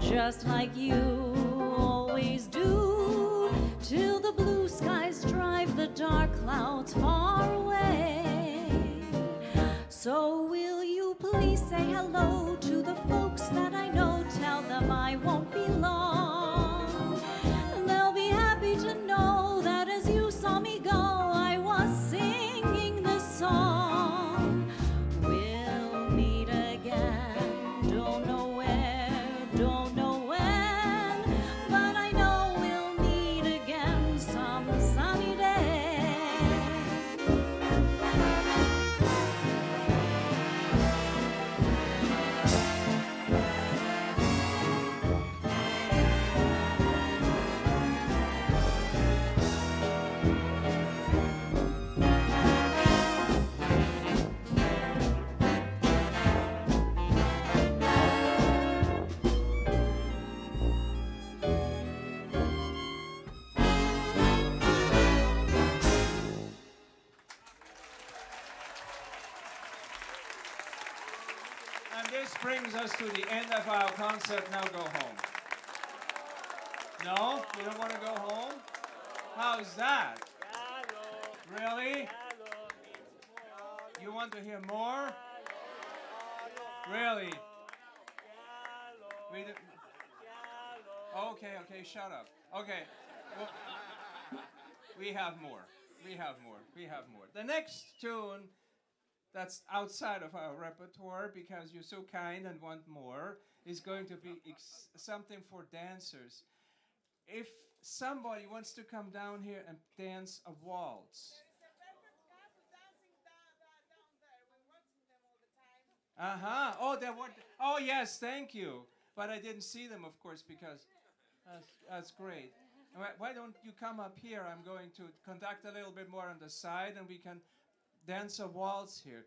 Just like you always do, till the blue skies drive the dark clouds far away. So will you please say hello to the folks that I know? Tell them I won't be long. They'll be happy to know that as you saw me go, I was singing this song. We'll meet again, don't know where, don't know when, but I know we'll meet again some sunny day. this brings us to the end of our concert. Now go home. No? You don't want to go home? How's that? Really? You want to hear more? Really? Okay, shut up. Okay. Well, we have more. We have more. We have more. The next tune that's outside of our repertoire, because you're so kind and want more, is going to be something for dancers. If somebody wants to come down here and dance a waltz. Uh-huh. Oh, oh, yes, thank you. But I didn't see them, of course, because that's great. Why don't you come up here? I'm going to conduct a little bit more on the side, and we can dance a waltz here.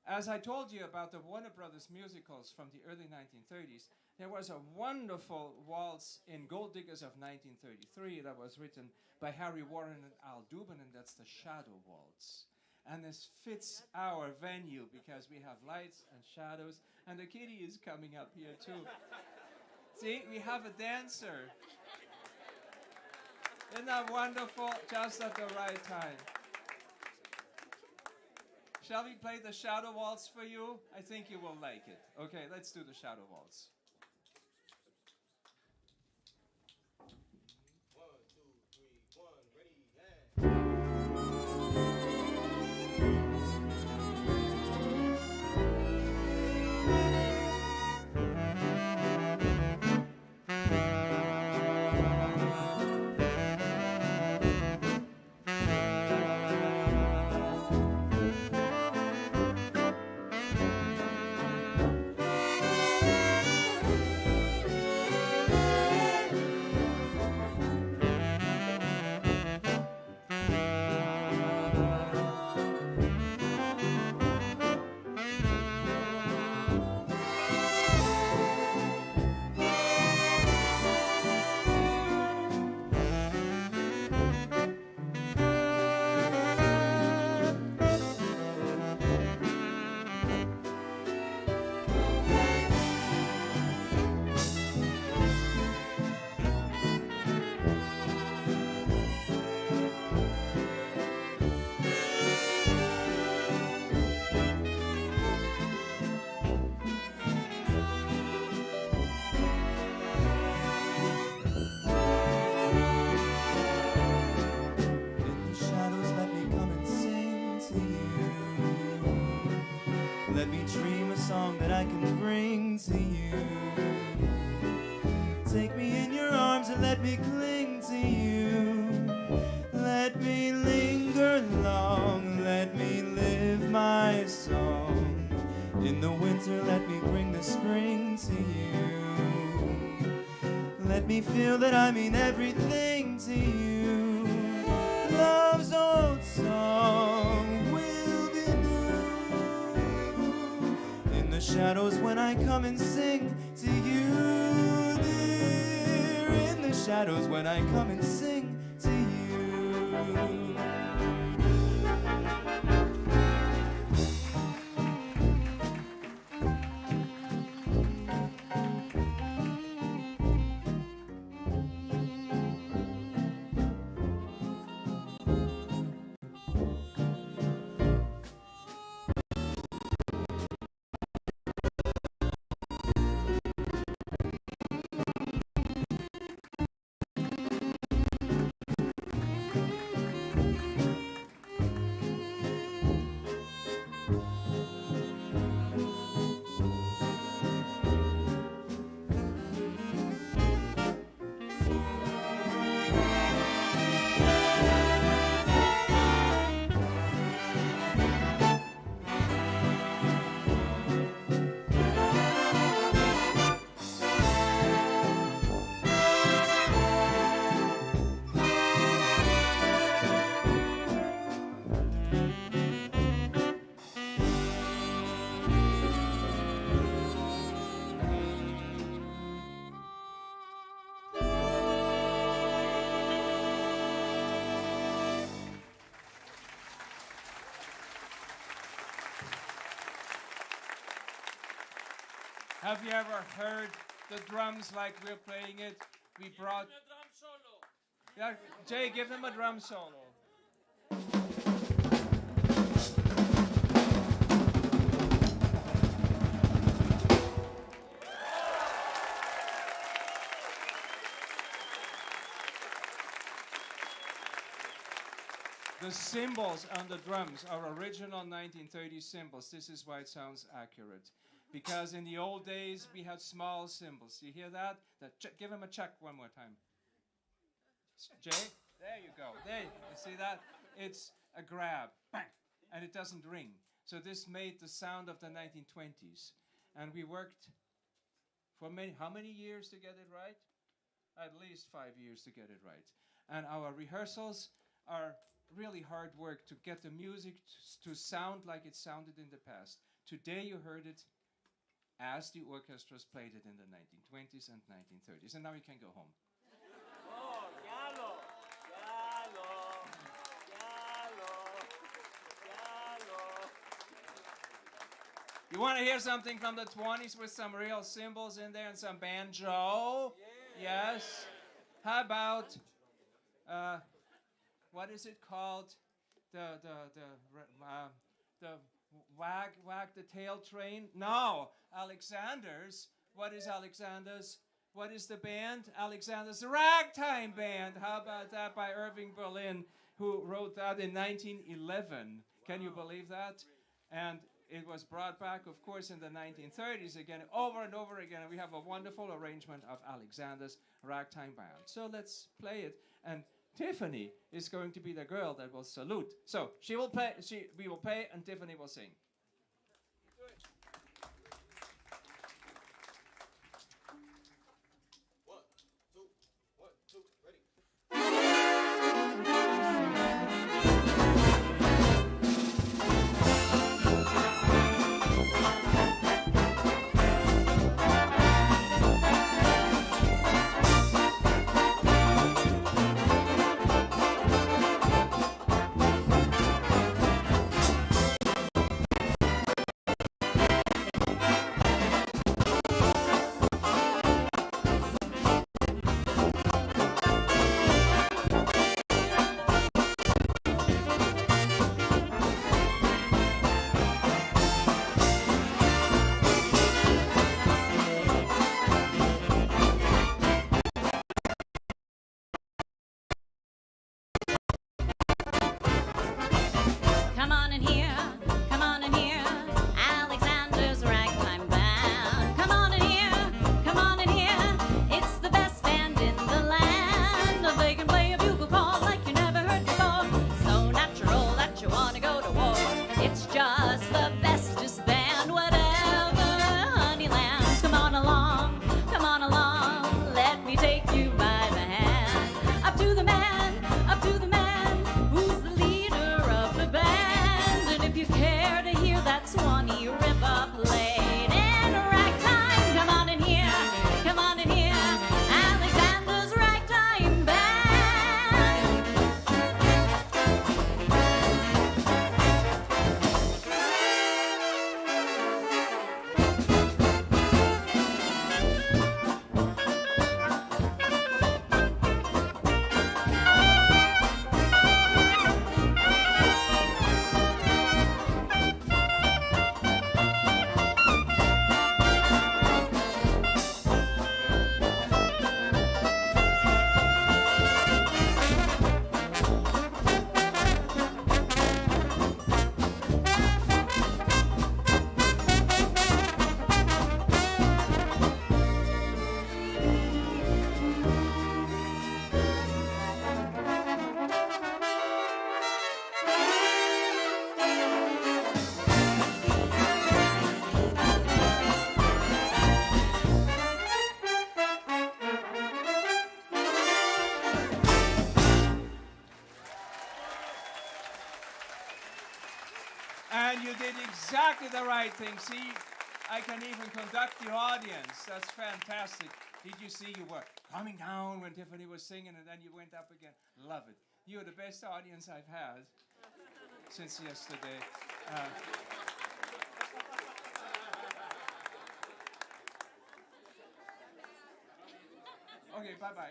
As I told you about the Warner Brothers musicals from the early 1930s, there was a wonderful waltz in Gold Diggers of 1933 that was written by Harry Warren and Al Dubin, and that's the Shadow Waltz. And this fits our venue because we have lights and shadows, and the kitty is coming up here too. See, we have a dancer. Isn't that wonderful? Just at the right time. Shall we play the Shadow Waltz for you? I think you will like it. Okay, let's do the Shadow Waltz. Let me dream a song that I can bring to you. Take me in your arms and let me cling to you. Let me linger long, let me live my song. In the winter, let me bring the spring to you. Let me feel that I mean everything to you. Love's old song will be new in the shadows when I come and sing to you, dear. In the shadows when I come and sing to you. Have you ever heard the drums like we're playing it? We brought... Yeah, Jay, give them a drum solo. The cymbals on the drums are original 1930s cymbals. This is why it sounds accurate. Because in the old days, we had small cymbals. You hear that? Give him a check one more time. Jay, there you go. There, you see that? It's a grab, bang, and it doesn't ring. So this made the sound of the 1920s. And we worked for how many years to get it right? At least 5 years to get it right. And our rehearsals are really hard work to get the music to sound like it sounded in the past. Today you heard it as the orchestras played it in the 1920s and 1930s. And now you can go home. You want to hear something from the 20s with some real cymbals in there and some banjo? Yeah. Yes. How about what is it called? The wag the tail train? No, Alexander's. What is Alexander's? What is the band? Alexander's Ragtime Band. How about that by Irving Berlin, who wrote that in 1911? Can you believe that? And it was brought back, of course, in the 1930s again, over and over again. And we have a wonderful arrangement of Alexander's Ragtime Band. So let's play it. And Tiffany is going to be the girl that will salute. So she will play, we will play, and Tiffany will sing. And you did exactly the right thing. See, I can even conduct the audience. That's fantastic. Did you see you were coming down when Tiffany was singing and then you went up again? Love it. You're the best audience I've had since yesterday. Okay, bye-bye.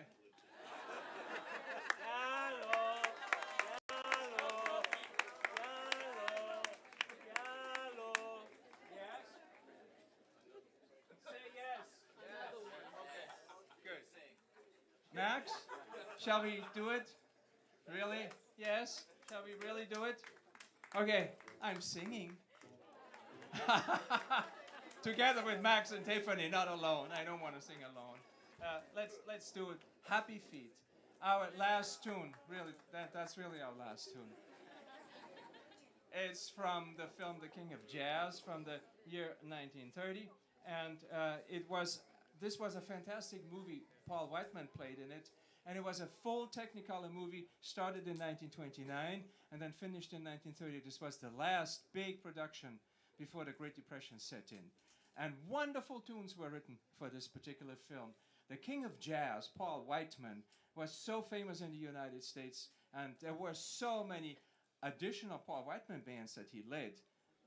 Max, shall we do it? Really? Yes? Shall we really do it? Okay, I'm singing. Together with Max and Tiffany, not alone. I don't want to sing alone. Let's do it. Happy Feet. Our last tune. Really, that's really our last tune. It's from the film The King of Jazz from the year 1930, and this was a fantastic movie. Paul Whiteman played in it, and it was a full Technicolor movie, started in 1929 and then finished in 1930. This was the last big production before the Great Depression set in. And wonderful tunes were written for this particular film. The King of Jazz, Paul Whiteman, was so famous in the United States, and there were so many additional Paul Whiteman bands that he led.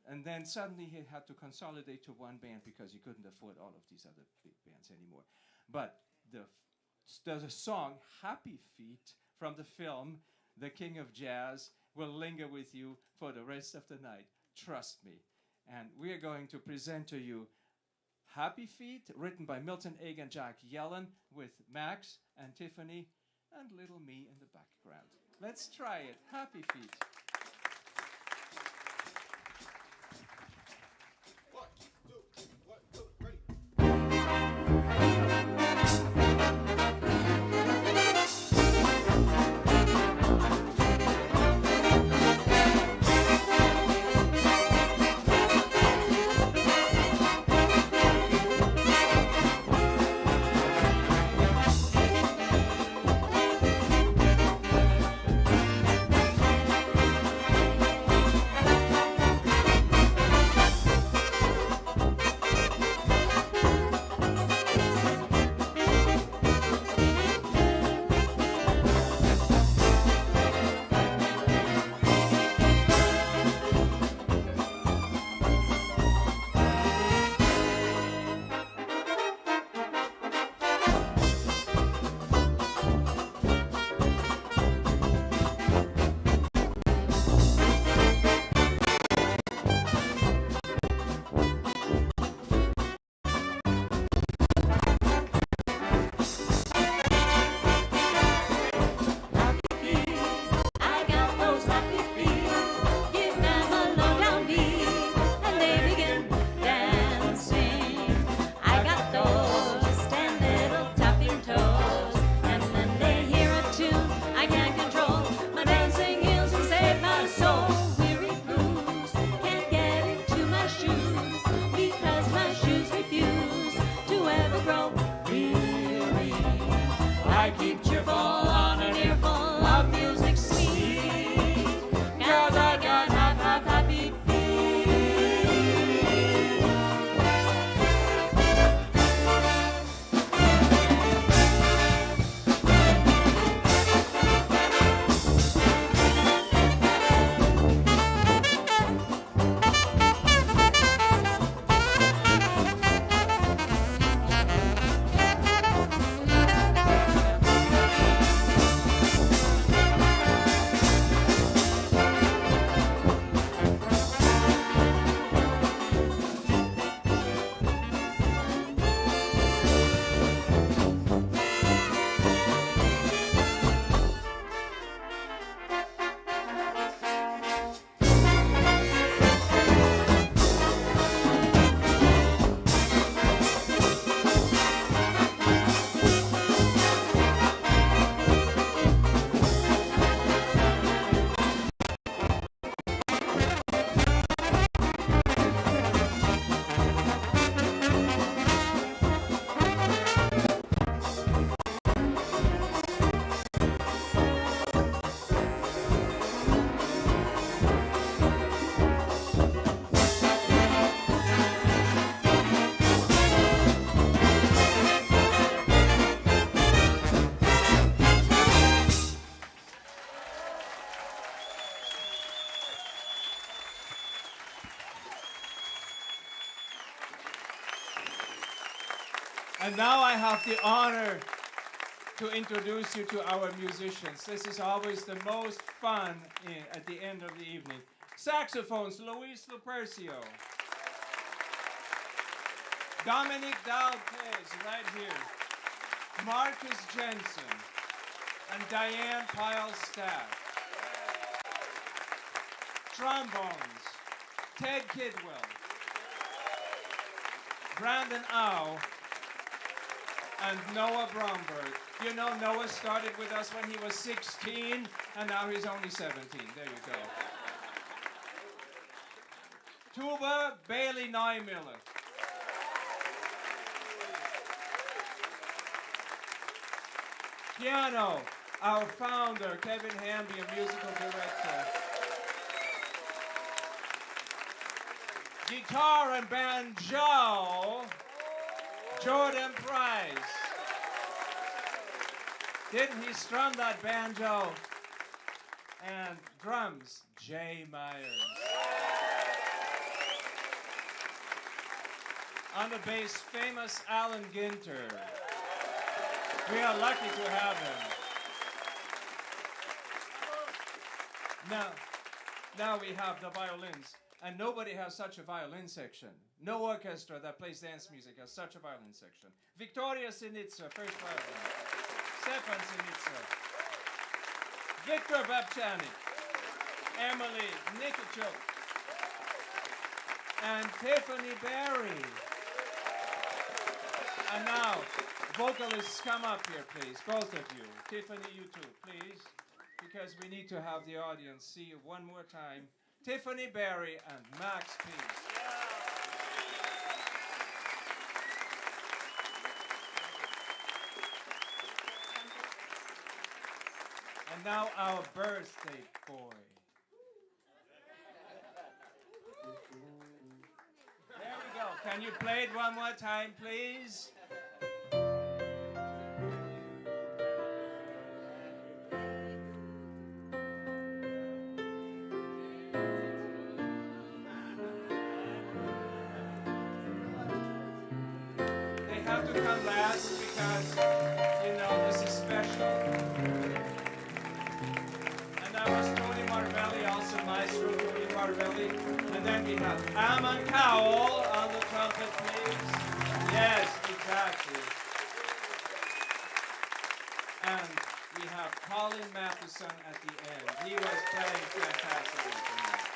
And then suddenly he had to consolidate to one band because he couldn't afford all of these other big bands anymore. But the song Happy Feet from the film The King of Jazz will linger with you for the rest of the night. Trust me. And we are going to present to you Happy Feet, written by Milton Egg and Jack Yellen, with Max and Tiffany and little me in the background. Let's try it. Happy Feet. And now I have the honor to introduce you to our musicians. This is always the most fun at the end of the evening. Saxophones, Luis Lupercio. Dominic Dalpez, right here. Marcus Jensen. And Diane Pyle-Staff. Trombones, Ted Kidwell. Brandon Au. And Noah Bromberg. You know, Noah started with us when he was 16, and now he's only 17. There you go. Tuba, Bailey Neumiller. Piano, our founder, Kevin Hamby, a musical director. Guitar and banjo, Jordan Price. Didn't he strum that banjo? And drums, Jay Myers. On the bass, famous Alan Ginter. We are lucky to have him. Now we have the violins. And nobody has such a violin section. No orchestra that plays dance music has such a violin section. Victoria Sinitsa, first violin. Stefan Sinitsa. Victor Babchanik. Emily Nikichuk. And Tiffany Barry. And now, vocalists, come up here, please. Both of you. Tiffany, you too, please. Because we need to have the audience see you one more time. Tiffany Barry and Max Peace. And now our birthday boy. There we go. Can you play it one more time, please? Have to come last because, you know, this is special. And that was Tony Marvelli, also maestro Tony Marvelli. And then we have Ammon Cowell on the trumpet, please. Yes, exactly. And we have Colin Matheson at the end. He was playing fantastically tonight.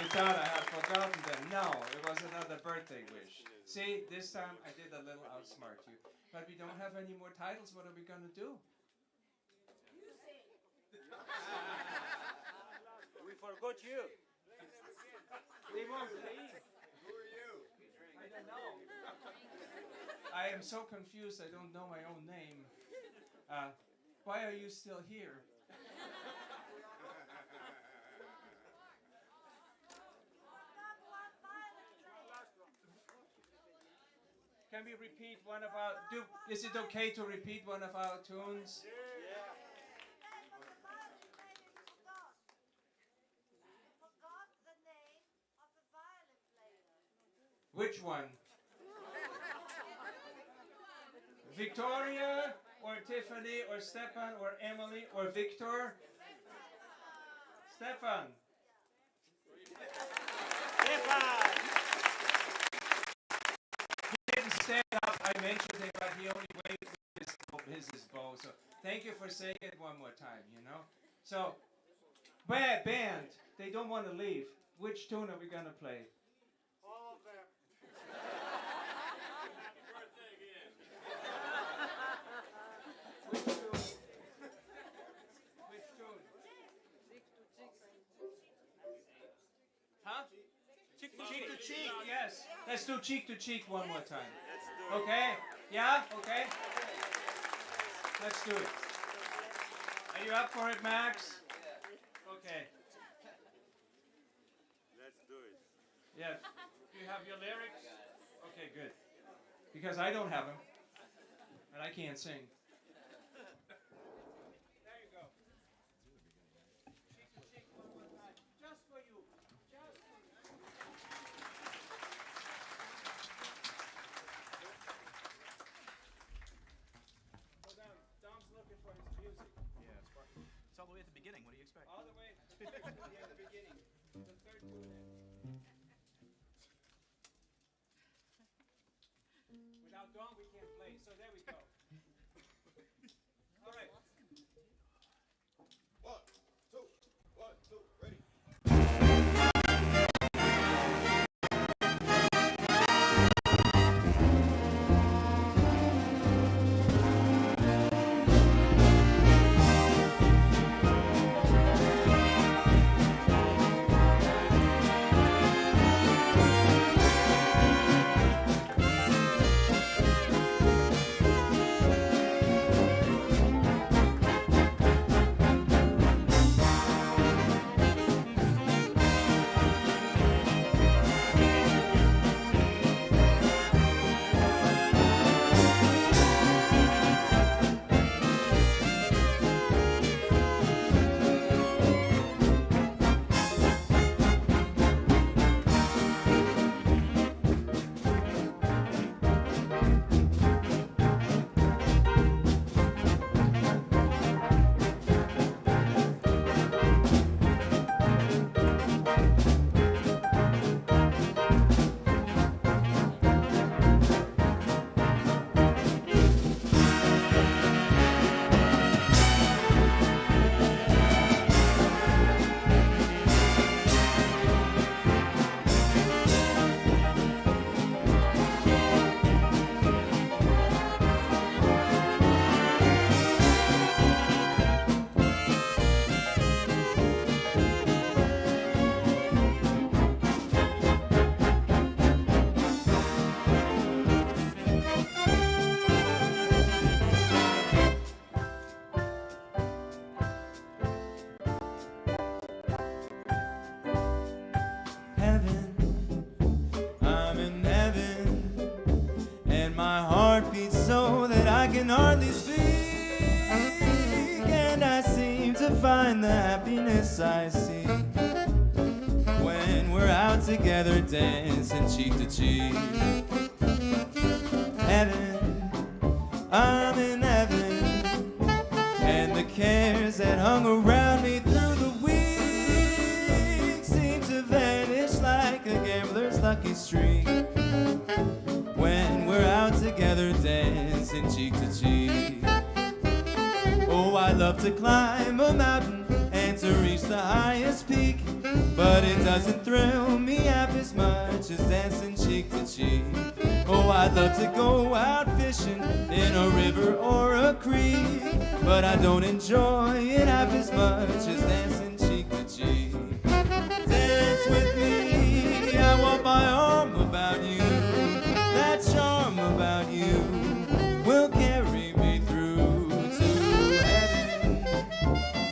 You thought I had forgotten them. No, it was another birthday wish. See, this time I did a little outsmart you. But we don't have any more titles. What are we going to do? We forgot you. They won't leave. Who are you? I don't know. I am so confused I don't know my own name. Why are you still here? Can we repeat one of our... is it okay to repeat one of our tunes? Which one? Victoria, or Tiffany, or Stefan, or Emily, or Victor? Stefan. Stefan! He didn't stand up, I mentioned it, but he only waved with his bow. So thank you for saying it one more time, you know? So, band, they don't want to leave. Which tune are we going to play? All of them. Which tune? Which tune? Huh? Cheek to cheek, yes. Let's do cheek to cheek one more time. Okay? Yeah? Okay? Let's do it. Are you up for it, Max? Okay. Let's do it. Yes. Do you have your lyrics? Okay, good. Because I don't have them. And I can't sing. There you go. Cheek to cheek one more time. Just for you. Just for you. don't, we can't play. So there we go. All right. 1, 2, 1, 2, ready. I'm in heaven, and my heart beats so that I can hardly speak, and I seem to find the happiness I see when we're out together dancing cheek to cheek. Heaven, I'm in heaven, and the cares that hung around me through the week seem to vanish like a gambler's lucky streak when we're out together dancing cheek to cheek. Oh, I love to climb a mountain and to reach the highest peak, but it doesn't thrill me half as much as dancing cheek to cheek. Oh, I'd love to go out fishing in a river or a creek, but I don't enjoy it half as much as dancing cheek to cheek. Dance with me, I want my arm about you. That charm about you will carry me through to heaven.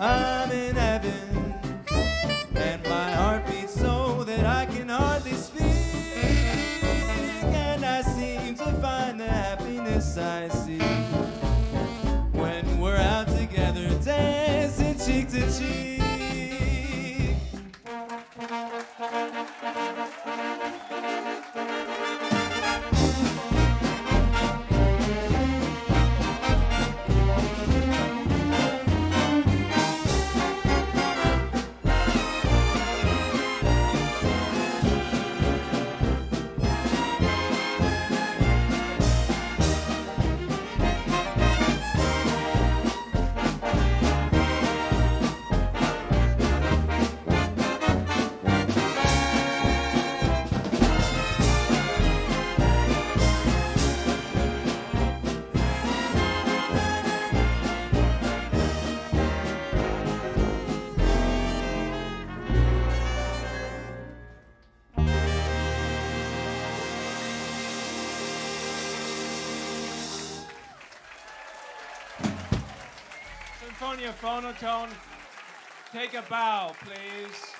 I'm in heaven, and my heart beats so that I can hardly speak, and I seem to find the happiness I see when we're out together dancing cheek to cheek. Symphonia Phonotone, take a bow, please.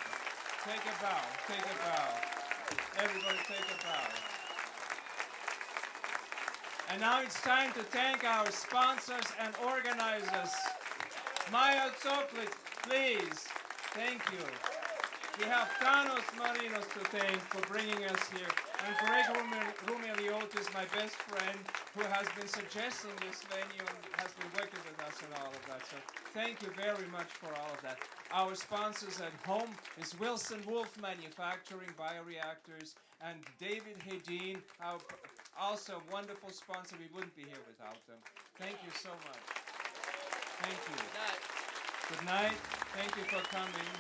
Take a bow, take a bow. Everybody take a bow. And now it's time to thank our sponsors and organizers. Maya Tsoklik, please. Thank you. We have Tinos Marinos to thank for bringing us here, and Greg Rumeliotis, my best friend, who has been suggesting this venue and has been working with us and all of that. So thank you very much for all of that. Our sponsors at home is Wilson Wolf Manufacturing Bioreactors and David Hedin, our also wonderful sponsor. We wouldn't be here without them. Thank you so much. Thank you. Good night. Good night. Thank you for coming.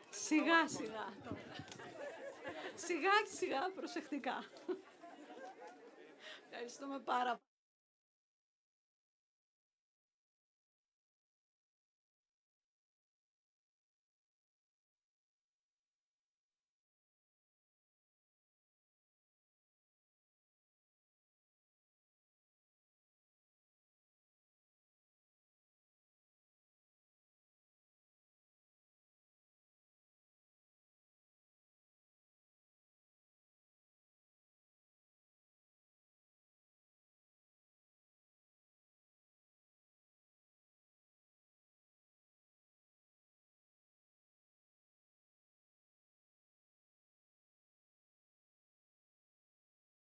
Σιγά σιγά. Σιγά σιγά προσεκτικά. Ευχαριστούμε πάρα πολύ.